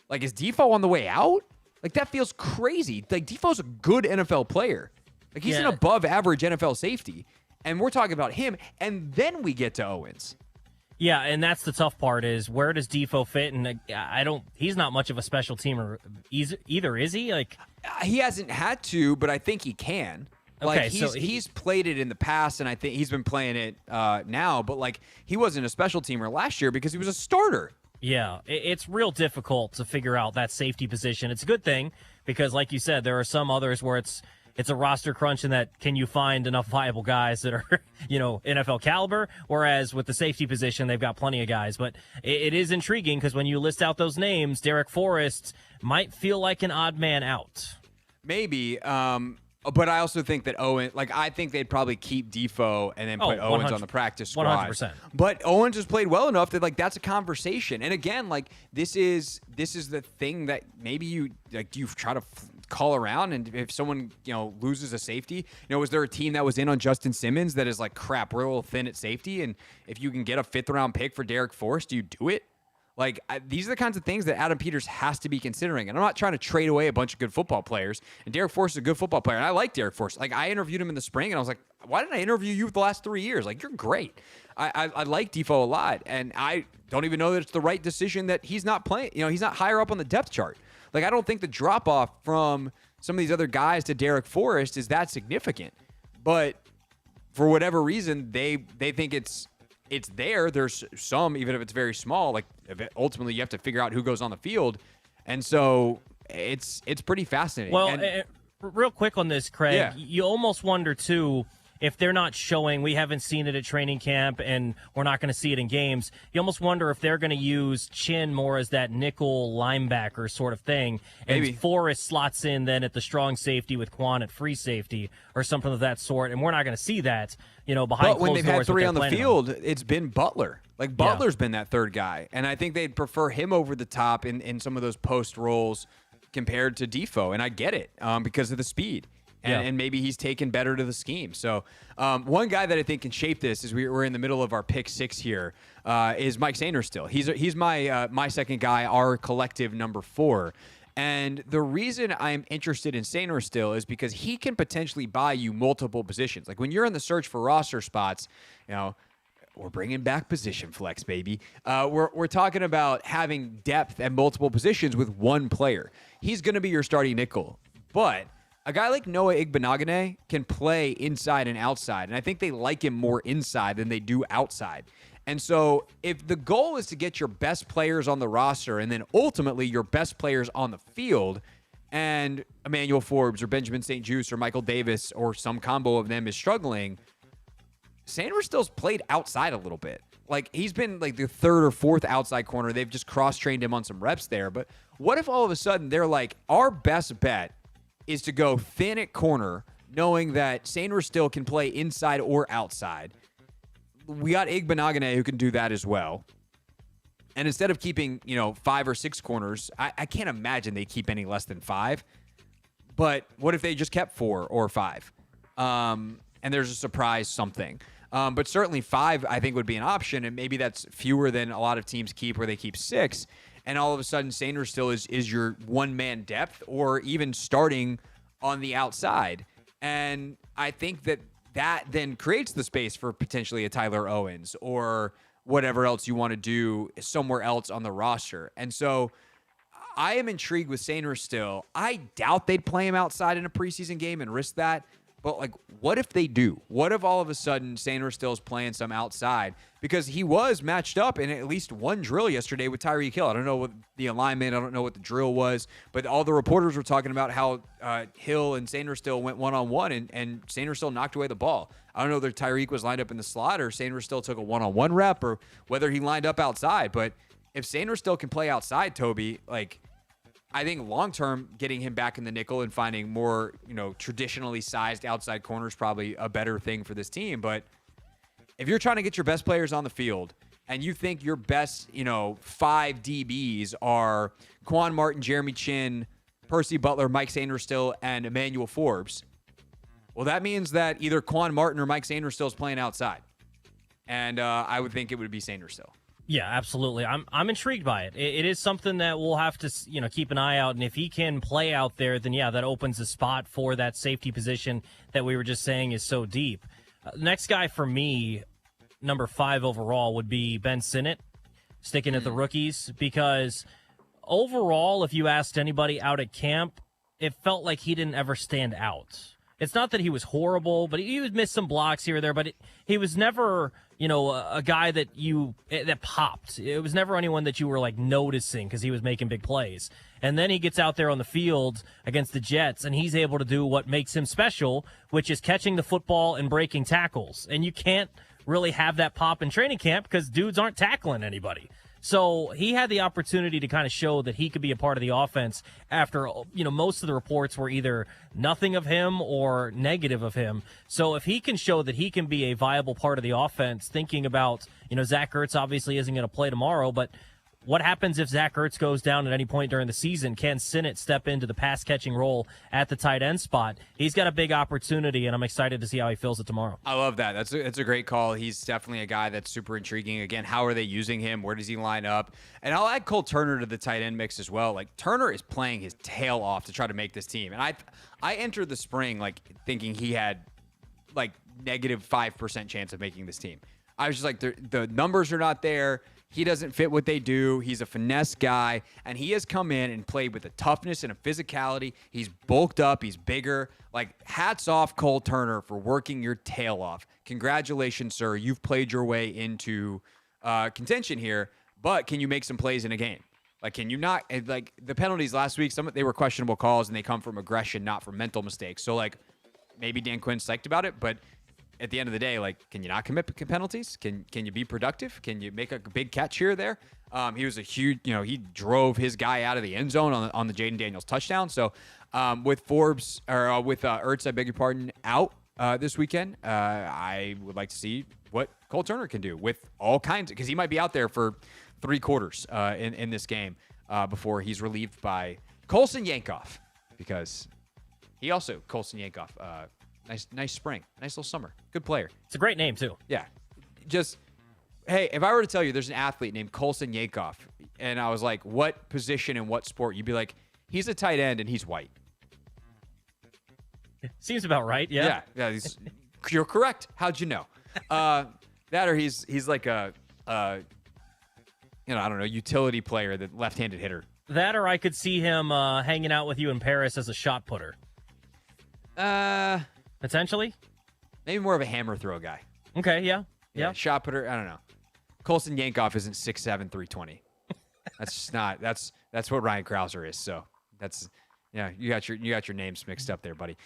Like, is Defoe on the way out? Like, that feels crazy. Like, Defoe's a good NFL player. Like, he's an above-average NFL safety. And we're talking about him, and then we get to Owens. Yeah, and that's the tough part is where does Defoe fit? And he's not much of a special teamer either, is he? Like, he hasn't had to, but I think he can. Like, he's played it in the past, and I think he's been playing it now, but, like, he wasn't a special teamer last year because he was a starter. Yeah, it's real difficult to figure out that safety position. It's a good thing because, like you said, there are some others where it's a roster crunch in that can you find enough viable guys that are, NFL caliber, whereas with the safety position, they've got plenty of guys. But it is intriguing because when you list out those names, Derek Forrest might feel like an odd man out. Maybe, but I also think that I think they'd probably keep Defoe and then put Owens on the practice squad. 100%. But Owens has played well enough that, like, that's a conversation. And again, like, this is the thing that maybe you try to call around, and if someone, loses a safety, was there a team that was in on Justin Simmons that is like, crap, we're a little thin at safety, and if you can get a 5th round pick for Derek Forrest, do you do it? Like, these are the kinds of things that Adam Peters has to be considering. And I'm not trying to trade away a bunch of good football players. And Derek Forrest is a good football player. And I like Derek Forrest. Like, I interviewed him in the spring, and I was like, why didn't I interview you the last 3 years? Like, you're great. I like Defoe a lot. And I don't even know that it's the right decision that he's not playing. He's not higher up on the depth chart. Like, I don't think the drop-off from some of these other guys to Derek Forrest is that significant. But for whatever reason, they think it's there. There's some, even if it's very small, like, ultimately you have to figure out who goes on the field. And so it's pretty fascinating. Well, real quick on this, Craig, you almost wonder, too, if they're not showing, we haven't seen it at training camp, and we're not going to see it in games, you almost wonder if they're going to use Chin more as that nickel linebacker sort of thing. And maybe Forrest slots in then at the strong safety with Quan at free safety or something of that sort, and we're not going to see that, behind closed doors. But when they've had 3 on the field, it's been Butler. Like, Butler's been that third guy, and I think they'd prefer him over the top in some of those post roles compared to Defoe, and I get it because of the speed. And maybe he's taken better to the scheme. So one guy that I think can shape this, as we're in the middle of our pick 6 here, is Mike Sainristil. He's my second guy, our collective number 4. And the reason I'm interested in Sainristil is because he can potentially buy you multiple positions. Like, when you're in the search for roster spots, we're bringing back position flex, baby. We're talking about having depth at multiple positions with one player. He's going to be your starting nickel. But a guy like Noah Igbenogany can play inside and outside, and I think they like him more inside than they do outside. And so if the goal is to get your best players on the roster and then ultimately your best players on the field, and Emmanuel Forbes or Benjamin St. Juste or Michael Davis or some combo of them is struggling, Sainristil's played outside a little bit. Like, he's been like the 3rd or 4th outside corner. They've just cross-trained him on some reps there. But what if all of a sudden they're like, our best bet is to go thin at corner, knowing that Sainristil can play inside or outside. We got Igbenogany who can do that as well. And instead of keeping, 5 or 6 corners, I can't imagine they keep any less than 5. But what if they just kept 4 or 5? And there's a surprise something. But certainly 5, I think, would be an option. And maybe that's fewer than a lot of teams keep, where they keep 6. And all of a sudden, Sainristil is your one-man depth, or even starting on the outside. And I think that then creates the space for potentially a Tyler Owens or whatever else you want to do somewhere else on the roster. And so I am intrigued with Sainristil. I doubt they'd play him outside in a preseason game and risk that. But, like, what if they do? What if all of a sudden Sainristil's playing some outside? Because he was matched up in at least one drill yesterday with Tyreek Hill. I don't know what the alignment, I don't know what the drill was, but all the reporters were talking about how Hill and Sainristil went one-on-one, and Sainristil knocked away the ball. I don't know whether Tyreek was lined up in the slot or Sainristil took a one-on-one rep or whether he lined up outside. But if Sainristil can play outside, Toby, like, I think long-term, getting him back in the nickel and finding more, traditionally sized outside corner is probably a better thing for this team. But if you're trying to get your best players on the field and you think your best, 5 DBs are Quan Martin, Jeremy Chin, Percy Butler, Mike Sainristil, and Emmanuel Forbes, well, that means that either Quan Martin or Mike Sainristil is playing outside. And I would think it would be Sainristil. Yeah, absolutely. I'm intrigued by it. It is something that we'll have to, keep an eye out. And if he can play out there, then yeah, that opens a spot for that safety position that we were just saying is so deep. Next guy for me, number 5 overall, would be Ben Sinnott, sticking at the rookies, because overall, if you asked anybody out at camp, it felt like he didn't ever stand out. It's not that he was horrible, but he would miss some blocks here or there, but he was never, a guy that popped. It was never anyone that you were, like, noticing because he was making big plays. And then he gets out there on the field against the Jets, and he's able to do what makes him special, which is catching the football and breaking tackles. And you can't really have that pop in training camp because dudes aren't tackling anybody. So he had the opportunity to kind of show that he could be a part of the offense after, most of the reports were either nothing of him or negative of him. So if he can show that he can be a viable part of the offense, thinking about, Zach Ertz obviously isn't going to play tomorrow, but what happens if Zach Ertz goes down at any point during the season? Can Sinnott step into the pass-catching role at the tight end spot? He's got a big opportunity, and I'm excited to see how he fills it tomorrow. I love that. That's a great call. He's definitely a guy that's super intriguing. Again, how are they using him? Where does he line up? And I'll add Cole Turner to the tight end mix as well. Like, Turner is playing his tail off to try to make this team. And I entered the spring, like, thinking he had, like, negative 5% chance of making this team. I was just like, the numbers are not there. He doesn't fit what they do. He's a finesse guy, and he has come in and played with a toughness and a physicality. He's bulked up. He's bigger. Like, hats off, Cole Turner, for working your tail off. Congratulations, sir. You've played your way into contention here, but can you make some plays in a game? Like, can you not? Like, the penalties last week, they were questionable calls, and they come from aggression, not from mental mistakes. So, like, maybe Dan Quinn's psyched about it, but at the end of the day, like, can you not commit penalties? Can you be productive? Can you make a big catch here or there? He was a huge, he drove his guy out of the end zone on the Jaden Daniels touchdown. So with Ertz, I beg your pardon, out this weekend, I would like to see what Cole Turner can do with all kinds, because he might be out there for 3 quarters in this game before he's relieved by Colson Yankoff, because he also, Colson Yankoff, Nice spring. Nice little summer. Good player. It's a great name, too. Yeah. Just, hey, if I were to tell you there's an athlete named Colson Yankoff, and I was like, what position and what sport? You'd be like, he's a tight end and he's white. Seems about right, yeah. Yeah, you're correct. How'd you know? That or he's like a I don't know, utility player, the left-handed hitter. That or I could see him hanging out with you in Paris as a shot putter. Potentially? Maybe more of a hammer throw guy. Okay, yeah. Shot putter, I don't know. Colson Yankoff isn't 6'7", 320. That's just not, that's what Ryan Krauser is. So that's, you got your names mixed up there, buddy.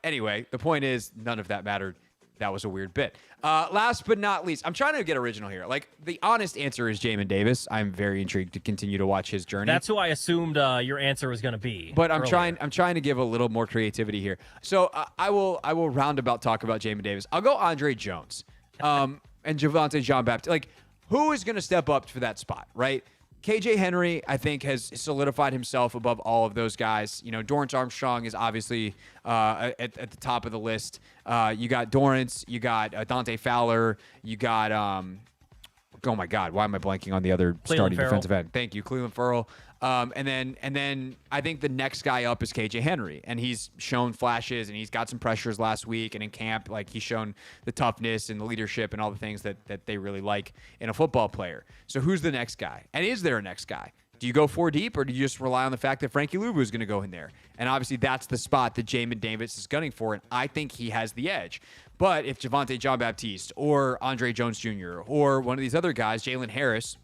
Anyway, the point is none of that mattered. That was a weird bit. Last but not least, I'm trying to get original here. Like, the honest answer is Jamin Davis. I'm very intrigued to continue to watch his journey. That's who I assumed your answer was going to be. But I'm trying to give a little more creativity here. So I will roundabout talk about Jamin Davis. I'll go Andre Jones and Javonte Jean-Baptiste. Like, who is going to step up for that spot, right? KJ Henry, I think, has solidified himself above all of those guys. Dorrance Armstrong is obviously at the top of the list. You got Dorrance, you got Dante Fowler, you got oh my God, why am I blanking on the other starting defensive end? Thank you, Cleveland Ferrell. And then I think the next guy up is KJ Henry, and he's shown flashes, and he's got some pressures last week, and in camp, like, he's shown the toughness and the leadership and all the things that they really like in a football player. So who's the next guy? And is there a next guy? Do you go 4 deep, or do you just rely on the fact that Frankie Luvu is going to go in there? And obviously, that's the spot that Jamin Davis is gunning for, and I think he has the edge. But if Javonte Jean-Baptiste or Andre Jones Jr. or one of these other guys, Jalen Harris,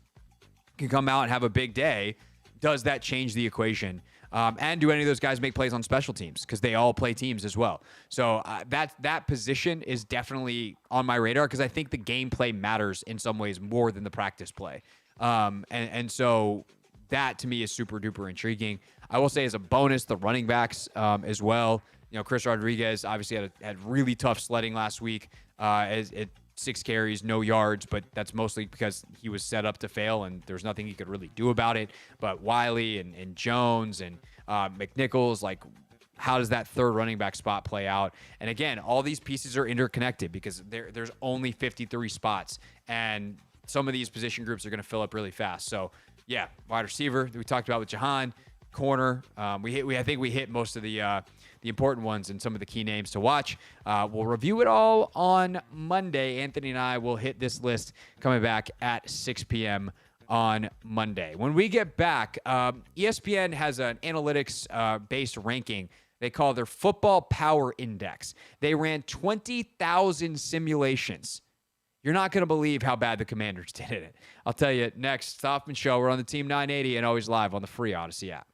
can come out and have a big day, does that change the equation? And do any of those guys make plays on special teams? Because they all play teams as well. So that position is definitely on my radar because I think the gameplay matters in some ways more than the practice play. And so that to me is super duper intriguing. I will say as a bonus, the running backs as well. You know, Chris Rodriguez obviously had really tough sledding last week. At 6 carries, no yards, but that's mostly because he was set up to fail and there's nothing he could really do about it. But Wiley and Jones and McNichols, like, how does that third running back spot play out? And again, all these pieces are interconnected because there's only 53 spots, and some of these position groups are going to fill up really fast. So yeah, wide receiver that we talked about with Jahan, corner. I think we hit most of the important ones and some of the key names to watch. We'll review it all on Monday. Anthony and I will hit this list coming back at 6 p.m. on Monday. When we get back, ESPN has an analytics-based ranking they call their Football Power Index. They ran 20,000 simulations. You're not going to believe how bad the Commanders did it. I'll tell you next. Hoffman Show. We're on the Team 980 and always live on the free Odyssey app.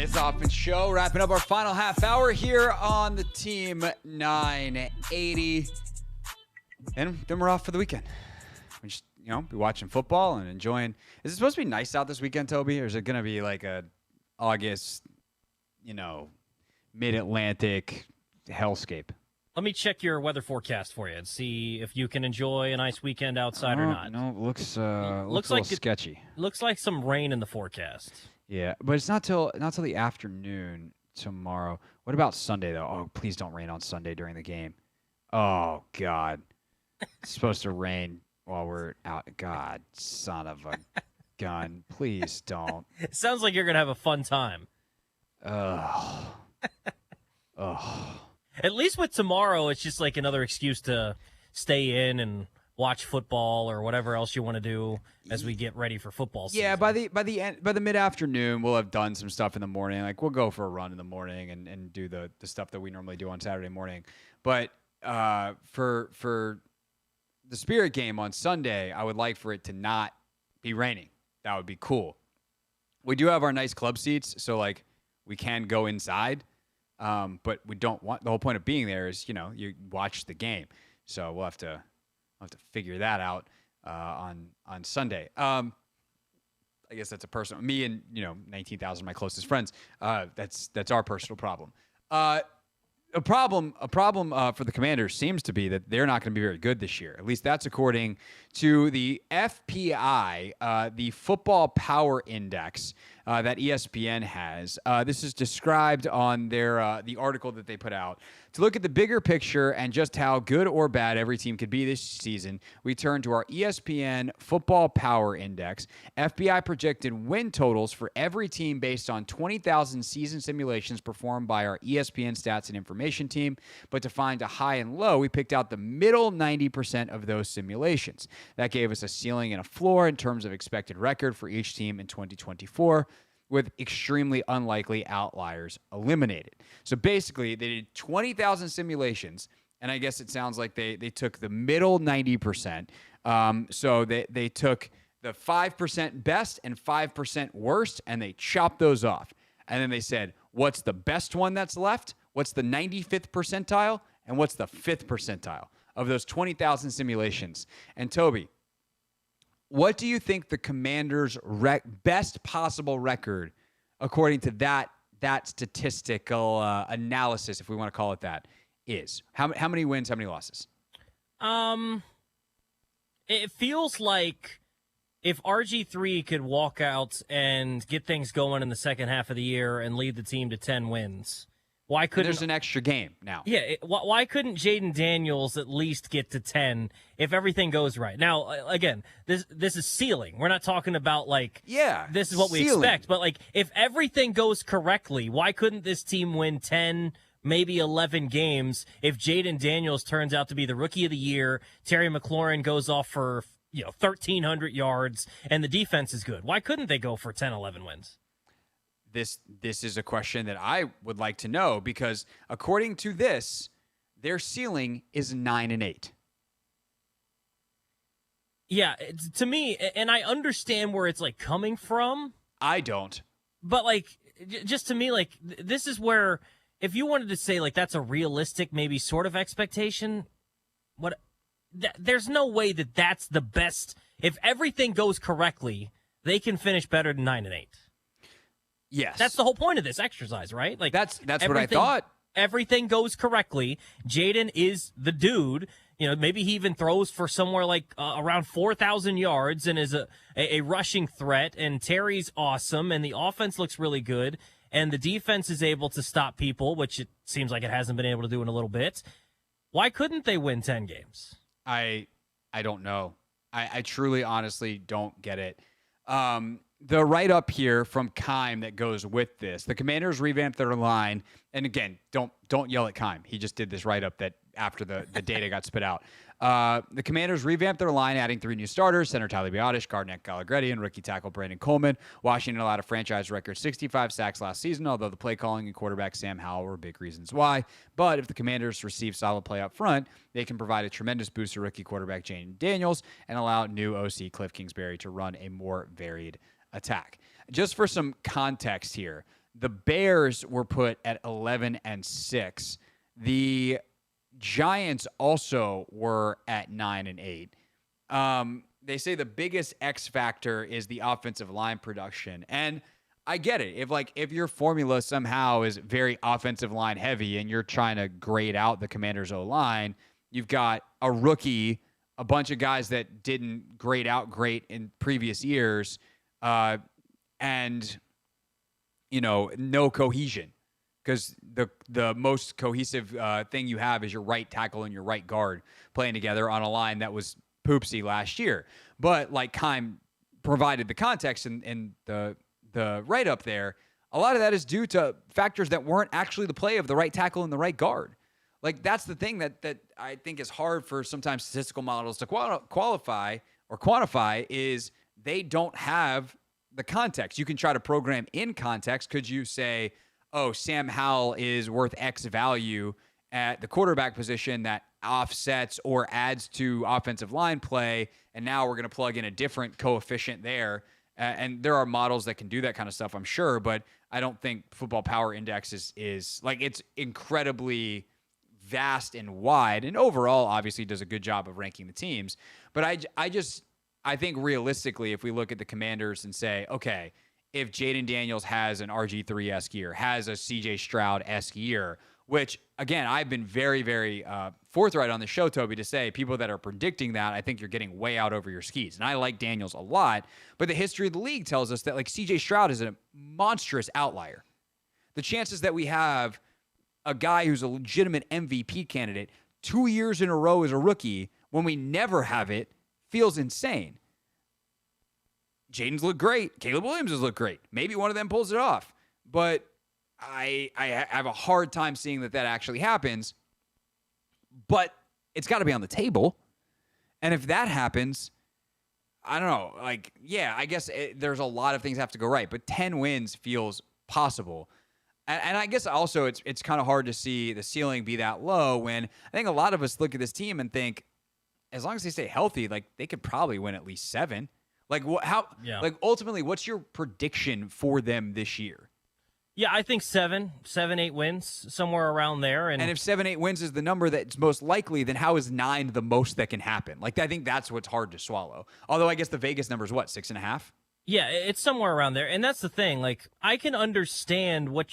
It's Hoffman Show, wrapping up our final half hour here on the Team 980. And then we're off for the weekend. We just, be watching football and enjoying. Is it supposed to be nice out this weekend, Toby? Or is it going to be like a August, mid-Atlantic hellscape? Let me check your weather forecast for you and see if you can enjoy a nice weekend outside or not. No, it looks a little sketchy. Looks like some rain in the forecast. Yeah, but it's not till the afternoon tomorrow. What about Sunday, though? Oh, please don't rain on Sunday during the game. Oh, God. It's supposed to rain while we're out. God, son of a gun. Please don't. It sounds like you're going to have a fun time. Ugh. At least with tomorrow, it's just like another excuse to stay in and watch football or whatever else you want to do as we get ready for football season. Yeah, by the mid-afternoon, we'll have done some stuff in the morning. Like, we'll go for a run in the morning and do the stuff that we normally do on Saturday morning. But for the Spirit game on Sunday, I would like for it to not be raining. That would be cool. We do have our nice club seats, so like we can go inside, but we don't want. The whole point of being there is you watch the game. So we'll have to figure that out on Sunday. I guess that's a personal. Me and 19,000 of my closest friends. That's our personal problem. A problem for the Commanders seems to be that they're not going to be very good this year. At least that's according to the FPI, the Football Power Index that ESPN has. This is described on their the article that they put out. To look at the bigger picture and just how good or bad every team could be this season, we turn to our ESPN Football Power Index. FBI projected win totals for every team based on 20,000 season simulations performed by our ESPN Stats and Information team. But to find a high and low, we picked out the middle 90% of those simulations. That gave us a ceiling and a floor in terms of expected record for each team in 2024. With extremely unlikely outliers eliminated. So basically, they did 20,000 simulations, and I guess it sounds like they took the middle 90%. So they took the 5% best and 5% worst, and they chopped those off. And then they said, what's the best one that's left? What's the 95th percentile? And what's the 5th percentile of those 20,000 simulations? And Toby, what do you think the Commanders' best possible record, according to that statistical analysis, if we want to call it that, is? How many wins, how many losses? It feels like if RG3 could walk out and get things going in the second half of the year and lead the team to 10 wins, why couldn't there's an extra game now? Yeah, why couldn't Jaden Daniels at least get to 10 if everything goes right? Now, again, this is ceiling. We're not talking about this is what we expect, but if everything goes correctly, why couldn't this team win 10, maybe 11 games if Jaden Daniels turns out to be the rookie of the year, Terry McLaurin goes off for 1,300 yards, and the defense is good? Why couldn't they go for 10, 11 wins? This is a question that I would like to know, because according to this, their ceiling is 9-8. Yeah, to me, and I understand where it's coming from. I don't. But just to me, this is where, if you wanted to say that's a realistic, maybe sort of expectation, there's no way that that's the best. If everything goes correctly, they can finish better than 9-8. Yes. That's the whole point of this exercise, right? That's what I thought. Everything goes correctly. Jaden is the dude. Maybe he even throws for somewhere around 4,000 yards and is a rushing threat. And Terry's awesome, and the offense looks really good. And the defense is able to stop people, which it seems like it hasn't been able to do in a little bit. Why couldn't they win 10 games? I don't know. I truly, honestly don't get it. The write-up here from Keim that goes with this. The Commanders revamped their line. And again, don't yell at Keim. He just did this write-up that after the data got spit out. The Commanders revamped their line, adding 3 new starters: center Tyler Biadasz, guard Nick Allegretti, and rookie tackle Brandon Coleman. Washington allowed a franchise record 65 sacks last season, although the play calling and quarterback Sam Howell were big reasons why. But if the Commanders receive solid play up front, they can provide a tremendous boost to rookie quarterback Jaden Daniels and allow new OC Cliff Kingsbury to run a more varied attack. Just for some context here, The Bears were put at 11-6. The Giants also were at 9-8. They say the biggest X factor is the offensive line production. And I get it. If your formula somehow is very offensive line heavy and you're trying to grade out the Commanders' O-line, you've got a rookie, a bunch of guys that didn't grade out great in previous years, and no cohesion, because the most cohesive thing you have is your right tackle and your right guard playing together on a line that was poopsy last year. But like Keim provided the context in the write-up there, a lot of that is due to factors that weren't actually the play of the right tackle and the right guard. Like, that's the thing that I think is hard for sometimes statistical models to qualify or quantify, is they don't have the context. You can try to program in context. Could you say, oh, Sam Howell is worth X value at the quarterback position that offsets or adds to offensive line play, and now we're going to plug in a different coefficient there. And there are models that can do that kind of stuff, I'm sure, but I don't think Football Power Index is like, it's incredibly vast and wide, and overall obviously does a good job of ranking the teams. But I think realistically, if we look at the Commanders and say, okay, if Jaden Daniels has an RG3-esque year, has a CJ Stroud-esque year, which, again, I've been very, very forthright on the show, Toby, to say people that are predicting that, I think you're getting way out over your skis. And I like Daniels a lot, but the history of the league tells us that, like, CJ Stroud is a monstrous outlier. The chances that we have a guy who's a legitimate MVP candidate 2 years in a row as a rookie when we never have it feels insane. Jaden's looked great. Caleb Williams has looked great. Maybe one of them pulls it off. But I have a hard time seeing that actually happens. But it's got to be on the table. And if that happens, I don't know. Like, yeah, I guess there's a lot of things that have to go right. But 10 wins feels possible. And I guess also it's kind of hard to see the ceiling be that low when I think a lot of us look at this team and think, as long as they stay healthy, like, they could probably win at least 7. Like, like, ultimately, what's your prediction for them this year? Yeah, I think 7, 8 wins, somewhere around there. And if 7, 8 wins is the number that's most likely, then how is 9 the most that can happen? Like, I think that's what's hard to swallow. Although I guess the Vegas number is what, 6.5? Yeah, it's somewhere around there. And that's the thing. Like, I can understand what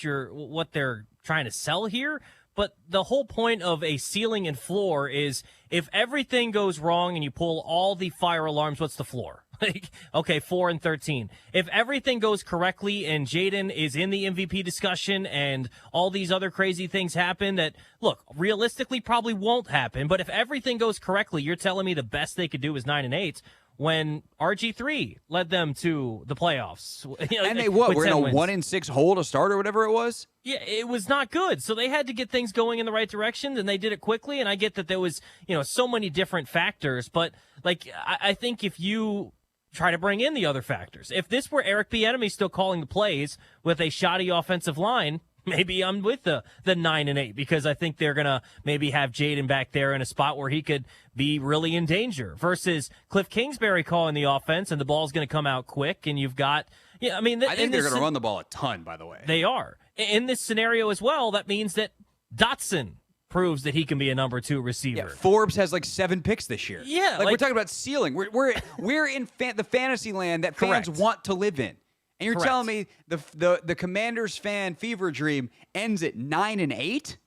they're trying to sell here, but the whole point of a ceiling and floor is if everything goes wrong and you pull all the fire alarms, what's the floor? Like, okay, 4-13. If everything goes correctly and Jaden is in the MVP discussion and all these other crazy things happen that, look, realistically probably won't happen, but if everything goes correctly, you're telling me the best they could do is 9-8 when RG3 led them to the playoffs. And they were in a 1-6 hole to start or whatever it was? Yeah, it was not good. So they had to get things going in the right direction, and they did it quickly. And I get that there was, so many different factors. But, like, I think if you try to bring in the other factors, if this were Eric Bieniemy still calling the plays with a shoddy offensive line, maybe I'm with the 9-8 because I think they're going to maybe have Jaden back there in a spot where he could be really in danger versus Cliff Kingsbury calling the offense and the ball's going to come out quick. And you've got, I think they're going to run the ball a ton, by the way. They are. In this scenario as well, that means that Dotson proves that he can be a number 2 receiver. Yeah, Forbes has like 7 picks this year. Yeah. Like we're talking about ceiling. We're in the fantasy land that fans want to live in. And you're telling me the Commanders fan fever dream ends at 9-8?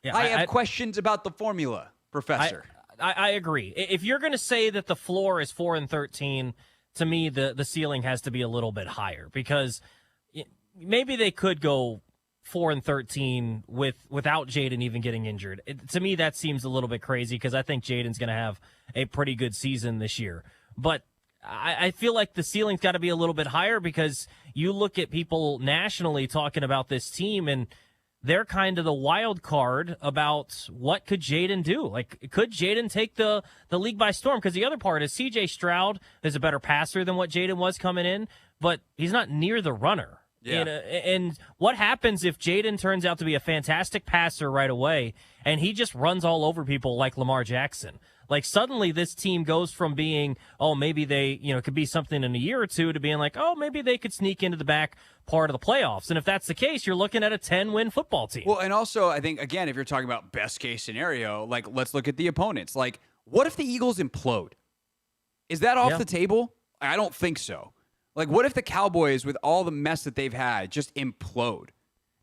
Yeah, I have questions about the formula, Professor. I agree. If you're going to say that the floor is 4-13, to me the ceiling has to be a little bit higher because maybe they could go 4-13 without Jaden even getting injured. To me, that seems a little bit crazy because I think Jaden's going to have a pretty good season this year. But I feel like the ceiling's got to be a little bit higher because you look at people nationally talking about this team and they're kind of the wild card about what could Jaden do. Like, could Jaden take the league by storm? Because the other part is CJ Stroud is a better passer than what Jaden was coming in, but he's not near the runner. Yeah. And what happens if Jaden turns out to be a fantastic passer right away and he just runs all over people like Lamar Jackson? Like suddenly this team goes from being, oh, maybe they, could be something in a year or two to being like, oh, maybe they could sneak into the back part of the playoffs. And if that's the case, you're looking at a 10-win football team. Well, and also I think, again, if you're talking about best case scenario, like let's look at the opponents. Like what if the Eagles implode? Is that off the table? I don't think so. Like what if the Cowboys, with all the mess that they've had, just implode?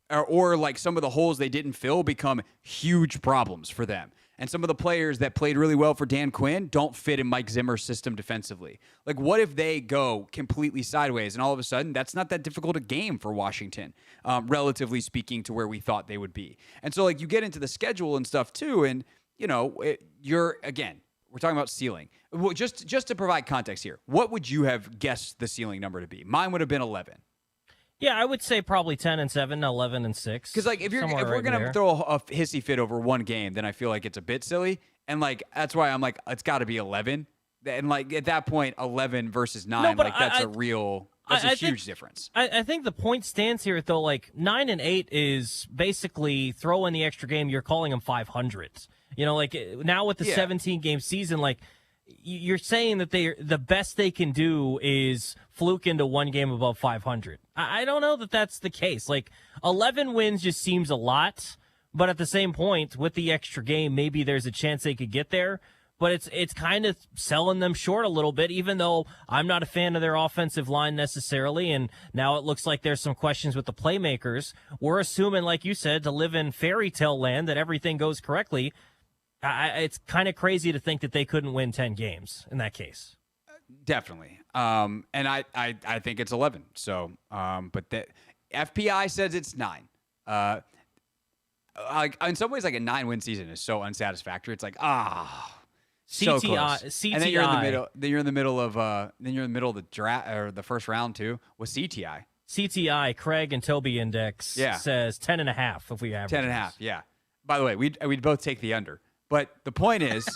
Or like some of the holes they didn't fill become huge problems for them. And some of the players that played really well for Dan Quinn don't fit in Mike Zimmer's system defensively. Like, what if they go completely sideways and all of a sudden that's not that difficult a game for Washington, relatively speaking to where we thought they would be? And so, like, you get into the schedule and stuff too, and, we're talking about ceiling. Well, just to provide context here, what would you have guessed the ceiling number to be? Mine would have been 11. Yeah, I would say probably 10-7, 11-6. Because like if we're gonna throw a hissy fit over one game, then I feel like it's a bit silly, and like that's why I'm like it's got to be 11, and like at that point 11 versus 9, that's a huge difference. I think the point stands here though. Like 9 and 8 is basically throw in the extra game. You're calling them 500. Like now with the 17 game season, like. You're saying that the best they can do is fluke into one game above 500. I don't know that that's the case. Like 11 wins just seems a lot, but at the same point, with the extra game, maybe there's a chance they could get there. But it's kind of selling them short a little bit, even though I'm not a fan of their offensive line necessarily. And now it looks like there's some questions with the playmakers. We're assuming, like you said, to live in fairy tale land that everything goes correctly. It's kind of crazy to think that they couldn't win 10 games in that case. Definitely. And I think it's 11. So, but the FPI says it's 9. In some ways, like a 9-win season is so unsatisfactory. It's like, so close. CTI. And then you're in the middle. Then you're in the middle of the draft or the first round too with CTI. CTI, Craig and Tobi Index says 10.5 if we average. 10.5. Yeah. By the way, we'd both take the under. But the point is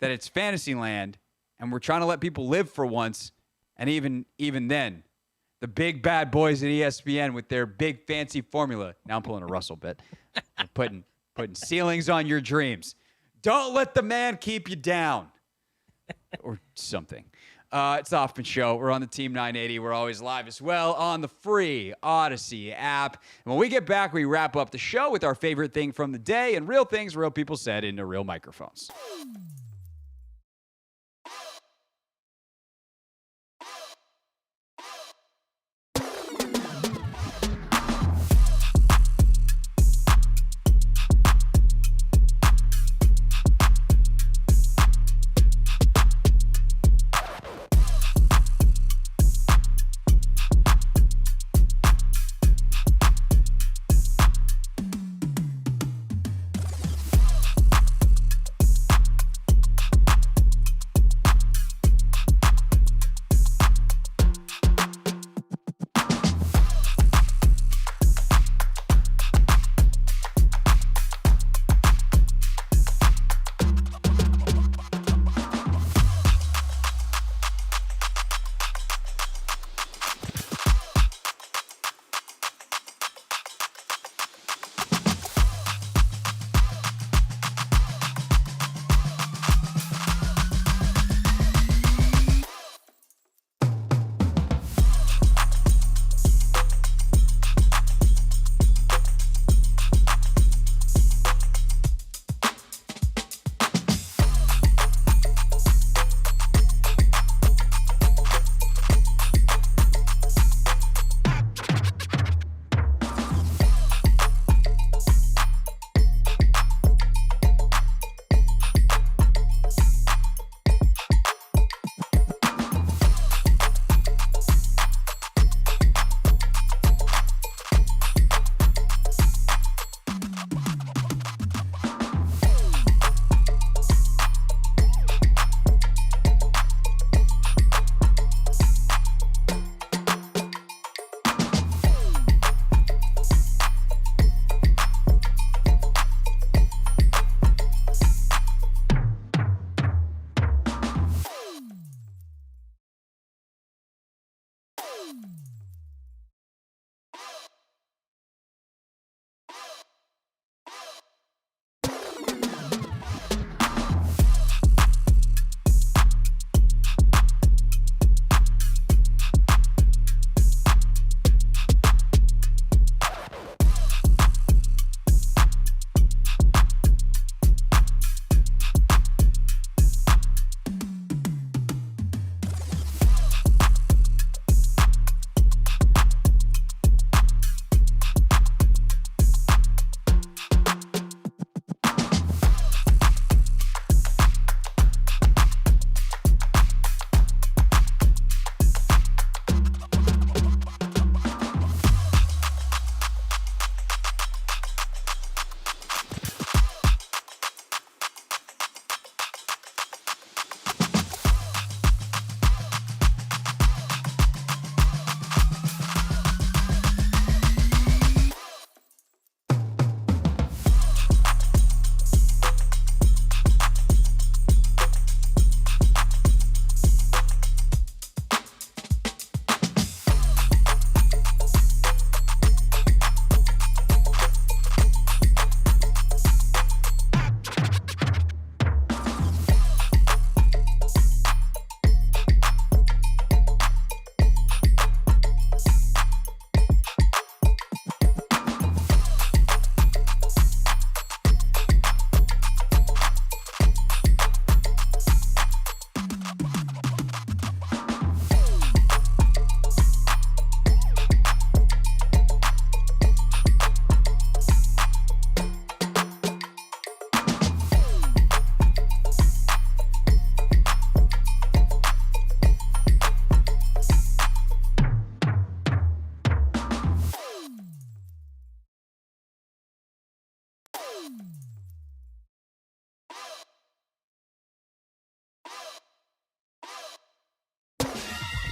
that it's fantasy land, and we're trying to let people live for once. And even then, the big bad boys at ESPN with their big fancy formula. Now I'm pulling a Russell bit. Putting ceilings on your dreams. Don't let the man keep you down, or something. It's the Hoffman Show. We're on the Team 980. We're always live as well on the free Odyssey app. And when we get back, we wrap up the show with our favorite thing from the day and real things real people said into real microphones.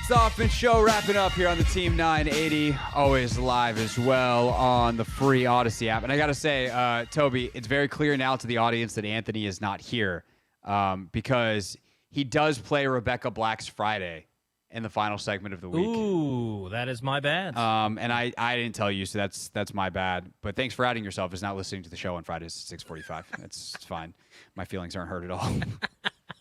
It's the Hoffman Show wrapping up here on the Team 980. Always live as well on the free Odyssey app. And I got to say, Tobi, it's very clear now to the audience that Anthony is not here because he does play Rebecca Black's Friday in the final segment of the week. Ooh, that is my bad. And I didn't tell you, so that's my bad. But thanks for outing yourself as not listening to the show on Fridays at 6:45. It's fine. My feelings aren't hurt at all.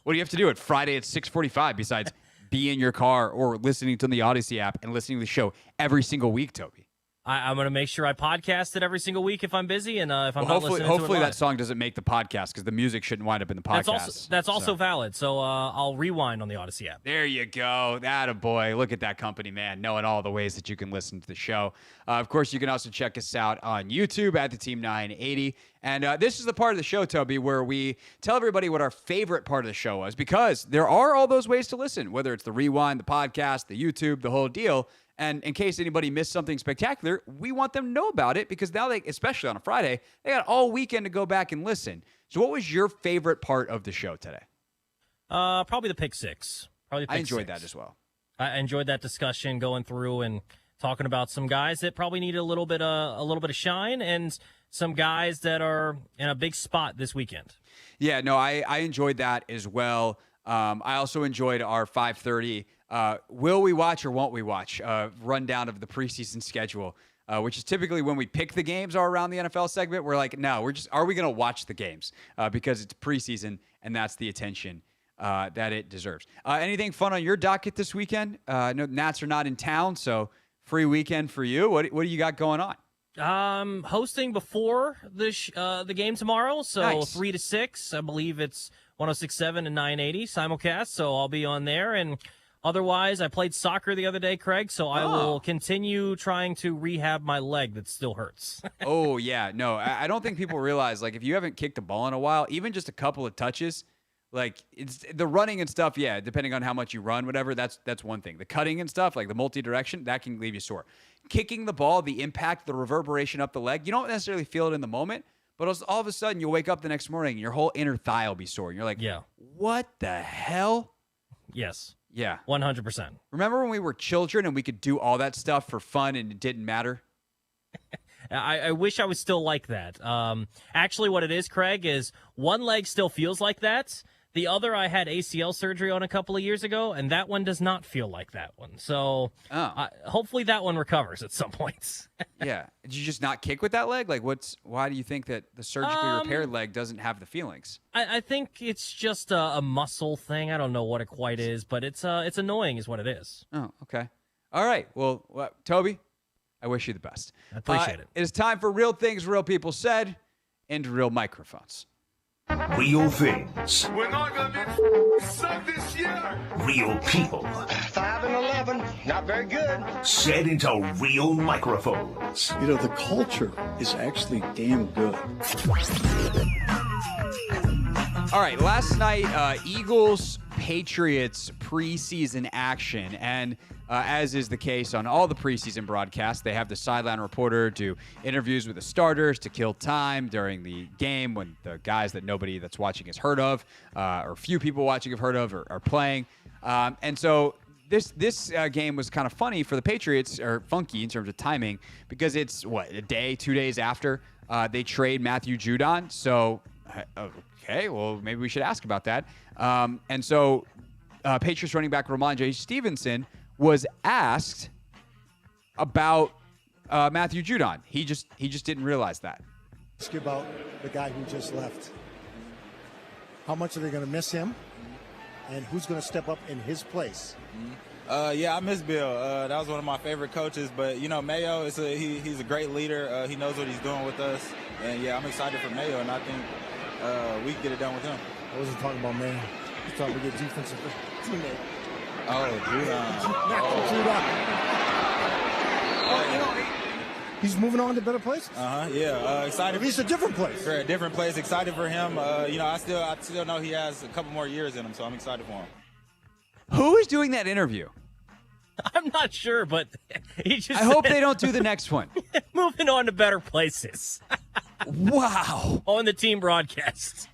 What do you have to do at Friday at 6:45 besides be in your car or listening to the Odyssey app and listening to the show every single week, Tobi? I'm going to make sure I podcast it every single week if I'm busy and if I'm not listening to it hopefully live. that song doesn't make the podcast because the music shouldn't wind up in the podcast. That's also valid. So I'll rewind on the Odyssey app. There you go. Attaboy. Look at that company, man, knowing all the ways that you can listen to the show. Of course, you can also check us out on YouTube at the Team 980. And this is the part of the show, Tobi, where we tell everybody what our favorite part of the show was, because there are all those ways to listen, whether it's the rewind, the podcast, the YouTube, the whole deal. And in case anybody missed something spectacular, we want them to know about it because now especially on a Friday, they got all weekend to go back and listen. So what was your favorite part of the show today? Probably the pick six. I enjoyed that as well. I enjoyed that discussion going through and talking about some guys that probably need a little bit of shine and some guys that are in a big spot this weekend. Yeah, no, I enjoyed that as well. I also enjoyed our 5:30 will we watch or won't we watch rundown of the preseason schedule, which is typically when we pick the games or around the NFL segment. We're like, no, are we going to watch the games because it's preseason and that's the attention that it deserves. Anything fun on your docket this weekend? No, Nats are not in town, so free weekend for you. What do you got going on? Hosting before the game tomorrow, so nice. 3 to 6. I believe it's 106.7 and 980 simulcast, so I'll be on there. And otherwise, I played soccer the other day, Craig, so I will continue trying to rehab my leg that still hurts. Oh, yeah. No, I don't think people realize, like, if you haven't kicked a ball in a while, even just a couple of touches, like, it's the running and stuff, yeah, depending on how much you run, whatever, that's one thing. The cutting and stuff, like the multi-direction, that can leave you sore. Kicking the ball, the impact, the reverberation up the leg, you don't necessarily feel it in the moment, but all of a sudden you'll wake up the next morning and your whole inner thigh will be sore. And you're like, yeah, what the hell? Yes. Yeah. 100%. Remember when we were children and we could do all that stuff for fun and it didn't matter? I wish I was still like that. Actually, what it is, Craig, is one leg still feels like that. The other, I had ACL surgery on a couple of years ago, and that one does not feel like that one. So hopefully that one recovers at some point. Yeah. Did you just not kick with that leg? Like, why do you think that the surgically repaired leg doesn't have the feelings? I think it's just a muscle thing. I don't know what it quite is, but it's annoying is what it is. Oh, okay. All right. Well, Tobi, I wish you the best. I appreciate it. It is time for Real Things Real People Said into real microphones. Real things. We're not going to suck this year. Real people. 5 and 11, not very good. Said into real microphones. You know, the culture is actually damn good. All right, last night, Eagles-Patriots preseason action, and as is the case on all the preseason broadcasts, they have the sideline reporter do interviews with the starters to kill time during the game when the guys that nobody that's watching has heard of, or few people watching have heard of, are playing. And so this game was kind of funny for the Patriots, or funky in terms of timing, because it's, a day, 2 days after they trade Matthew Judon. So, okay, well, maybe we should ask about that. And so Patriots running back Ramondre Stevenson was asked about Matthew Judon. He just didn't realize that. Ask you about the guy who just left. How much are they going to miss him, and who's going to step up in his place? Yeah, I miss Bill. That was one of my favorite coaches. But Mayo he's a great leader. He knows what he's doing with us, and yeah, I'm excited for Mayo, and I think we can get it done with him. I wasn't talking about Mayo. I was talking about your defensive teammate. Oh, Judon. He's moving on to better places. Yeah. Excited. At least a different place. For a different place. Excited for him. I still know he has a couple more years in him, so I'm excited for him. Who is doing that interview? I'm not sure, but he just. I hope they don't do the next one. Moving on to better places. Wow. On the team broadcast.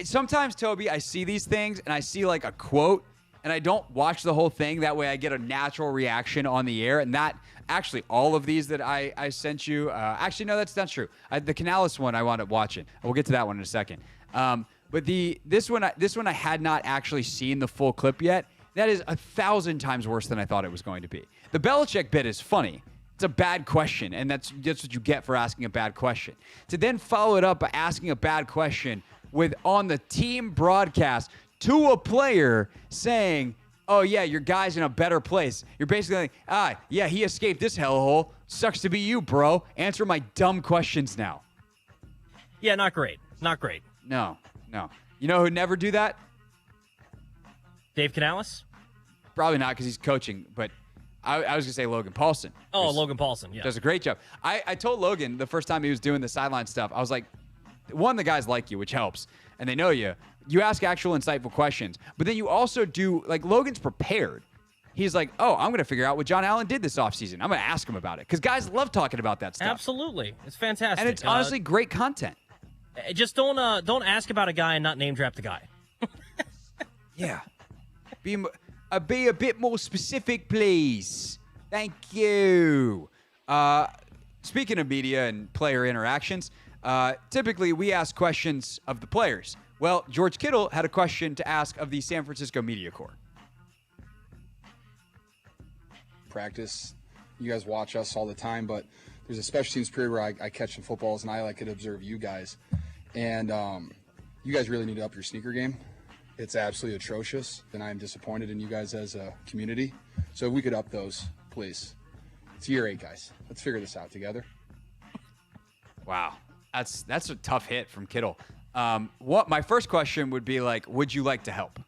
Sometimes, Tobi, I see these things and I see like a quote and I don't watch the whole thing. That way I get a natural reaction on the air. And that actually, all of these that I sent you, actually, no, that's not true. The Canales one I wound up watching. We'll get to that one in a second. But this one I had not actually seen the full clip yet. That is 1,000 times worse than I thought it was going to be. The Belichick bit is funny. It's a bad question, and that's what you get for asking a bad question. To then follow it up by asking a bad question with on the team broadcast to a player saying, oh, yeah, your guy's in a better place. You're basically like, yeah, he escaped this hellhole. Sucks to be you, bro. Answer my dumb questions now. Yeah, not great. Not great. No. You know who'd never do that? Dave Canales? Probably not because he's coaching, but I was going to say Logan Paulsen. Oh, Logan Paulsen, yeah. Does a great job. I told Logan the first time he was doing the sideline stuff, I was like, one, the guys like you, which helps, and they know you. You ask actual insightful questions, but then you also do, like, Logan's prepared. He's like, oh, I'm going to figure out what John Allen did this offseason. I'm going to ask him about it because guys love talking about that stuff. Absolutely. It's fantastic. And it's honestly great content. Just don't ask about a guy and not name drop the guy. Yeah. Be a bit more specific, please. Thank you. Speaking of media and player interactions, typically we ask questions of the players. Well, George Kittle had a question to ask of the San Francisco Media Corps. Practice. You guys watch us all the time, but there's a special teams period where I catch some footballs and I like to observe you guys. And you guys really need to up your sneaker game. It's absolutely atrocious, and I'm disappointed in you guys as a community. So if we could up those, please. It's year 8, guys. Let's figure this out together. Wow. That's a tough hit from Kittle. What my first question would be like, would you like to help?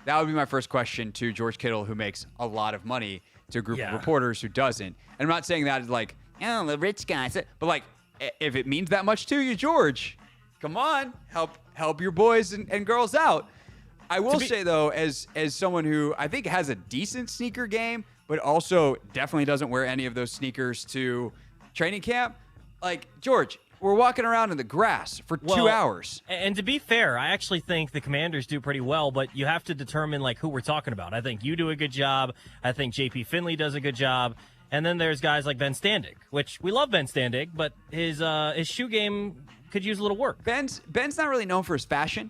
That would be my first question to George Kittle, who makes a lot of money, to a group of reporters who doesn't. And I'm not saying that as like, oh, the rich guys. But like, if it means that much to you, George, come on, help your boys and girls out. I will say, though, as someone who I think has a decent sneaker game, but also definitely doesn't wear any of those sneakers to training camp, like, George, we're walking around in the grass for 2 hours. And to be fair, I actually think the Commanders do pretty well, but you have to determine like who we're talking about. I think you do a good job. I think JP Finley does a good job. And then there's guys like Ben Standig, which we love Ben Standig, but his shoe game could use a little work. Ben's not really known for his fashion.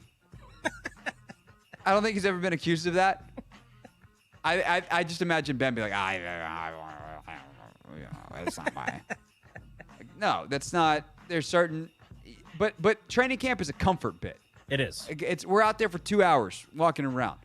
I don't think he's ever been accused of that. I just imagine Ben be like, that's not my. No, that's not. There's certain, but training camp is a comfort bit. It is. We're out there for 2 hours walking around.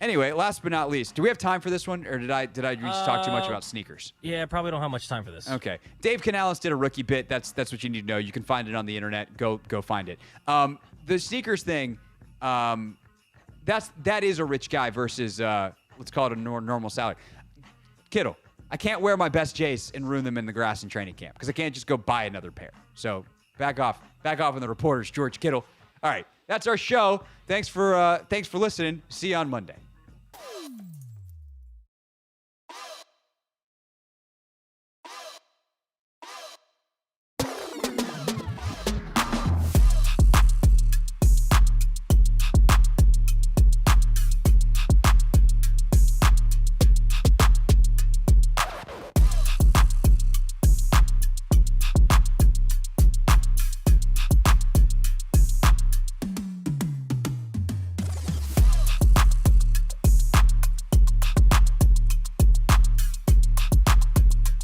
Anyway, last but not least, do we have time for this one, or did I just talk too much about sneakers? Yeah, probably don't have much time for this. Okay, Dave Canales did a rookie bit. That's what you need to know. You can find it on the internet. Go find it. The sneakers thing, that is a rich guy versus let's call it a normal salary. Kittle, I can't wear my best Jays and ruin them in the grass in training camp because I can't just go buy another pair. So back off on the reporters, George Kittle. All right, that's our show. Thanks for listening. See you on Monday.